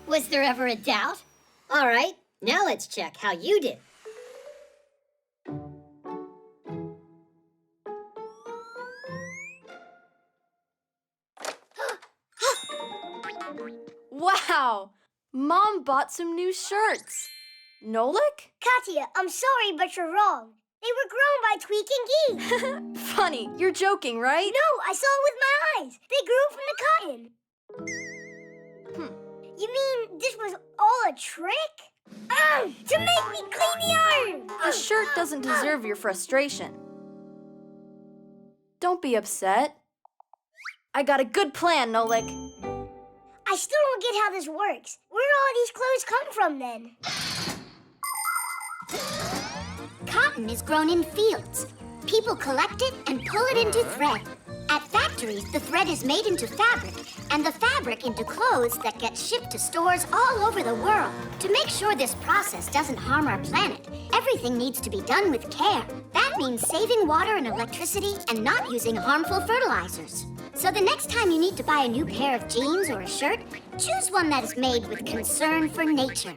Was there ever a doubt? All right, now let's check how you did. Wow! Mom bought some new shirts. Nolik? Katya, I'm sorry, but you're wrong. They were grown by Tweak and Geek. Funny, you're joking, right? No, I saw it with my eyes. They grew from the cotton. You mean this was all a trick? To make me clean the iron! The shirt doesn't deserve your frustration. Don't be upset. I got a good plan, Nolik. I still don't get how this works. Where do all these clothes come from, then? Cotton is grown in fields. People collect it and pull it into thread. At factories, the thread is made into fabric, and the fabric into clothes that get shipped to stores all over the world. To make sure this process doesn't harm our planet, everything needs to be done with care. That means saving water and electricity and not using harmful fertilizers. So the next time you need to buy a new pair of jeans or a shirt, choose one that is made with concern for nature.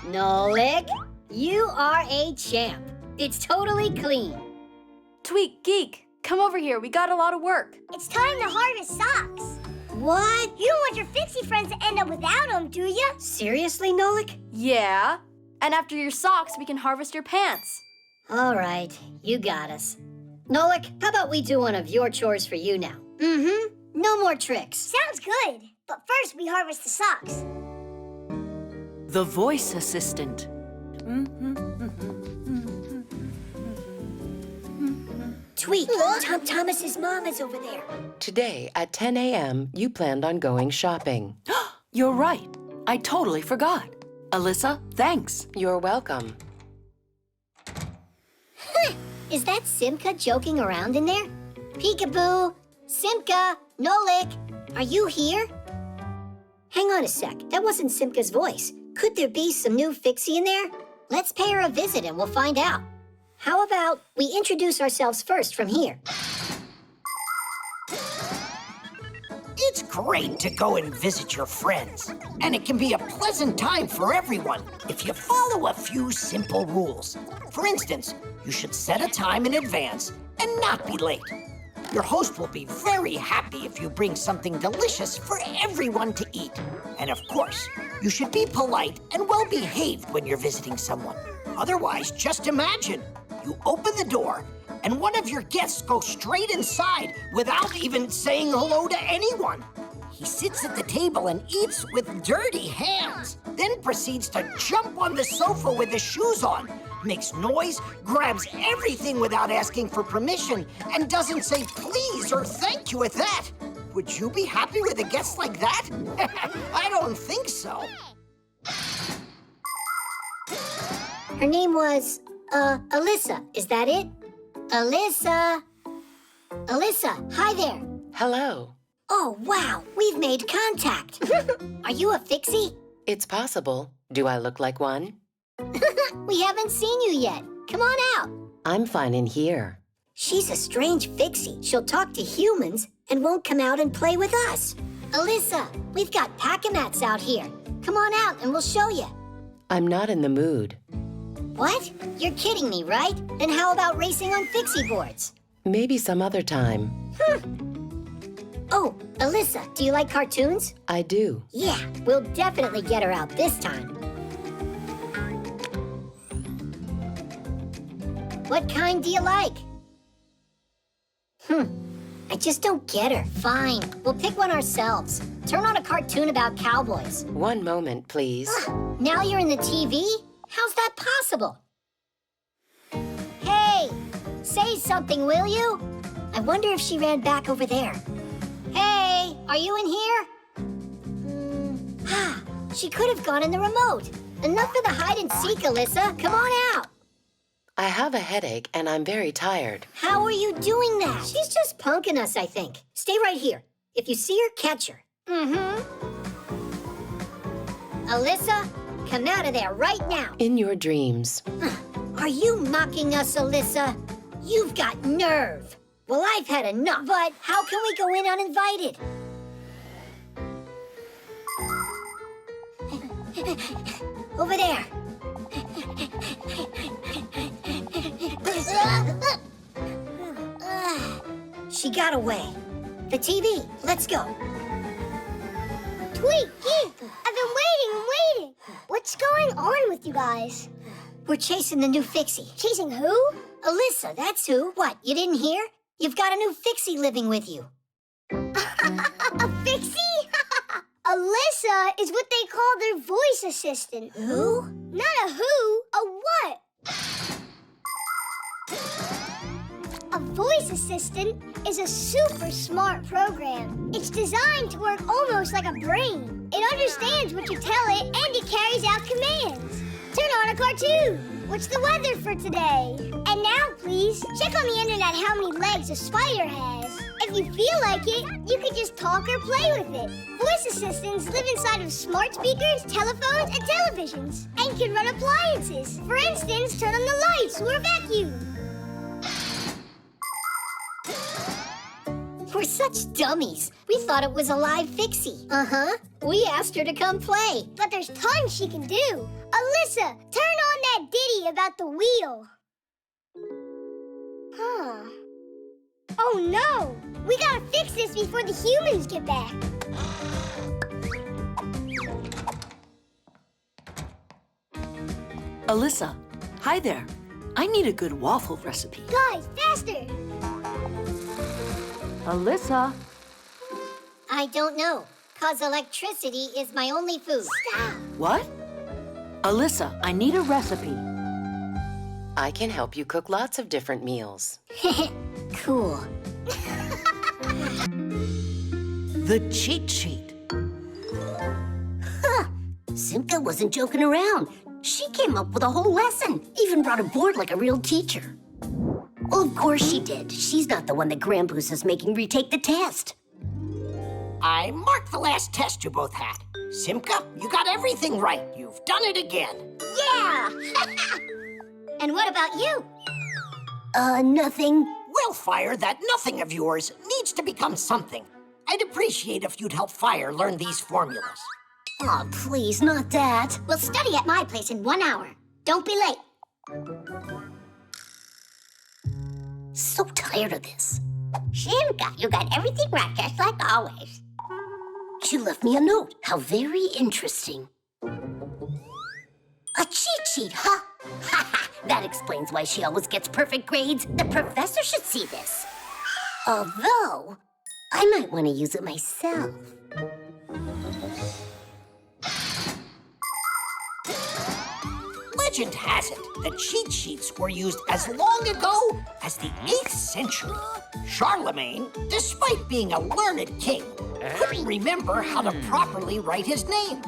Nolik, you are a champ. It's totally clean. Tweak, Geek, come over here. We got a lot of work. It's time to harvest socks. What? You don't want your Fixie friends to end up without them, do you? Seriously, Nolik? Yeah. And after your socks, we can harvest your pants. All right, you got us. Nolik, how about we do one of your chores for you now? No more tricks. Sounds good. But first, we harvest the socks. The voice assistant. Tweak, Tom Thomas's mom is over there. Today at 10 a.m., you planned on going shopping. You're right. I totally forgot. Alyssa, thanks. You're welcome. Is that Simka joking around in there? Peekaboo! Simka! Nolik! Are you here? Hang on a sec. That wasn't Simka's voice. Could there be some new Fixie in there? Let's pay her a visit and we'll find out. How about we introduce ourselves first from here? It's great to go and visit your friends, and it can be a pleasant time for everyone if you follow a few simple rules. For instance, you should set a time in advance and not be late. Your host will be very happy if you bring something delicious for everyone to eat. And of course, you should be polite and well-behaved when you're visiting someone. Otherwise, just imagine, you open the door and one of your guests goes straight inside without even saying hello to anyone. He sits at the table and eats with dirty hands, then proceeds to jump on the sofa with his shoes on, makes noise, grabs everything without asking for permission, and doesn't say please or thank you at that. Would you be happy with a guest like that? I don't think so. Her name was, Alyssa. Is that it? Alyssa! Alyssa, hi there. Hello. Oh, wow, we've made contact. Are you a Fixie? It's possible. Do I look like one? We haven't seen you yet. Come on out. I'm fine in here. She's a strange Fixie. She'll talk to humans and won't come out and play with us. Alyssa, we've got pack-a-mats out here. Come on out and we'll show you. I'm not in the mood. What? You're kidding me, right? Then how about racing on Fixie boards? Maybe some other time. Oh, Alyssa, do you like cartoons? I do. Yeah, we'll definitely get her out this time. What kind do you like? I just don't get her. Fine, we'll pick one ourselves. Turn on a cartoon about cowboys. One moment, please. Now you're in the TV? How's that possible? Hey, say something, will you? I wonder if she ran back over there. Hey, are you in here? She could have gone in the remote. Enough of the hide and seek, Alyssa. Come on out. I have a headache and I'm very tired. How are you doing that? She's just punking us, I think. Stay right here. If you see her, catch her. Alyssa, come out of there right now. In your dreams. Are you mocking us, Alyssa? You've got nerve. Well, I've had enough. But how can we go in uninvited? Over there. She got away. The TV. Let's go. Tweet, I've been waiting. What's going on with you guys? We're chasing the new Fixie. Chasing who? Alyssa, that's who. What, you didn't hear? You've got a new Fixie living with you. A Fixie? Alyssa is what they call their voice assistant. Who? Not a who, a what? A voice assistant is a super smart program. It's designed to work almost like a brain. It understands what you tell it and it carries out commands. Turn on a cartoon. What's the weather for today? And now, please, check on the internet how many legs a spider has. If you feel like it, you can just talk or play with it. Voice assistants live inside of smart speakers, telephones, and televisions, and can run appliances. For instance, turn on the lights or a vacuum. We're such dummies. We thought it was a live Fixie. We asked her to come play. But there's tons she can do. Alyssa, turn on that ditty about the wheel. Oh no! We gotta fix this before the humans get back. Alyssa, hi there. I need a good waffle recipe. Guys, faster! Alyssa. I don't know, 'cause electricity is my only food. Stop! What? Alyssa, I need a recipe. I can help you cook lots of different meals. Cool. The cheat sheet. Simka wasn't joking around. She came up with a whole lesson, even brought a board like a real teacher. Well, of course she did. She's not the one that Grampoos is making retake the test. I marked the last test you both had. Simka, you got everything right. You've done it again. Yeah! And what about you? Nothing. Well, Fire, that nothing of yours needs to become something. I'd appreciate if you'd help Fire learn these formulas. Oh, please, not that. We'll study at my place in 1 hour. Don't be late. So tired of this. Simka, you got everything right, just like always. She left me a note. How very interesting. A cheat sheet, huh? That explains why she always gets perfect grades. The professor should see this. Although, I might want to use it myself. Legend has it that cheat sheets were used as long ago as the 8th century. Charlemagne, despite being a learned king, couldn't remember how to properly write his name.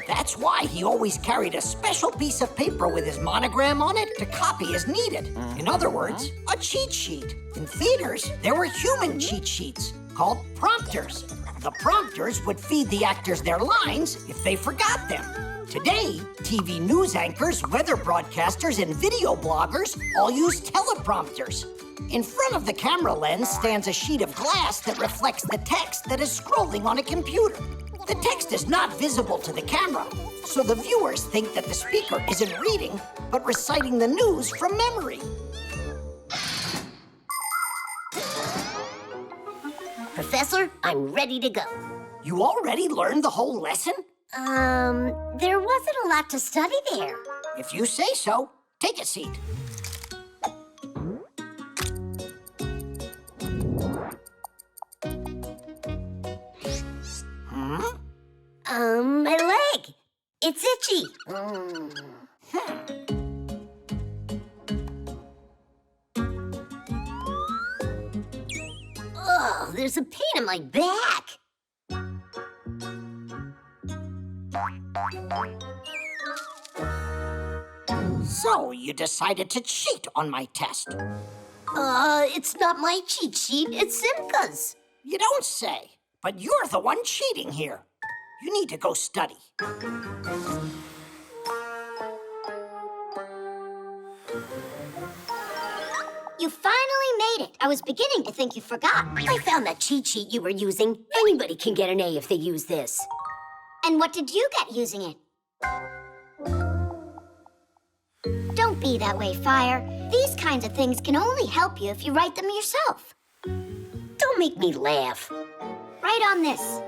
That's why he always carried a special piece of paper with his monogram on it to copy as needed. In other words, a cheat sheet. In theaters, there were human cheat sheets called prompters. The prompters would feed the actors their lines if they forgot them. Today, TV news anchors, weather broadcasters, and video bloggers all use teleprompters. In front of the camera lens stands a sheet of glass that reflects the text that is scrolling on a computer. The text is not visible to the camera, so the viewers think that the speaker isn't reading, but reciting the news from memory. Professor, I'm ready to go. You already learned the whole lesson? There wasn't a lot to study there. If you say so, take a seat. My leg. It's itchy. Oh, there's a pain in my back. So you decided to cheat on my test? It's not my cheat sheet, it's Simka's. You don't say, but you're the one cheating here. You need to go study. You finally made it. I was beginning to think you forgot. I found that cheat sheet you were using. Anybody can get an A if they use this. And what did you get using it? Don't be that way, Fire. These kinds of things can only help you if you write them yourself. Don't make me laugh. Write on this.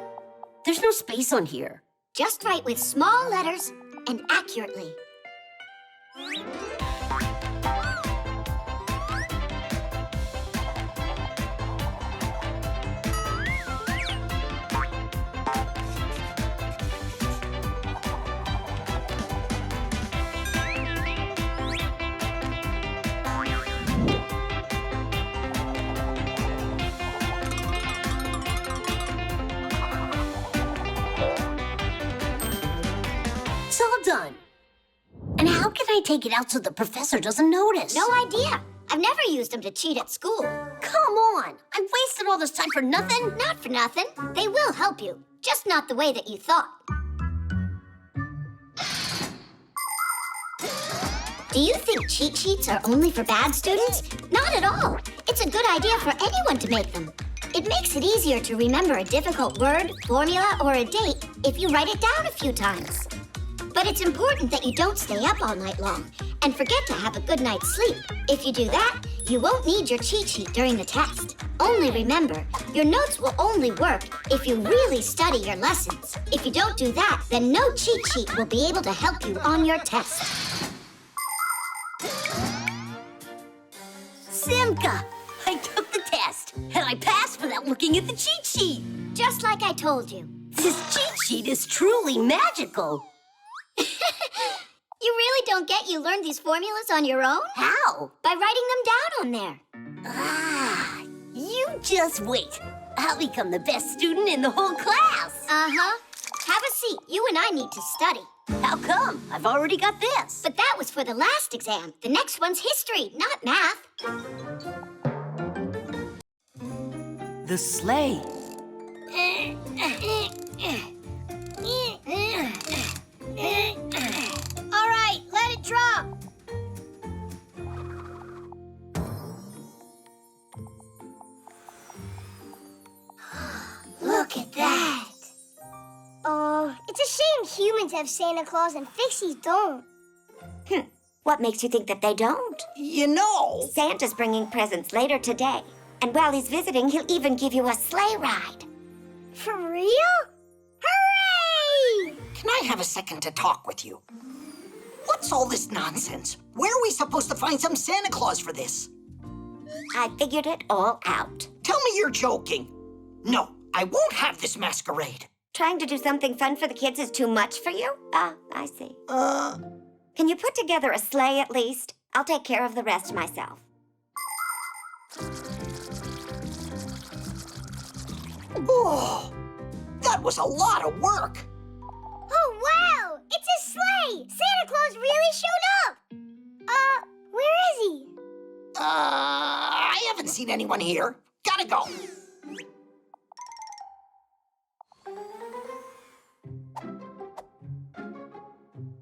There's no space on here. Just write with small letters and accurately. It's all done. And how can I take it out so the professor doesn't notice? No idea. I've never used them to cheat at school. Come on. I wasted all this time for nothing? Not for nothing. They will help you, just not the way that you thought. Do you think cheat sheets are only for bad students? Not at all. It's a good idea for anyone to make them. It makes it easier to remember a difficult word, formula, or a date if you write it down a few times. But it's important that you don't stay up all night long and forget to have a good night's sleep. If you do that, you won't need your cheat sheet during the test. Only remember, your notes will only work if you really study your lessons. If you don't do that, then no cheat sheet will be able to help you on your test. Simka, I took the test, and I passed without looking at the cheat sheet. Just like I told you. This cheat sheet is truly magical. You really don't get you learned these formulas on your own? How? By writing them down on there. Ah, you just wait. I'll become the best student in the whole class. Uh-huh. Have a seat. You and I need to study. How come? I've already got this. But that was for the last exam. The next one's history, not math. The sleigh. All right, let it drop. Look at that. Oh, it's a shame humans have Santa Claus and Fixies don't. What makes you think that they don't? You know, Santa's bringing presents later today. And while he's visiting, he'll even give you a sleigh ride. For real? Hooray! Can I have a second to talk with you? What's all this nonsense? Where are we supposed to find some Santa Claus for this? I figured it all out. Tell me you're joking. No, I won't have this masquerade. Trying to do something fun for the kids is too much for you? I see. Can you put together a sleigh at least? I'll take care of the rest myself. Oh, that was a lot of work. Oh, wow! It's a sleigh! Santa Claus really showed up! Where is he? I haven't seen anyone here. Gotta go.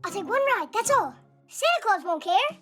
I'll take one ride, that's all. Santa Claus won't care.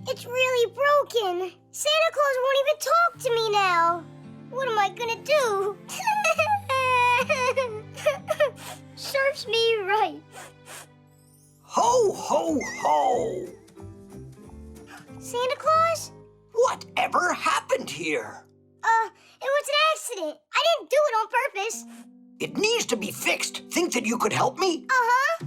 It's really broken. Santa Claus won't even talk to me now. What am I gonna do? Serves me right. Ho, ho, ho! Santa Claus? Whatever happened here? It was an accident. I didn't do it on purpose. It needs to be fixed. Think that you could help me? Uh-huh.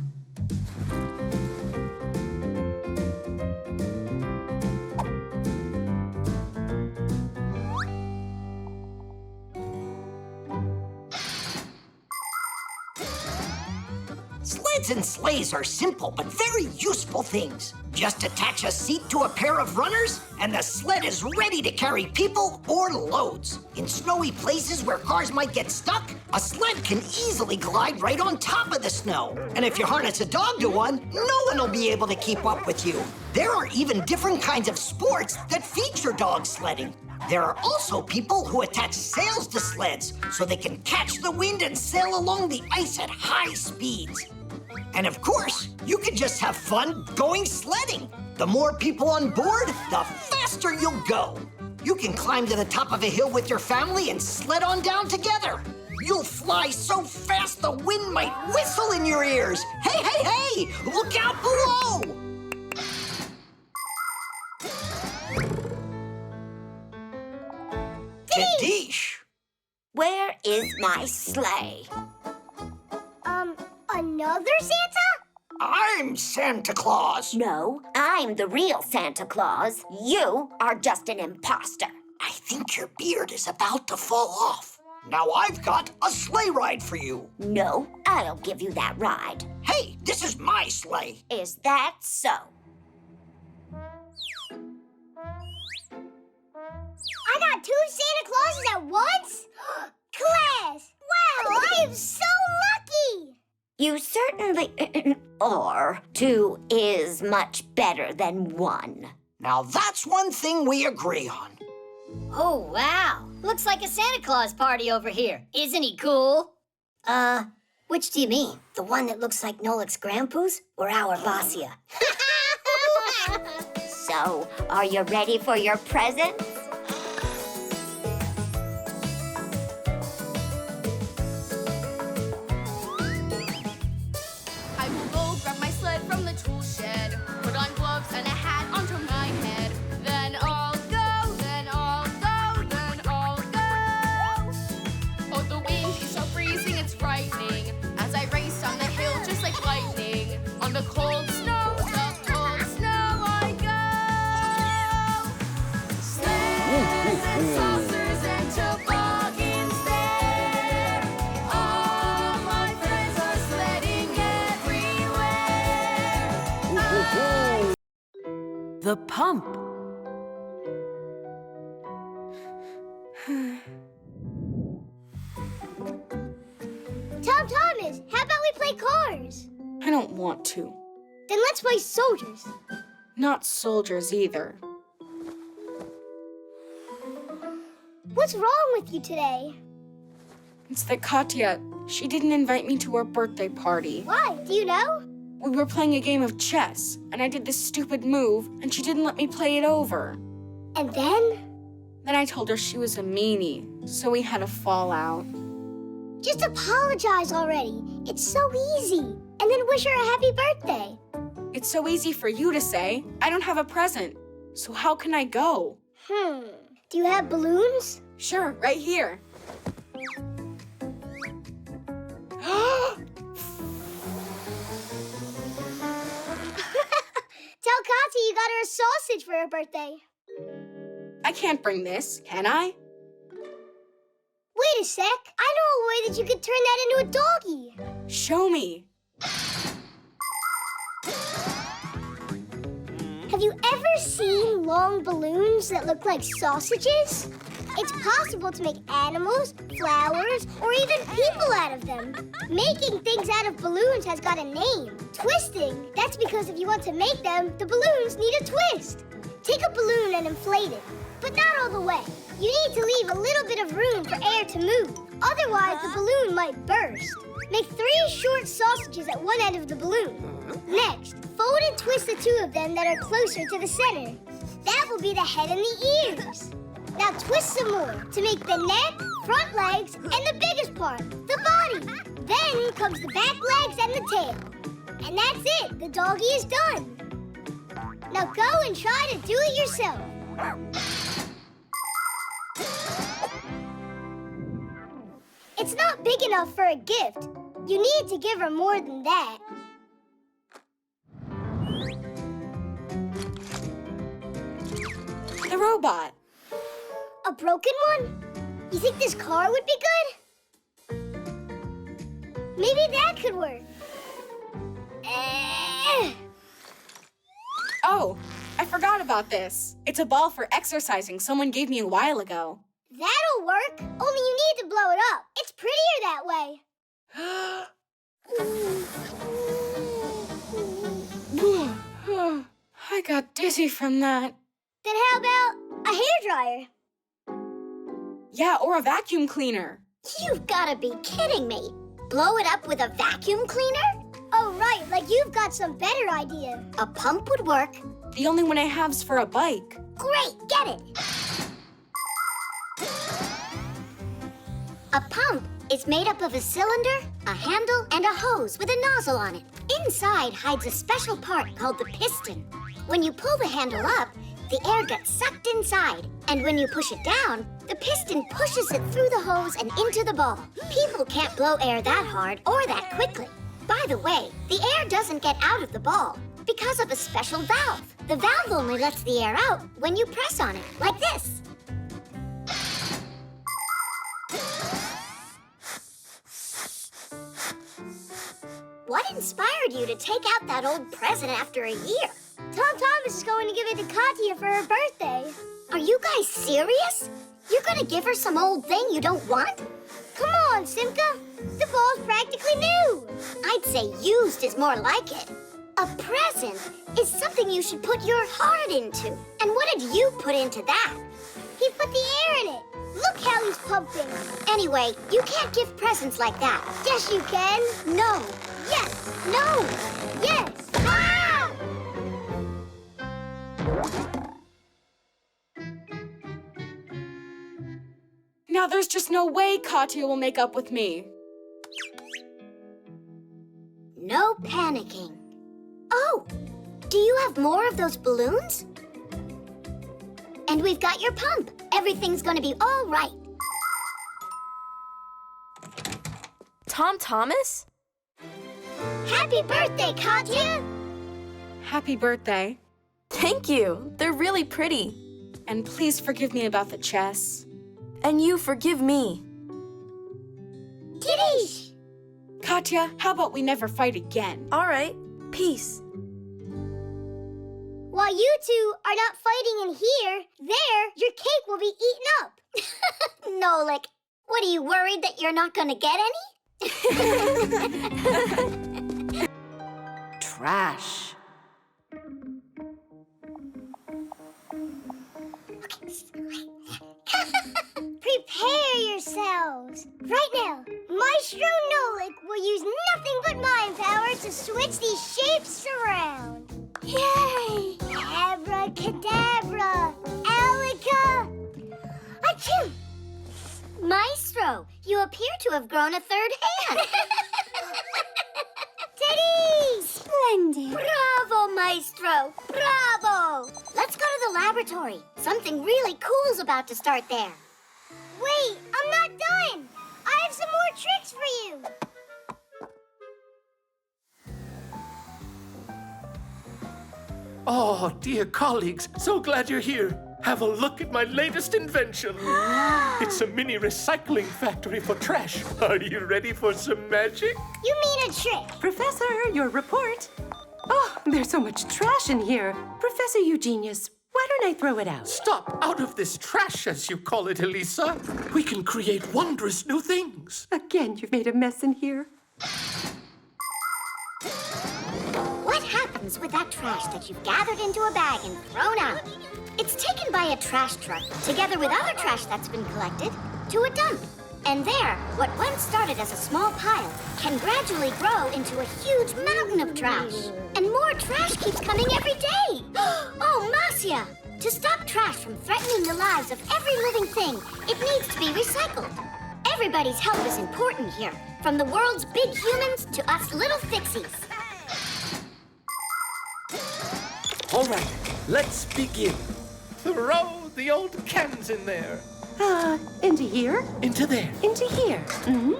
Sleds and sleighs are simple but very useful things. Just attach a seat to a pair of runners, and the sled is ready to carry people or loads. In snowy places where cars might get stuck, a sled can easily glide right on top of the snow. And if you harness a dog to one, no one will be able to keep up with you. There are even different kinds of sports that feature dog sledding. There are also people who attach sails to sleds so they can catch the wind and sail along the ice at high speeds. And of course, you can just have fun going sledding. The more people on board, the faster you'll go. You can climb to the top of a hill with your family and sled on down together. You'll fly so fast the wind might whistle in your ears. Hey, hey, hey! Look out below! Kadish! Where is my sleigh? Another Santa? I'm Santa Claus. No, I'm the real Santa Claus. You are just an imposter. I think your beard is about to fall off. Now I've got a sleigh ride for you. No, I'll give you that ride. Hey, this is my sleigh. Is that so? I got 2 Santa Clauses at once? Class! Wow, I am so lucky! You certainly are. 2 is much better than 1. Now that's one thing we agree on. Oh, wow. Looks like a Santa Claus party over here. Isn't he cool? Which do you mean? The one that looks like Nolik's grandpa's or our Vassia? So, are you ready for your presents? I will go grab my sled from the tool shed, put on gloves and a hat onto my head. Then I'll go, then I'll go, then I'll go. Oh, the wind is so freezing, it's frightening, as I race down the hill just like lightning. On the cold snow I go. Sleds and saucers and toboggans there. All my friends are sledding everywhere. The pump. Tom Thomas, how about we play cars? I don't want to. Then let's play soldiers. Not soldiers either. What's wrong with you today? It's that Katya, she didn't invite me to her birthday party. Why? Do you know? We were playing a game of chess, and I did this stupid move, and she didn't let me play it over. And then? Then I told her she was a meanie, so we had a fallout. Just apologize already. It's so easy. And then wish her a happy birthday. It's so easy for you to say. I don't have a present, so how can I go? Do you have balloons? Sure, right here. Tell Katya you got her a sausage for her birthday. I can't bring this, can I? Wait a sec. I know a way that you could turn that into a doggy. Show me. Have you ever seen long balloons that look like sausages? It's possible to make animals, flowers, or even people out of them. Making things out of balloons has got a name. Twisting. That's because if you want to make them, the balloons need a twist. Take a balloon and inflate it, but not all the way. You need to leave a little bit of room for air to move. Otherwise, the balloon might burst. Make 3 short sausages at one end of the balloon. Next, fold and twist the 2 of them that are closer to the center. That will be the head and the ears. Now twist some more to make the neck, front legs, and the biggest part, the body. Then comes the back legs and the tail. And that's it. The doggy is done. Now go and try to do it yourself. It's not big enough for a gift. You need to give her more than that. The robot. A broken one? You think this car would be good? Maybe that could work. Oh, I forgot about this. It's a ball for exercising someone gave me a while ago. That'll work. Only you need to blow it up. It's prettier that way. I got dizzy from that. Then how about a hairdryer? Yeah, or a vacuum cleaner. You've got to be kidding me. Blow it up with a vacuum cleaner? Oh, right, like you've got some better idea. A pump would work. The only one I have's for a bike. Great, get it. A pump is made up of a cylinder, a handle, and a hose with a nozzle on it. Inside hides a special part called the piston. When you pull the handle up, the air gets sucked inside. And when you push it down, the piston pushes it through the hose and into the ball. People can't blow air that hard or that quickly. By the way, the air doesn't get out of the ball because of a special valve. The valve only lets the air out when you press on it, like this. What inspired you to take out that old present after a year? Tom Thomas is going to give it to Katya for her birthday. Are you guys serious? You're going to give her some old thing you don't want? Come on, Simka. The ball's practically new. I'd say used is more like it. A present is something you should put your heart into. And what did you put into that? He put the air in it. Look how he's pumping. Anyway, you can't give presents like that. Yes, you can. No. Yes. No. Yes. Ah! Now there's just no way Katya will make up with me. No panicking. Oh, do you have more of those balloons? And we've got your pump. Everything's gonna be all right. Tom Thomas? Happy birthday, Katya! Happy birthday. Thank you. They're really pretty. And please forgive me about the chess. And you forgive me. Titties! Katya, how about we never fight again? All right. Peace. While you two are not fighting in here, there, your cake will be eaten up. Nolik, what are you worried that you're not gonna get any? Trash. Prepare yourselves. Right now, Maestro Nolik will use nothing but mind power to switch these shapes around. Yay! Abracadabra! Alaka! Achoo! Maestro, you appear to have grown a third hand. Teddy! Splendid. Bravo, Maestro. Bravo. Let's go to the laboratory. Something really cool's about to start there. Wait, I'm not done. I have some more tricks for you. Oh, dear colleagues, so glad you're here. Have a look at my latest invention. It's a mini recycling factory for trash. Are you ready for some magic? You mean a trick? Professor, your report. Oh, there's so much trash in here. Professor Eugenius, why don't I throw it out? Stop out of this trash, as you call it, Elisa. We can create wondrous new things. Again, you've made a mess in here. What happens with that trash that you've gathered into a bag and thrown out? It's taken by a trash truck, together with other trash that's been collected, to a dump. And there, what once started as a small pile can gradually grow into a huge mountain of trash. And more trash keeps coming every day. Oh, Marcia! To stop trash from threatening the lives of every living thing, it needs to be recycled. Everybody's help is important here, from the world's big humans to us little Fixies. All right, let's begin. Throw the old cans in there. Into here? Into there. Into here. Mm-hmm.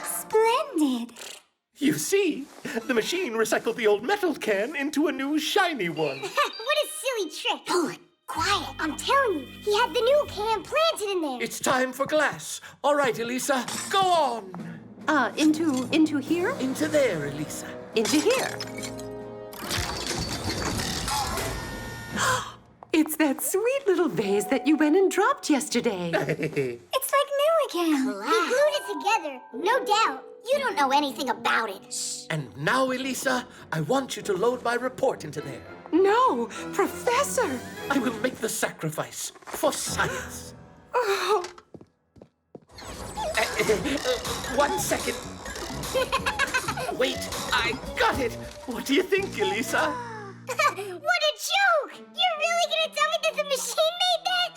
Splendid. You see, the machine recycled the old metal can into a new shiny one. What a silly trick. Nolik, quiet. I'm telling you, he had the new can planted in there. It's time for glass. All right, Elisa, go on. Into here? Into there, Elisa. Into here. It's that sweet little vase that you went and dropped yesterday. It's like new again. He glued it together, no doubt. You don't know anything about it. And now, Elisa, I want you to load my report into there. No, Professor. I will make the sacrifice for science. Oh. 1 second. Wait, I got it. What do you think, Elisa? What a joke! You're really gonna tell me that the machine made that?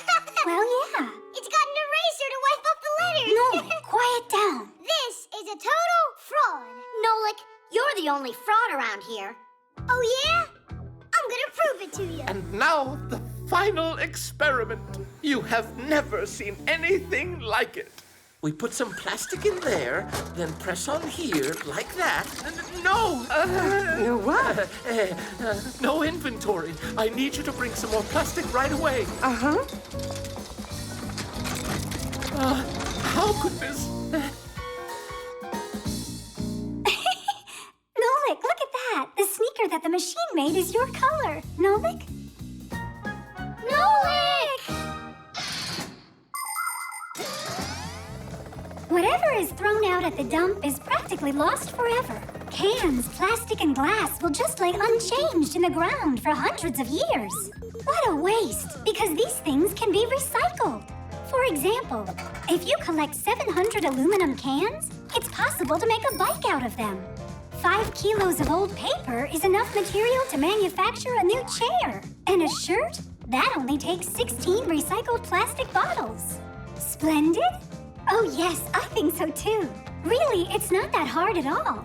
Well, yeah. It's got an eraser to wipe off the letters. No, quiet down. This is a total fraud. Nolik, you're the only fraud around here. Oh, yeah? I'm gonna prove it to you. And now, the final experiment. You have never seen anything like it. We put some plastic in there, then press on here like that. No! No what? No inventory. I need you to bring some more plastic right away. Uh-huh. How could this... Nolik, look at that. The sneaker that the machine made is your color. Nolik? Nolik! Whatever is thrown out at the dump is practically lost forever. Cans, plastic, and glass will just lay unchanged in the ground for hundreds of years. What a waste, because these things can be recycled. For example, if you collect 700 aluminum cans, it's possible to make a bike out of them. 5 kilos of old paper is enough material to manufacture a new chair. And a shirt? That only takes 16 recycled plastic bottles. Splendid? Oh yes, I think so too. Really, it's not that hard at all.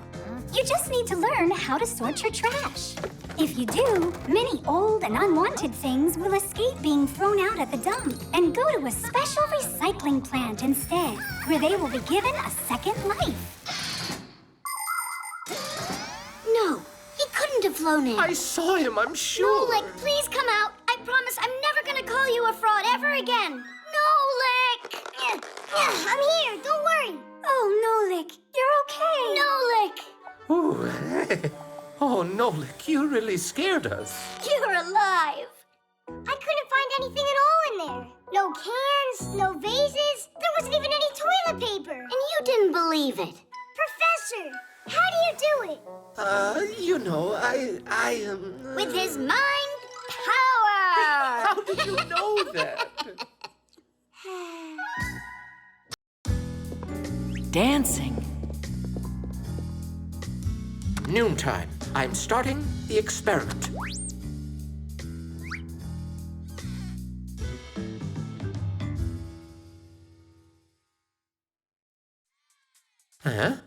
You just need to learn how to sort your trash. If you do, many old and unwanted things will escape being thrown out at the dump and go to a special recycling plant instead, where they will be given a second life. No, he couldn't have flown in. I saw him, I'm sure. Nolik, please come out. I promise I'm never gonna call you a fraud ever again. Nolik! I'm here, don't worry. Oh, Nolik, you're okay. Nolik! Ooh. Oh, Nolik, you really scared us. You're alive. I couldn't find anything at all in there. No cans, no vases. There wasn't even any toilet paper. And you didn't believe it. Professor, how do you do it? You know, I With his mind power! How did you know that? Dancing. Noontime. I'm starting the experiment. Huh?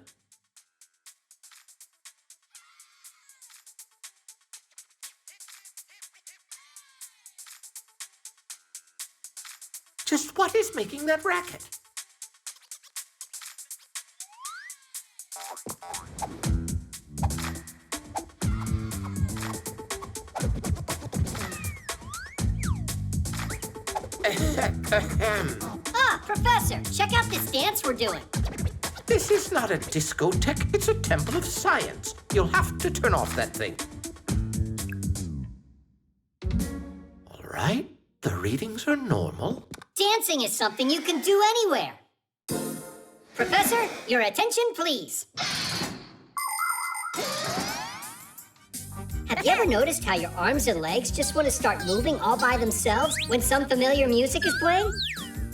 Just what is making that racket? Ah, Professor, check out this dance we're doing. This is not a discotheque, it's a temple of science. You'll have to turn off that thing. All right, the readings are normal. Dancing is something you can do anywhere. Professor, your attention, please. Have you ever noticed how your arms and legs just want to start moving all by themselves when some familiar music is playing?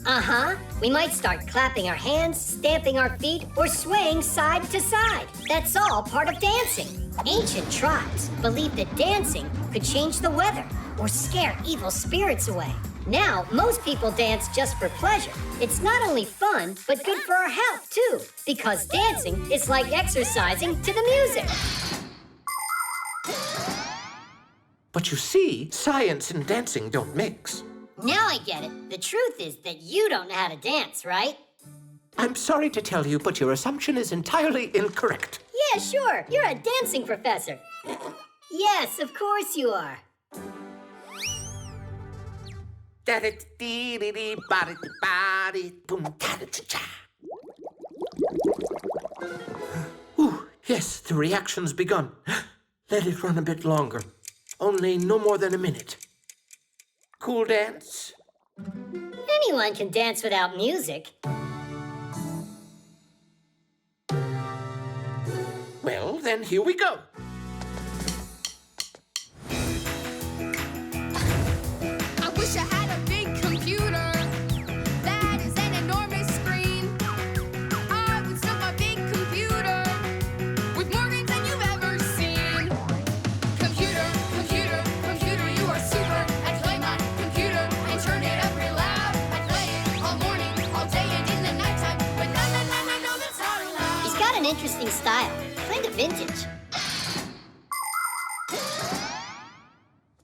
Uh-huh. We might start clapping our hands, stamping our feet, or swaying side to side. That's all part of dancing. Ancient tribes believed that dancing could change the weather or scare evil spirits away. Now, most people dance just for pleasure. It's not only fun, but good for our health, too, because dancing is like exercising to the music. But you see, science and dancing don't mix. Now I get it. The truth is that you don't know how to dance, right? I'm sorry to tell you, but your assumption is entirely incorrect. Yeah, sure. You're a dancing professor. Yes, of course you are. Ooh, yes, the reaction's begun. Let it run a bit longer. Only no more than a minute. Cool dance? Anyone can dance without music. Well, then here we go. I wish I had a big computer that is an enormous screen. I would stuff my big computer with more games than you've ever seen. Computer, computer, computer, you are super. I play my computer and turn it up real loud. I play it all morning, all day, and in the nighttime. But no, that's not allowed. He's got an interesting style, kind of vintage.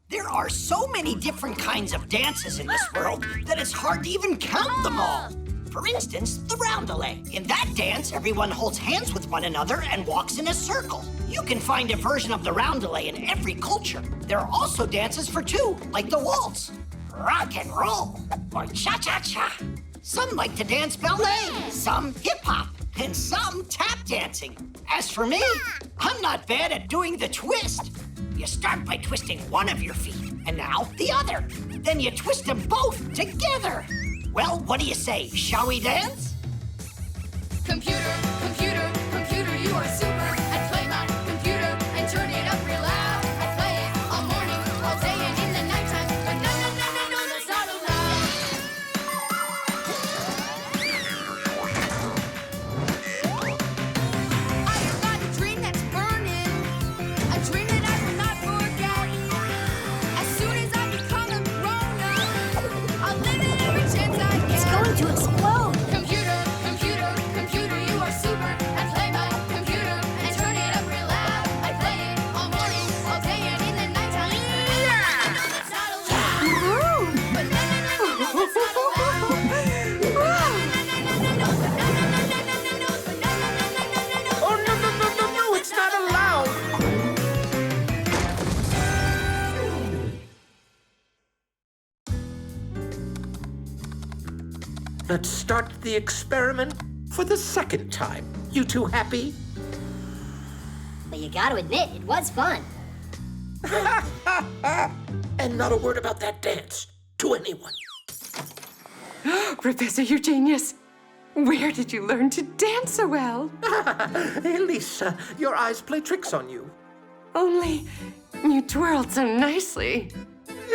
There are so many different kinds of dances in this world that it's hard to even count them all. For instance, the roundelay. In that dance, everyone holds hands with one another and walks in a circle. You can find a version of the roundelay in every culture. There are also dances for two, like the waltz, rock and roll, or cha-cha-cha. Some like to dance ballet, some hip-hop, and some tap dancing. As for me, I'm not bad at doing the twist. You start by twisting one of your feet, and now the other. Then you twist them both together. Well, what do you say? Shall we dance? Computer, computer, computer, you are super. I play my computer and turn it up real loud. I play it all morning, all day, and in the nighttime. But no, that's not allowed. I have got a dream that's burning, a dream that I will not forget. As soon as I become a grown-up, I'll live it every chance I get. It's going to explode. Computer, computer, computer, you are super. I play my computer and turn it up real loud. I play it all morning, all day, and in the nighttime. I know that's not allowed. But no, that's not Oh, no, it's not allowed. Let's start the experiment for the second time. You two happy? But you gotta admit, it was fun. And not a word about that dance to anyone. Professor Eugenius, where did you learn to dance so well? Hey, Lisa, your eyes play tricks on you. Only you twirled so nicely.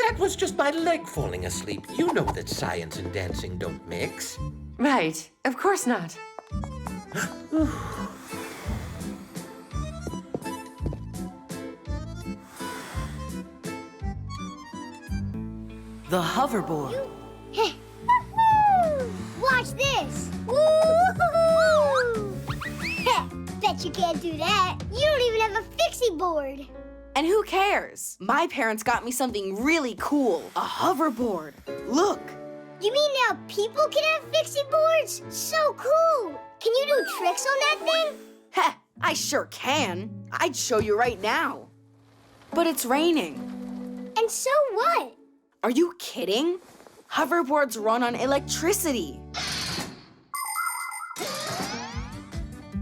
That was just my leg falling asleep. You know that science and dancing don't mix. Right. Of course not. The hoverboard. Heh. Watch this! Woo-hoo-hoo! Heh, bet you can't do that. You don't even have a Fixie board. And who cares? My parents got me something really cool, a hoverboard. Look. You mean now people can have Fixie boards? So cool! Can you do tricks on that thing? Heh, I sure can. I'd show you right now. But it's raining. And so what? Are you kidding? Hoverboards run on electricity.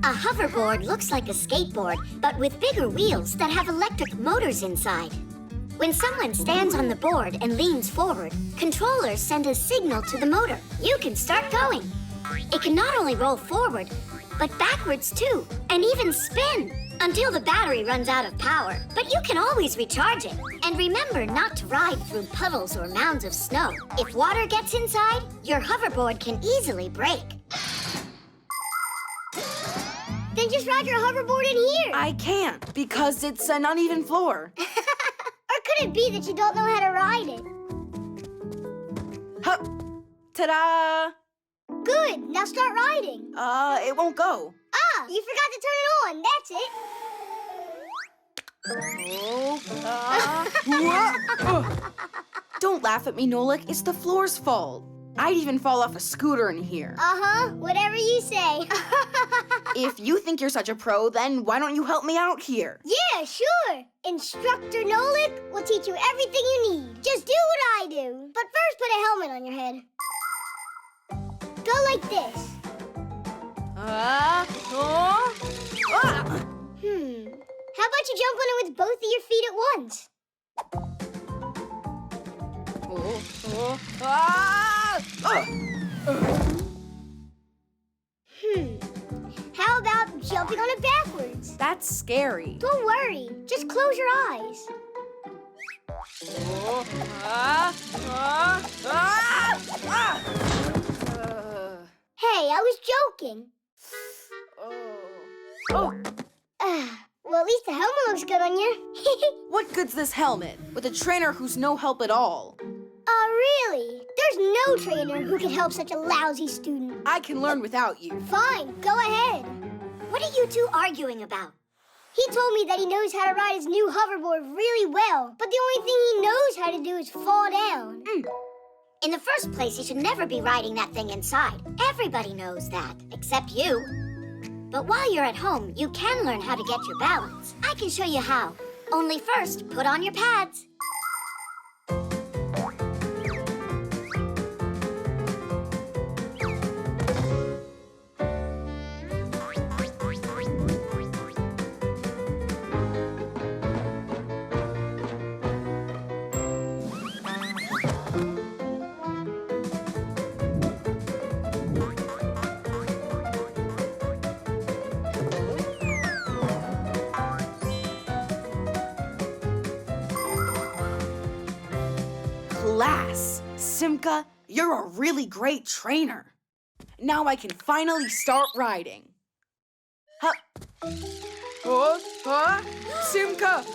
A hoverboard looks like a skateboard, but with bigger wheels that have electric motors inside. When someone stands on the board and leans forward, controllers send a signal to the motor. You can start going. It can not only roll forward, but backwards too, and even spin until the battery runs out of power. But you can always recharge it. And remember not to ride through puddles or mounds of snow. If water gets inside, your hoverboard can easily break. Then just ride your hoverboard in here. I can't because it's an uneven floor. Or could it be that you don't know how to ride it? Hup! Ta-da! Good, now start riding. It won't go. Ah, you forgot to turn it on, that's it. Don't laugh at me, Nolik. It's the floor's fault. I'd even fall off a scooter in here. Uh-huh, whatever you say. If you think you're such a pro, then why don't you help me out here? Yeah, sure. Instructor Nolik will teach you everything you need. Just do what I do. But first put a helmet on your head. Go like this. How about you jump on it with both of your feet at once? How about jumping on it backwards? That's scary. Don't worry. Just close your eyes. Hey, I was joking. Well, at least the helmet looks good on you. What good's this helmet with a trainer who's no help at all? Really? There's no trainer who can help such a lousy student. I can learn without you. Fine, go ahead. What are you two arguing about? He told me that he knows how to ride his new hoverboard really well, but the only thing he knows how to do is fall down. In the first place, you should never be riding that thing inside. Everybody knows that, except you. But while you're at home, you can learn how to get your balance. I can show you how. Only first, put on your pads. Class! Simka, you're a really great trainer. Now I can finally start riding. Huh. Simka!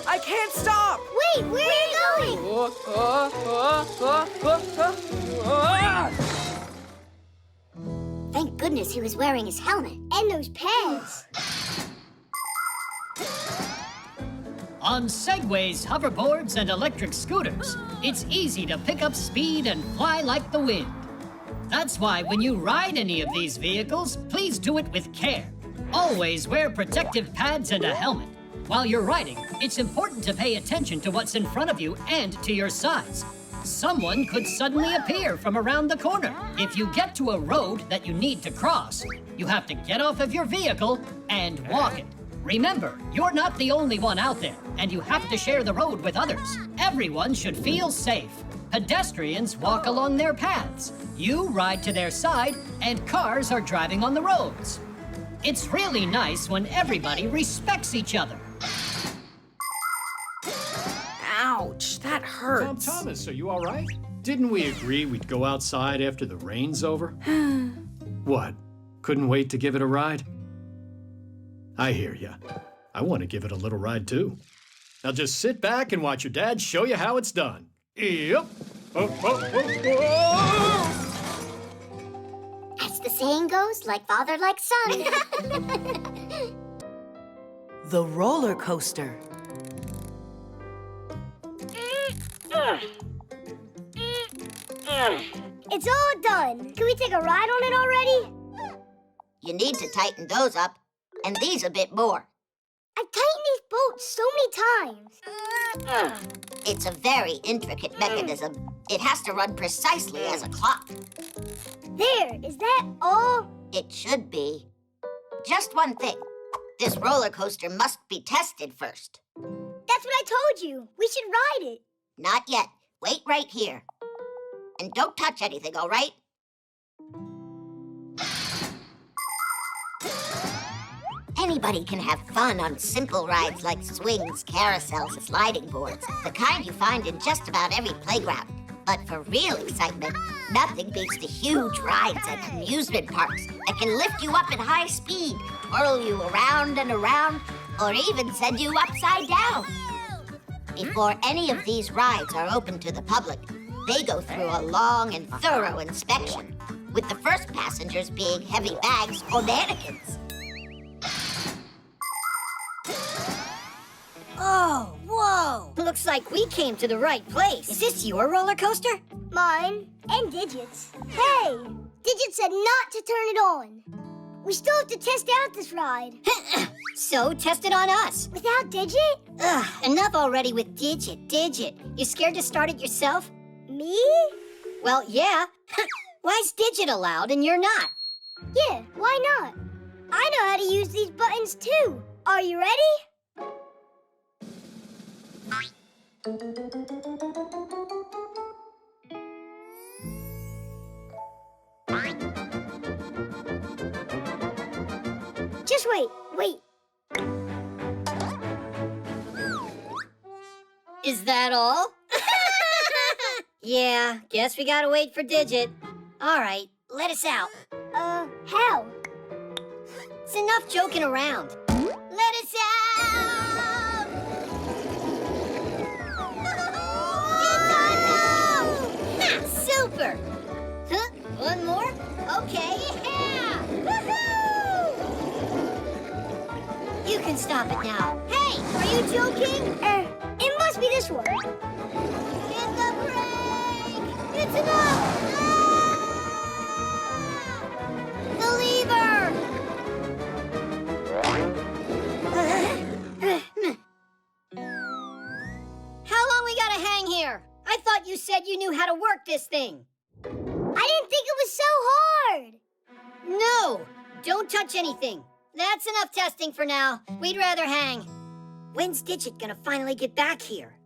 I can't stop! Wait, where are you going? Thank goodness he was wearing his helmet. And those pads. On segways, hoverboards, and electric scooters, it's easy to pick up speed and fly like the wind. That's why when you ride any of these vehicles, please do it with care. Always wear protective pads and a helmet. While you're riding, it's important to pay attention to what's in front of you and to your sides. Someone could suddenly appear from around the corner. If you get to a road that you need to cross, you have to get off of your vehicle and walk it. Remember, you're not the only one out there, and you have to share the road with others. Everyone should feel safe. Pedestrians walk along their paths. You ride to their side, and cars are driving on the roads. It's really nice when everybody respects each other. Ow! Ouch, that hurts. Tom Thomas, are you all right? Didn't we agree we'd go outside after the rain's over? What? Couldn't wait to give it a ride? I hear ya. I want to give it a little ride too. Now just sit back and watch your dad show you how it's done. Yep. As the saying goes, like father, like son. The roller coaster. It's all done. Can we take a ride on it already? You need to tighten those up, and these a bit more. I've tightened these bolts so many times. It's a very intricate mechanism. It has to run precisely as a clock. There, is that all? It should be. Just one thing. This roller coaster must be tested first. That's what I told you. We should ride it. Not yet. Wait right here. And don't touch anything, all right? Anybody can have fun on simple rides like swings, carousels, and sliding boards. The kind you find in just about every playground. But for real excitement, nothing beats the huge rides at amusement parks that can lift you up at high speed, twirl you around and around, or even send you upside down. Before any of these rides are open to the public, they go through a long and thorough inspection, with the first passengers being heavy bags or mannequins. Oh, whoa! Looks like we came to the right place. Is this your roller coaster? Mine and Digit's. Hey, Digit said not to turn it on. We still have to test out this ride. So, test it on us. Without Digit? Ugh, enough already with Digit. You scared to start it yourself? Me? Well, yeah. Why's Digit allowed and you're not? Yeah, why not? I know how to use these buttons too. Are you ready? Just wait. Is that all? Yeah, guess we gotta wait for Digit. All right, let us out. How? It's enough joking around. Let us out! It's awesome! Ha, super! Huh? One more? Okay, yeah! Woohoo! You can stop it now. Hey, are you joking? It must be this one. Hit the brake! It's enough! The lever! How long we gotta hang here? I thought you said you knew how to work this thing. I didn't think it was so hard. No! Don't touch anything. That's enough testing for now. We'd rather hang. When's Digit gonna finally get back here?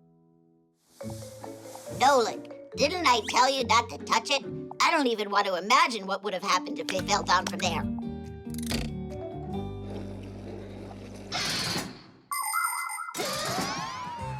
Nolik, didn't I tell you not to touch it? I don't even want to imagine what would have happened if they fell down from there.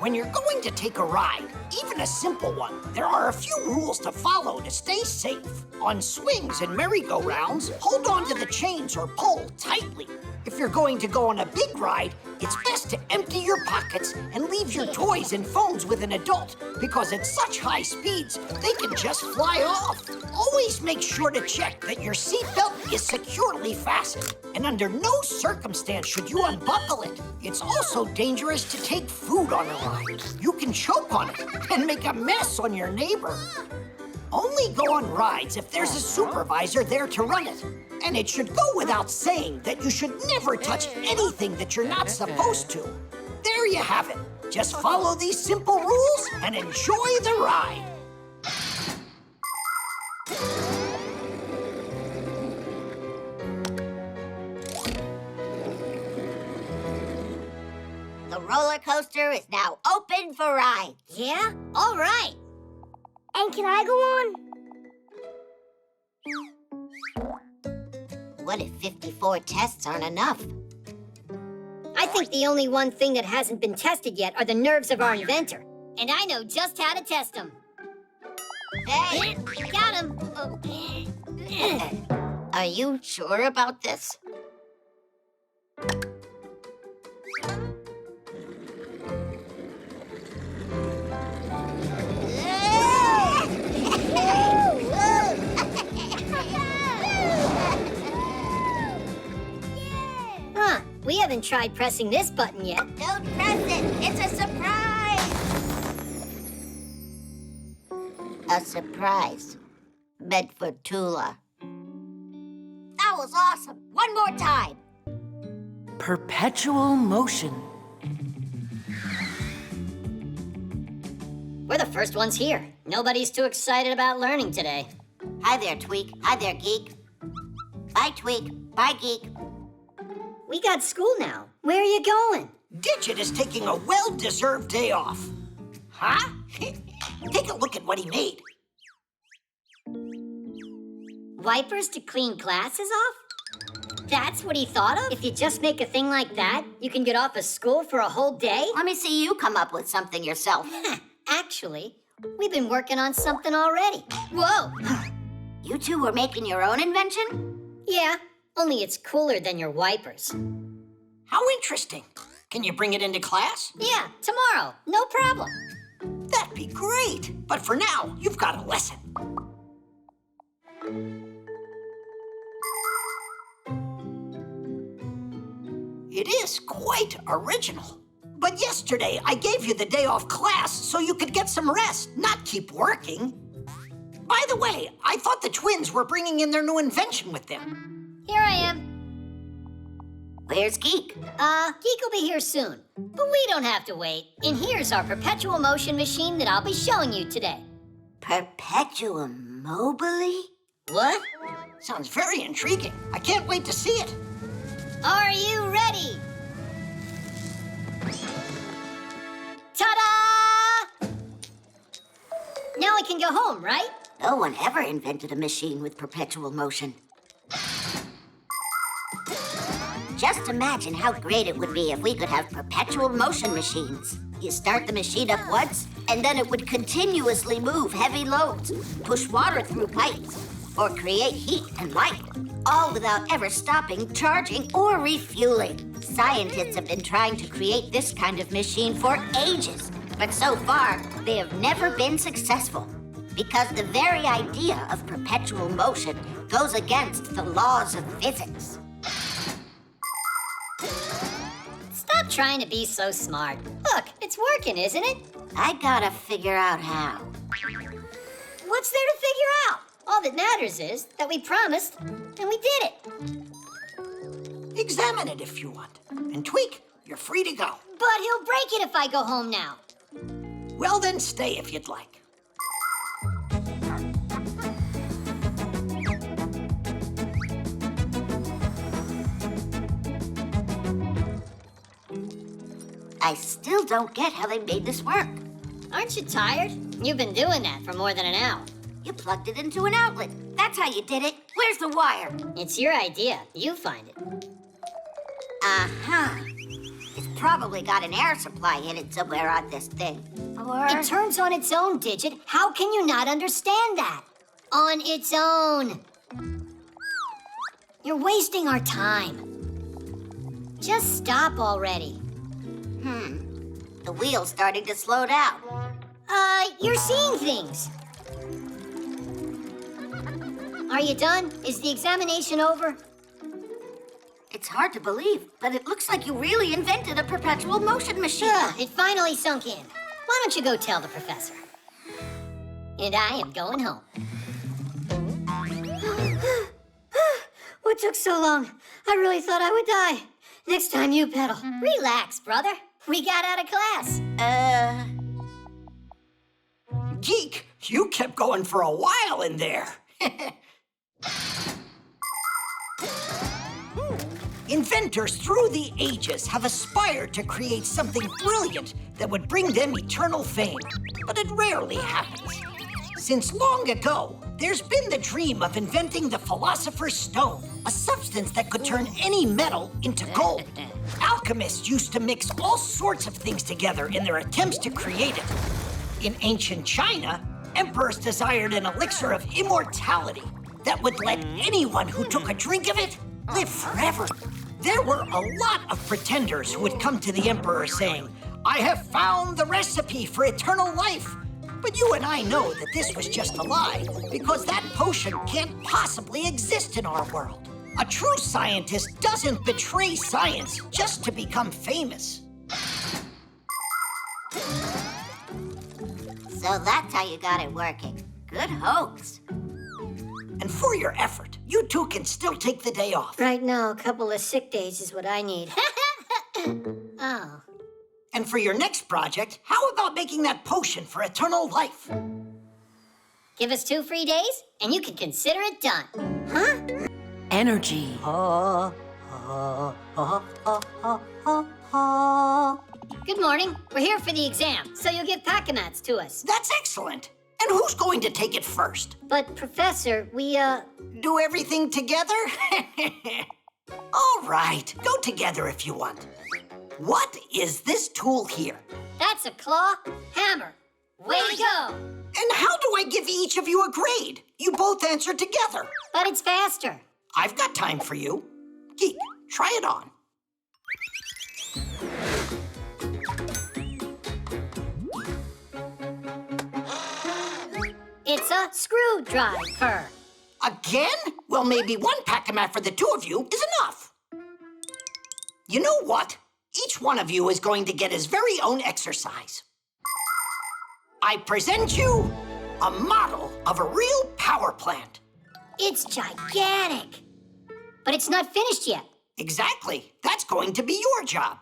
When you're going to take a ride, even a simple one, there are a few rules to follow to stay safe. On swings and merry-go-rounds, hold on to the chains or pull tightly. If you're going to go on a big ride, it's best to empty your pockets and leave your toys and phones with an adult, because at such high speeds, they can just fly off. Always make sure to check that your seatbelt is securely fastened, and under no circumstance should you unbuckle it. It's also dangerous to take food on a ride. You can choke on it and make a mess on your neighbor. Only go on rides if there's a supervisor there to run it. And it should go without saying that you should never touch anything that you're not supposed to. There you have it. Just follow these simple rules and enjoy the ride. The roller coaster is now open for rides. Yeah? All right. And can I go on? What if 54 tests aren't enough? I think the only one thing that hasn't been tested yet are the nerves of our inventor. And I know just how to test them. Hey, got him. Are you sure about this? Huh, we haven't tried pressing this button yet. Don't press it. It's a surprise. A surprise. Meant for Tula. That was awesome. One more time. Perpetual motion. We're the first ones here. Nobody's too excited about learning today. Hi there, Tweak. Hi there, Geek. Bye, Tweak. Bye, Geek. We got school now. Where are you going? Digit is taking a well-deserved day off. Huh? Take a look at what he made. Wipers to clean glasses off? That's what he thought of? If you just make a thing like that, you can get off of school for a whole day? Let me see you come up with something yourself. Actually, we've been working on something already. Whoa! You two were making your own invention? Yeah, only it's cooler than your wipers. How interesting. Can you bring it into class? Yeah, tomorrow. No problem. That'd be great. But for now, you've got a lesson. It is quite original. But yesterday, I gave you the day off class so you could get some rest, not keep working. By the way, I thought the twins were bringing in their new invention with them. Here I am. Where's Geek? Geek will be here soon. But we don't have to wait. And here's our perpetual motion machine that I'll be showing you today. Perpetuum mobile? What? Sounds very intriguing. I can't wait to see it. Are you ready? Ta-da! Now we can go home, right? No one ever invented a machine with perpetual motion. Just imagine how great it would be if we could have perpetual motion machines. You start the machine up once, and then it would continuously move heavy loads, push water through pipes, or create heat and light, all without ever stopping, charging, or refueling. Scientists have been trying to create this kind of machine for ages, but so far, they have never been successful. Because the very idea of perpetual motion goes against the laws of physics. Stop trying to be so smart. Look, it's working, isn't it? I gotta figure out how. What's there to figure out? All that matters is that we promised, and we did it. Examine it if you want. And Tweak, you're free to go. But he'll break it if I go home now. Well, then stay if you'd like. I still don't get how they made this work. Aren't you tired? You've been doing that for more than an hour. You plugged it into an outlet. That's how you did it. Where's the wire? It's your idea. You find it. Uh-huh. It's probably got an air supply hidden somewhere on this thing. Or... It turns on its own, Digit. How can you not understand that? On its own. You're wasting our time. Just stop already. The wheel's starting to slow down. You're seeing things. Are you done? Is the examination over? It's hard to believe, but it looks like you really invented a perpetual motion machine. It finally sunk in. Why don't you go tell the professor? And I am going home. What took so long? I really thought I would die. Next time you pedal. Relax, brother. We got out of class. Geek, you kept going for a while in there. Inventors through the ages have aspired to create something brilliant that would bring them eternal fame, but it rarely happens. Since long ago, there's been the dream of inventing the Philosopher's Stone, a substance that could turn any metal into gold. Alchemists used to mix all sorts of things together in their attempts to create it. In ancient China, emperors desired an elixir of immortality that would let anyone who took a drink of it live forever. There were a lot of pretenders who would come to the emperor saying, "I have found the recipe for eternal life." But you and I know that this was just a lie, because that potion can't possibly exist in our world. A true scientist doesn't betray science just to become famous. So that's how you got it working. Good hoax. And for your effort, you two can still take the day off. Right now, a couple of sick days is what I need. Oh. And for your next project, how about making that potion for eternal life? Give us 2 free days, and you can consider it done. Huh? Energy. Good morning. We're here for the exam, so you'll give pack-a-mats to us. That's excellent. And who's going to take it first? But, Professor, we, Do everything together? All right, go together if you want. What is this tool here? That's a claw hammer. Way to go! And how do I give each of you a grade? You both answer together. But it's faster. I've got time for you. Geek, try it on. It's a screwdriver. Again? Well, maybe one pack-a-mat for the two of you is enough. You know what? Each one of you is going to get his very own exercise. I present you a model of a real power plant. It's gigantic. But it's not finished yet. Exactly. That's going to be your job.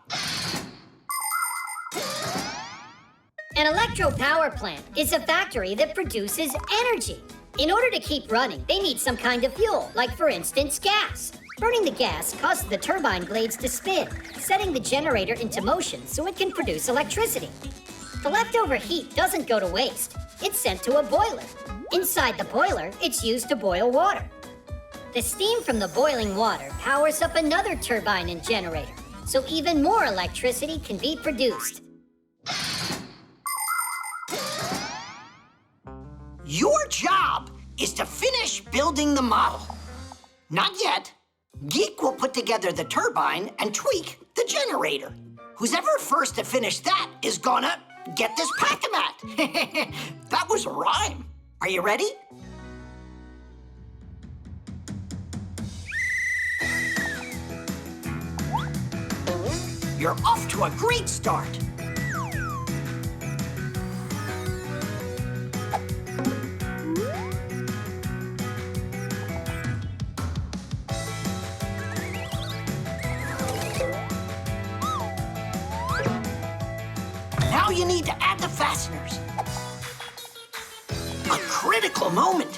An electro power plant is a factory that produces energy. In order to keep running, they need some kind of fuel, like, for instance, gas. Burning the gas causes the turbine blades to spin, setting the generator into motion so it can produce electricity. The leftover heat doesn't go to waste. It's sent to a boiler. Inside the boiler, it's used to boil water. The steam from the boiling water powers up another turbine and generator, so even more electricity can be produced. Your job is to finish building the model. Not yet. Geek will put together the turbine and tweak the generator. Who's ever first to finish that is gonna get this pack-a-mat. That was a rhyme. Are you ready? You're off to a great start. Now you need to add the fasteners. A critical moment.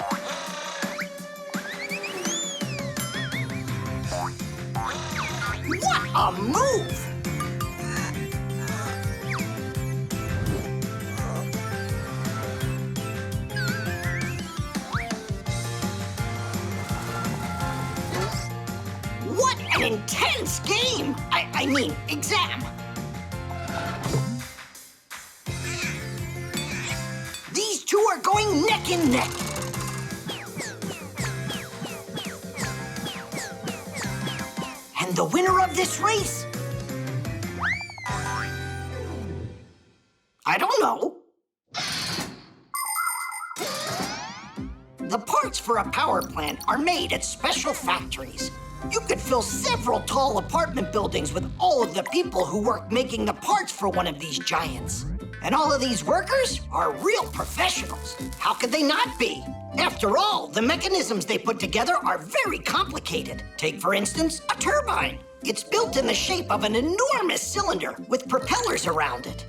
What a move! What an intense game! I mean, exam. These two are going neck and neck. And the winner of this race? I don't know. The parts for a power plant are made at special factories. You could fill several tall apartment buildings with all of the people who work making the parts for one of these giants. And all of these workers are real professionals. How could they not be? After all, the mechanisms they put together are very complicated. Take, for instance, a turbine. It's built in the shape of an enormous cylinder with propellers around it.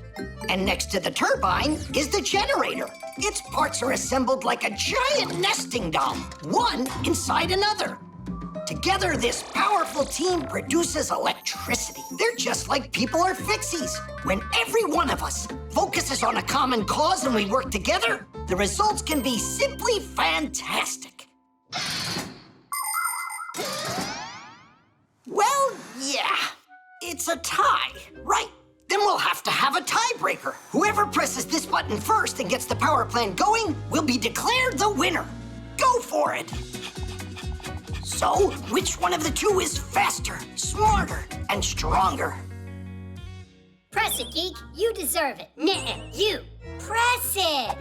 And next to the turbine is the generator. Its parts are assembled like a giant nesting doll, one inside another. Together, this powerful team produces electricity. They're just like people are Fixies. When every one of us focuses on a common cause and we work together, the results can be simply fantastic. Well, yeah, it's a tie, right? Then we'll have to have a tiebreaker. Whoever presses this button button first and gets the power plant going will be declared the winner. Go for it! So, which one of the two is faster, smarter, and stronger? Press it, Geek. You deserve it. Nuh-uh, you. Press it.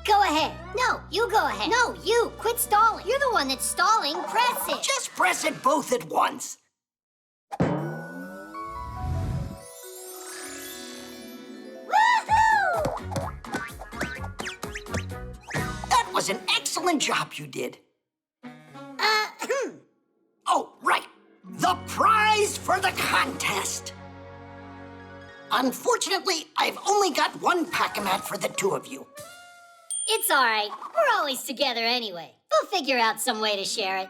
Go ahead. No, you go ahead. No, you. Quit stalling. You're the one that's stalling. Press it. Just press it both at once. Woohoo! That was an excellent job you did. Oh, right. The prize for the contest. Unfortunately, I've only got one Pac-A-Mat for the two of you. It's all right. We're always together anyway. We'll figure out some way to share it.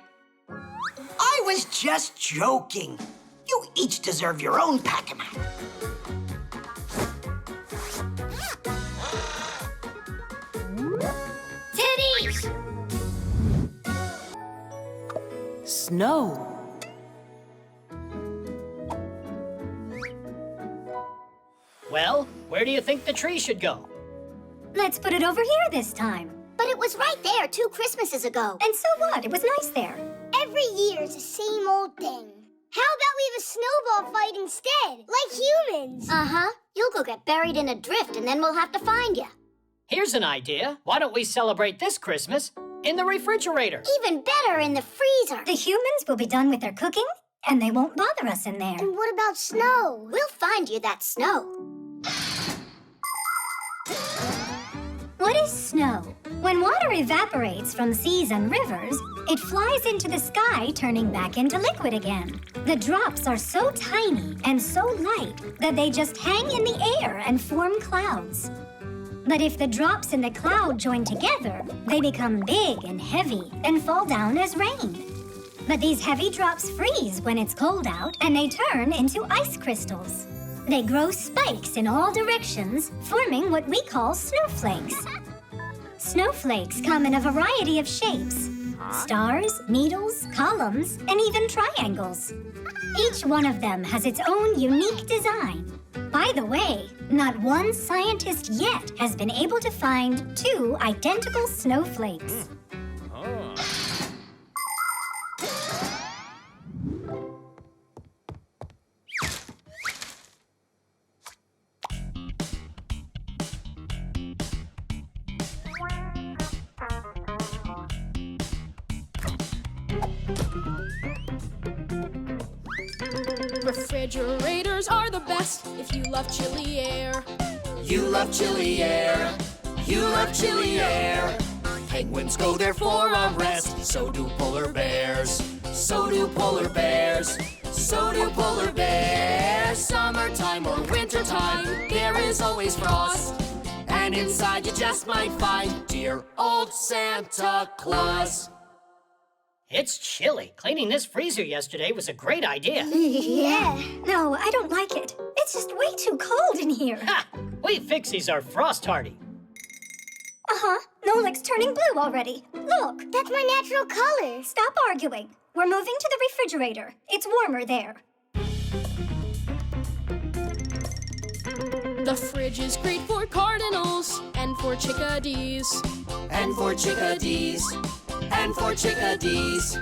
I was just joking. You each deserve your own Pac-A-Mat. Titties! Snow. Well, where do you think the tree should go? Let's put it over here this time. But it was right there 2 Christmases ago. And so what? It was nice there. Every year is the same old thing. How about we have a snowball fight instead, like humans? Uh-huh. You'll go get buried in a drift and then we'll have to find you. Here's an idea. Why don't we celebrate this Christmas in the refrigerator? Even better, in the freezer. The humans will be done with their cooking, and they won't bother us in there. And what about snow? We'll find you that snow. What is snow? When water evaporates from seas and rivers, it flies into the sky, turning back into liquid again. The drops are so tiny and so light that they just hang in the air and form clouds. But if the drops in the cloud join together, they become big and heavy and fall down as rain. But these heavy drops freeze when it's cold out, and they turn into ice crystals. They grow spikes in all directions, forming what we call snowflakes. Snowflakes come in a variety of shapes: stars, needles, columns, and even triangles. Each one of them has its own unique design. By the way, not one scientist yet has been able to find 2 identical snowflakes. Refrigerators are the best if you love chilly air. You love chilly air. You love chilly air. Penguins go there for a rest. So do polar bears. So do polar bears. So do polar bears. Summertime or wintertime, there is always frost. And inside you just might find dear old Santa Claus. It's chilly. Cleaning this freezer yesterday was a great idea. Yeah. No, I don't like it. It's just way too cold in here. Ha! We Fixies are frost hardy. Uh-huh. Nolik's turning blue already. Look. That's my natural color. Stop arguing. We're moving to the refrigerator. It's warmer there. The fridge is great for cardinals and for chickadees. And for chickadees. And for chickadees.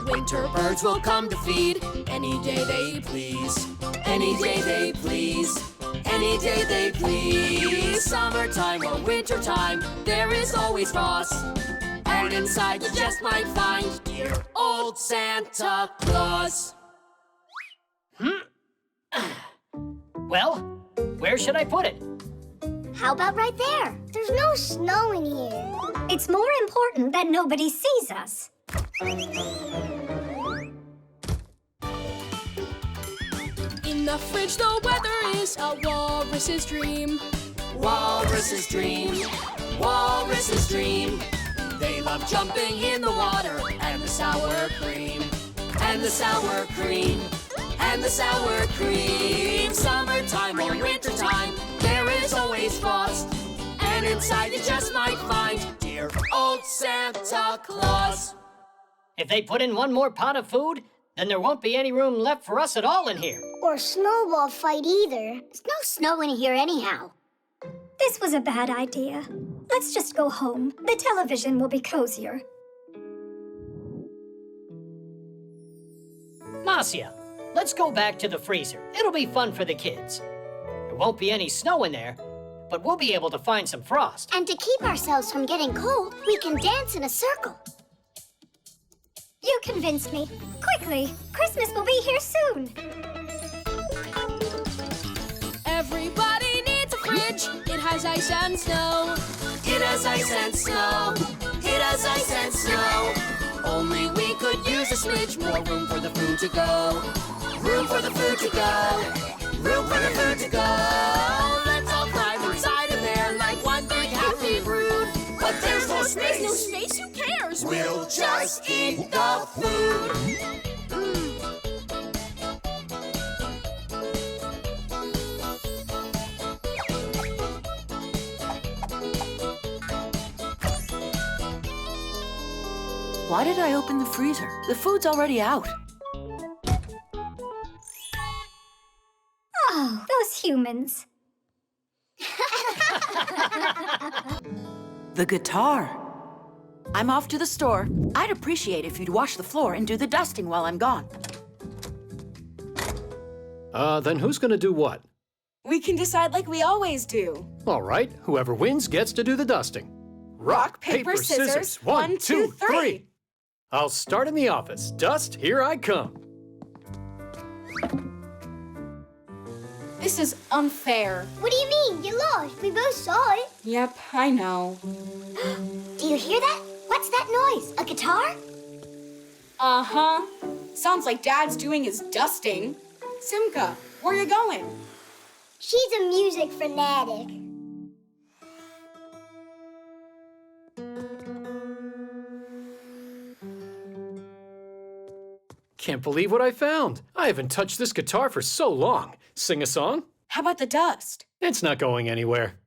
Winter birds will come to feed any day they please. Any day they please. Any day they please. Summertime or wintertime, there is always frost. And inside you just might find dear old Santa Claus. Well, where should I put it? How about right there? There's no snow in here. It's more important that nobody sees us. In the fridge, the weather is a walrus's dream. Walrus's dream. Walrus's dream. They love jumping in the water and the sour cream. And the sour cream. And the sour cream. Summertime or wintertime, there is always frost. And inside you just might find dear old Santa Claus. If they put in one more pot of food, then there won't be any room left for us at all in here. Or snowball fight either. There's no snow in here anyhow. This was a bad idea. Let's just go home. The television will be cozier. Marcia, let's go back to the freezer. It'll be fun for the kids. There won't be any snow in there, but we'll be able to find some frost. And to keep ourselves from getting cold, we can dance in a circle. You convinced me. Quickly, Christmas will be here soon. Everybody needs a fridge. It has ice and snow. It has ice and snow. It has ice and snow. Only we could use a smidge more room for the food to go. Room for the food to go. Room for the food to go. Let's all climb inside in there like one big happy brood. But there's no space. There's no space. Who cares? We'll just eat the food. Why did I open the freezer? The food's already out. Oh, those humans. The guitar. I'm off to the store. I'd appreciate if you'd wash the floor and do the dusting while I'm gone. Then who's gonna do what? We can decide like we always do. All right, whoever wins gets to do the dusting. Rock, paper, scissors. 1, 2, 3. I'll start in the office. Dust, here I come. This is unfair. What do you mean? You lost. We both saw it. Yep, I know. Do you hear that? What's that noise? A guitar? Uh-huh. Sounds like Dad's doing his dusting. Simka, where you going? She's a music fanatic. Can't believe what I found. I haven't touched this guitar for so long. Sing a song? How about the dust? It's not going anywhere.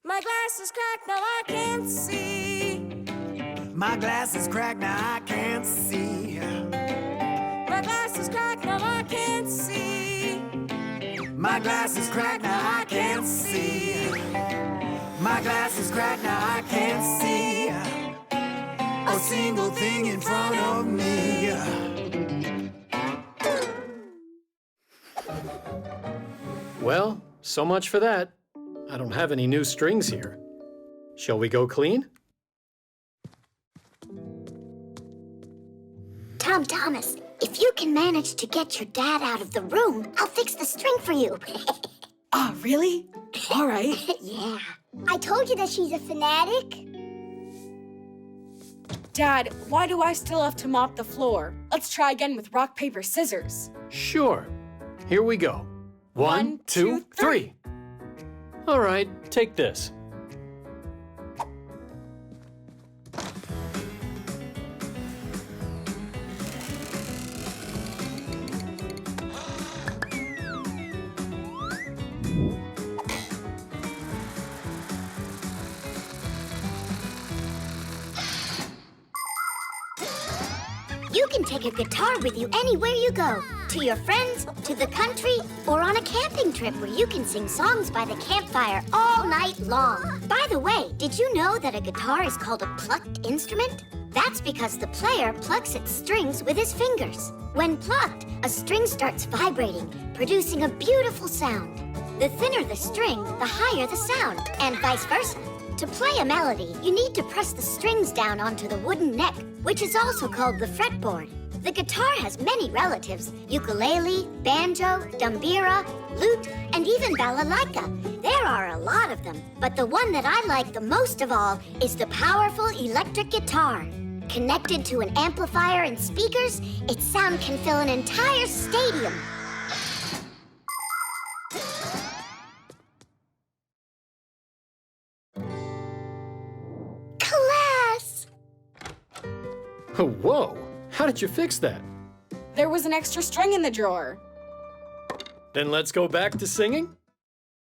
My glass is cracked, now I can't see. My glass is cracked, now I can't see. My glass is cracked, now I can't see. My glass is cracked, now I can't see. My glass is cracked, now I can't see a single thing in front of me. Well, so much for that. I don't have any new strings here. Shall we go clean? Tom Thomas, if you can manage to get your dad out of the room, I'll fix the string for you. Ah, really? All right. Yeah. I told you that she's a fanatic. Dad, why do I still have to mop the floor? Let's try again with rock, paper, scissors. Sure. Here we go. 1, 2, 3. All right, take this. You can take a guitar with you anywhere you go. To your friends, to the country, or on a camping trip where you can sing songs by the campfire all night long. By the way, did you know that a guitar is called a plucked instrument? That's because the player plucks its strings with his fingers. When plucked, a string starts vibrating, producing a beautiful sound. The thinner the string, the higher the sound, and vice versa. To play a melody, you need to press the strings down onto the wooden neck, which is also called the fretboard. The guitar has many relatives: ukulele, banjo, dumbira, lute, and even balalaika. There are a lot of them, but the one that I like the most of all is the powerful electric guitar. Connected to an amplifier and speakers, its sound can fill an entire stadium. Class! Oh, whoa! How did you fix that? There was an extra string in the drawer. Then let's go back to singing?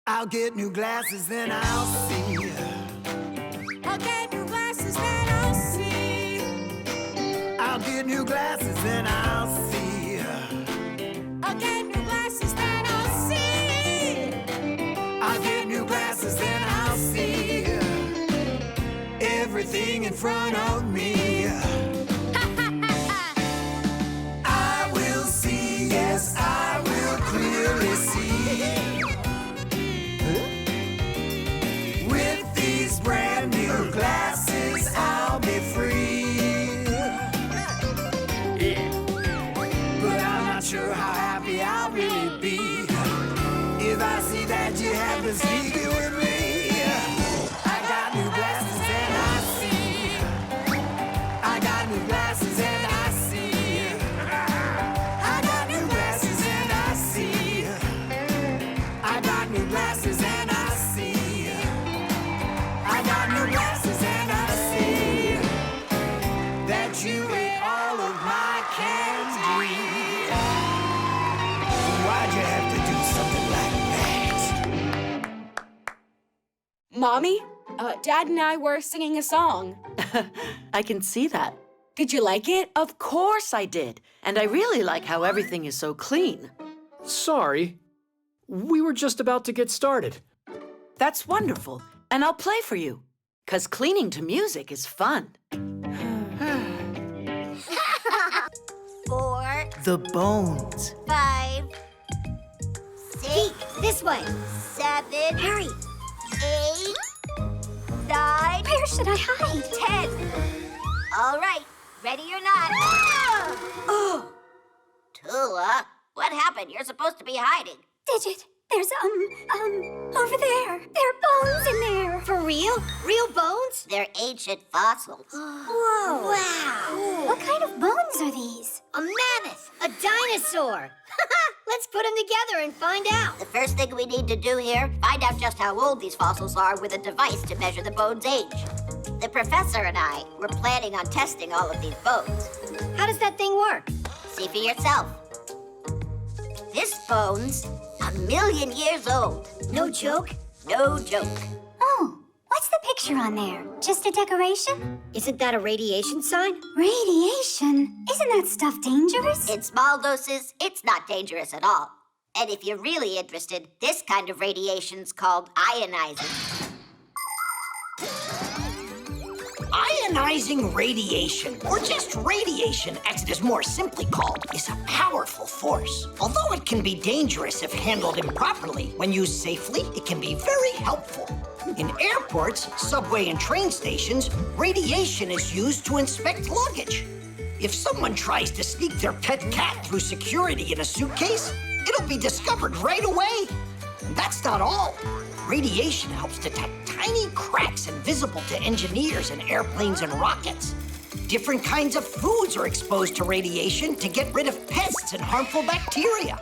I'll get new glasses, then I'll see. I'll get new glasses, then I'll see. I'll get new glasses, then I'll see. everything in front of me. I will see, yes, I will clearly see. With these brand new glasses, I'll be free. Yeah. But I'm not sure how happy I'll really be if I see that you have been sneaking with me. I got new glasses and I see. I got new glasses and I see. I got new glasses and I see. I got new glasses and I see. I got new glasses and I see that you ate all of my candy. Why'd you have to do something like that? Mommy, Dad and I were singing a song. I can see that. Did you like it? Of course I did. And I really like how everything is so clean. Sorry. We were just about to get started. That's wonderful. And I'll play for you. 'Cause cleaning to music is fun. 4, The bones. 5, 6, This way. 7, Hurry. 8, 9, Where should I hide? 10. All right, ready or not. Oh, Tula, what happened? You're supposed to be hiding. Digit, there's, over there. There are bones in there. for real? Real bones? They're ancient fossils. Whoa. Wow. What kind of bones are these? A mammoth. A dinosaur. Let's put them together and find out. The first thing we need to do here, find out just how old these fossils are with a device to measure the bone's age. The professor and I were planning on testing all of these bones. How does that thing work? See for yourself. This bone's 1,000,000 years old. No joke? No joke. Oh, what's the picture on there? Just a decoration? Isn't that a radiation sign? Radiation? Isn't that stuff dangerous? In small doses, it's not dangerous at all. And if you're really interested, this kind of radiation's called ionizing. Ionizing radiation, or just radiation as it is more simply called, is a powerful force. Although it can be dangerous if handled improperly, when used safely, it can be very helpful. In airports, subway, and train stations, radiation is used to inspect luggage. If someone tries to sneak their pet cat through security in a suitcase, it'll be discovered right away. And that's not all. Radiation helps detect tiny cracks invisible to engineers in airplanes and rockets. Different kinds of foods are exposed to radiation to get rid of pests and harmful bacteria.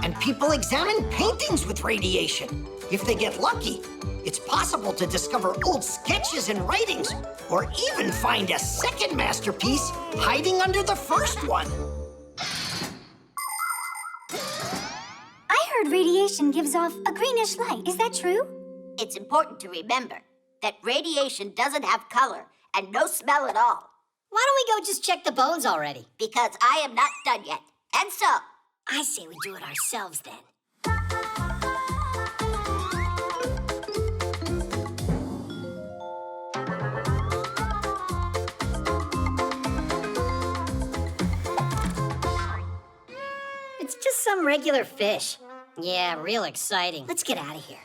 And people examine paintings with radiation. If they get lucky, it's possible to discover old sketches and writings, or even find a second masterpiece hiding under the first one. I heard radiation gives off a greenish light. Is that true? It's important to remember that radiation doesn't have color and no smell at all. Why don't we go just check the bones already? Because I am not done yet. And so, I say we do it ourselves then. It's just some regular fish. Yeah, real exciting. Let's get out of here.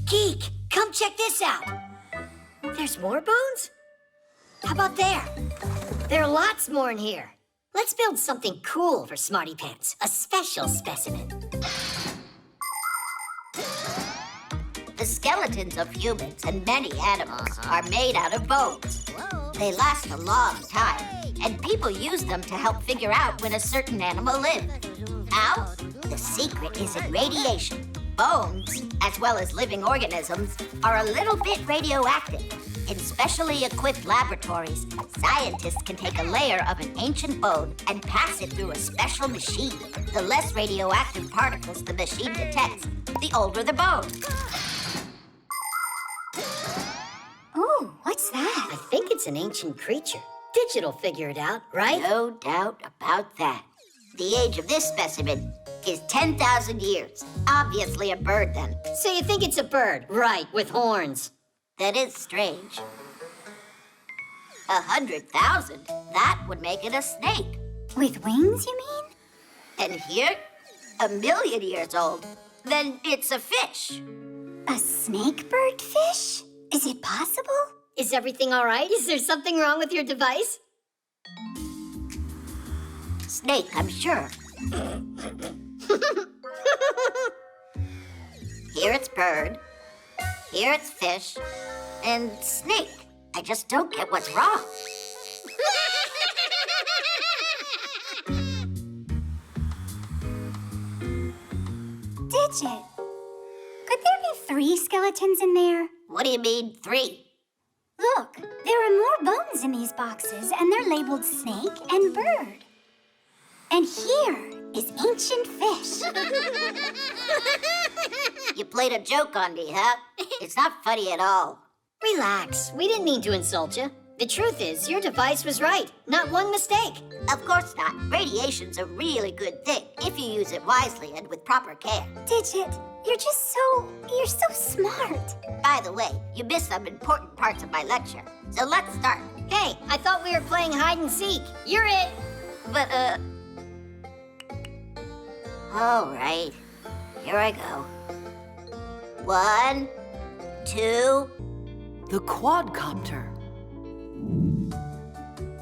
Geek, come check this out. There's more bones? How about there? There are lots more in here. Let's build something cool for Smarty Pants, a special specimen. the skeletons of humans and many animals are made out of bones. They last a long time, and people use them to help figure out when a certain animal lived. How? The secret is in radiation. Bones, as well as living organisms, are a little bit radioactive. In specially equipped laboratories, scientists can take a layer of an ancient bone and pass it through a special machine. The less radioactive particles the machine detects, the older the bone. Oh, what's that? I think it's an ancient creature. Digit'll figure it out, right? No doubt about that. The age of this specimen snake is 10,000 years. Obviously a bird, then. So you think it's a bird? Right, with horns. That is strange. 100,000? That would make it a snake. With wings, you mean? And here, 1,000,000 years old. Then it's a fish. A snake bird fish? Is it possible? Is everything all right? Is there something wrong with your device? Snake, I'm sure. Here it's bird. Here it's fish. And snake. I just don't get what's wrong. Digit, could there be 3 skeletons in there? What do you mean, 3? Look, there are more bones in these boxes, and they're labeled snake and bird. And here is ancient fish. You played a joke on me, huh? It's not funny at all. Relax. We didn't mean to insult you. The truth is, your device was right. Not one mistake. Of course not. Radiation's a really good thing if you use it wisely and with proper care. Digit, you're so smart. By the way, you missed some important parts of my lecture. So let's start. Hey, I thought we were playing hide and seek. You're it. But, all right. Here I go. 1, 2... The quadcopter.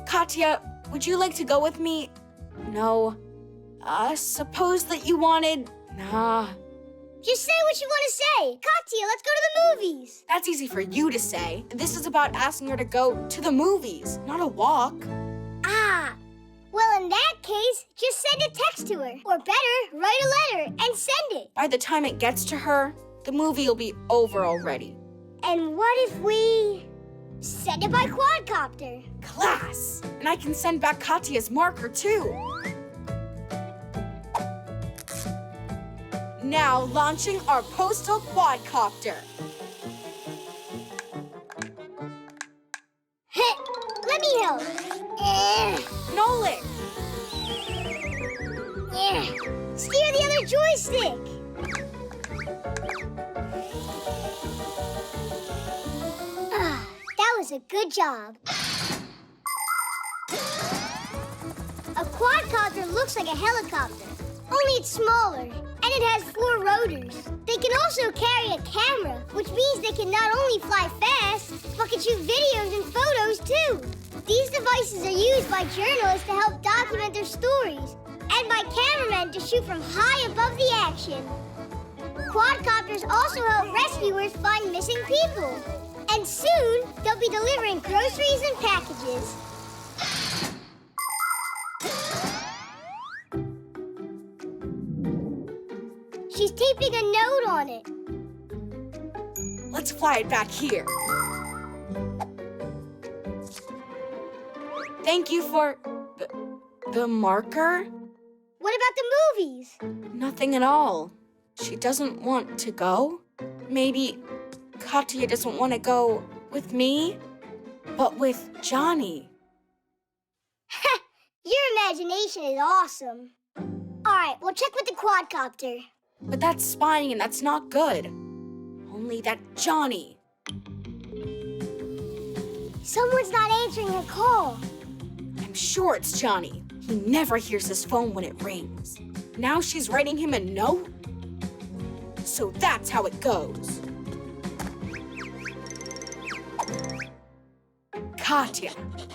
Katya, would you like to go with me? No. Suppose that you wanted... Nah. Just say what you want to say. Katya, let's go to the movies. That's easy for you to say. This is about asking her to go to the movies, not a walk. Ah. Well, in that case, just send a text to her. Or better, write a letter and send it. By the time it gets to her, the movie will be over already. And what if we send it by quadcopter? Class! And I can send back Katya's marker, too. Now launching our postal quadcopter. Let me help. Nolik! Steer the other joystick. That was a good job. A quadcopter looks like a helicopter, only it's smaller, and it has 4 rotors. They can also carry a camera, which means they can not only fly fast, but can shoot videos and photos too. These devices are used by journalists to help document their stories, and by cameramen to shoot from high above the action. Quadcopters also help rescuers find missing people. And soon, they'll be delivering groceries and packages. She's taping a note on it. Let's fly it back here. Thank you for the marker? What about the movies? Nothing at all. She doesn't want to go. Maybe Katya doesn't want to go with me, but with Johnny. Your imagination is awesome. All right, we'll check with the quadcopter. But that's spying and that's not good. Only that Johnny. Someone's not answering her call. I'm sure it's Johnny. He never hears his phone when it rings. Now she's writing him a note? So that's how it goes. Katya,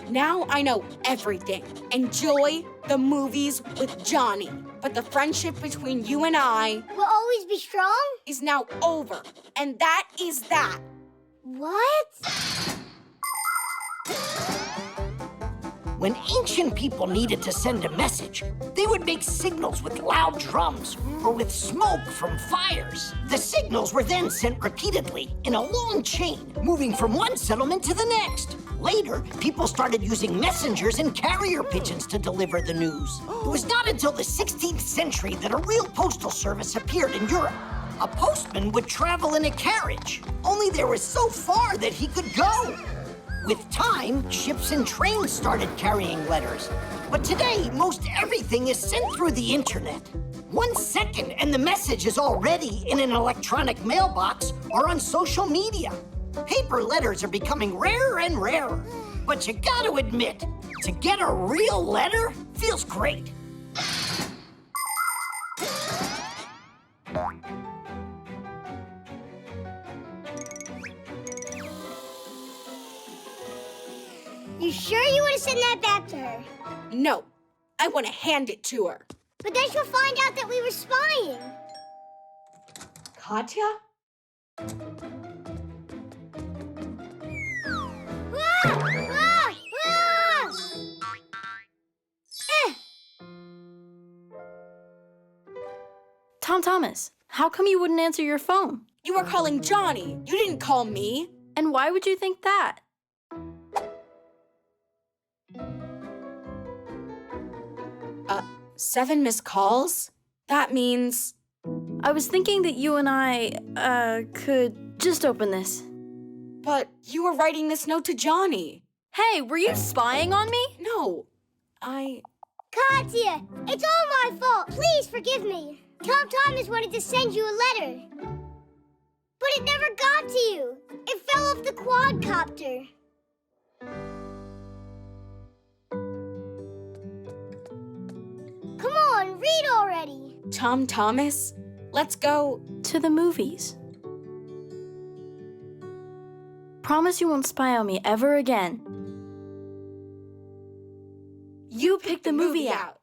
now I know everything. Enjoy the movies with Johnny. But the friendship between you and I will always be strong? Is now over. And that is that. What? When ancient people needed to send a message, they would make signals with loud drums or with smoke from fires. The signals were then sent repeatedly in a long chain, moving from one settlement to the next. Later, people started using messengers and carrier pigeons to deliver the news. It was not until the 16th century that a real postal service appeared in Europe. A postman would travel in a carriage, only they were so far that he could go. With time, ships and trains started carrying letters. But today, most everything is sent through the internet. 1 second and the message is already in an electronic mailbox or on social media. Paper letters are becoming rarer and rarer. But you gotta admit, to get a real letter feels great. You sure you want to send that back to her? No, I want to hand it to her. But then she'll find out that we were spying. Katya? Ah! Ah! Ah! Tom Thomas, how come you wouldn't answer your phone? You were calling Johnny. You didn't call me. And why would you think that? 7 missed calls? That means... I was thinking that you and I, could just open this. But you were writing this note to Johnny. Hey, were you spying on me? No, Katya, it's all my fault. Please forgive me. Tom Thomas wanted to send you a letter. But it never got to you. It fell off the quadcopter. Come on, read already. Tom Thomas, let's go to the movies. Promise you won't spy on me ever again. You picked the movie out.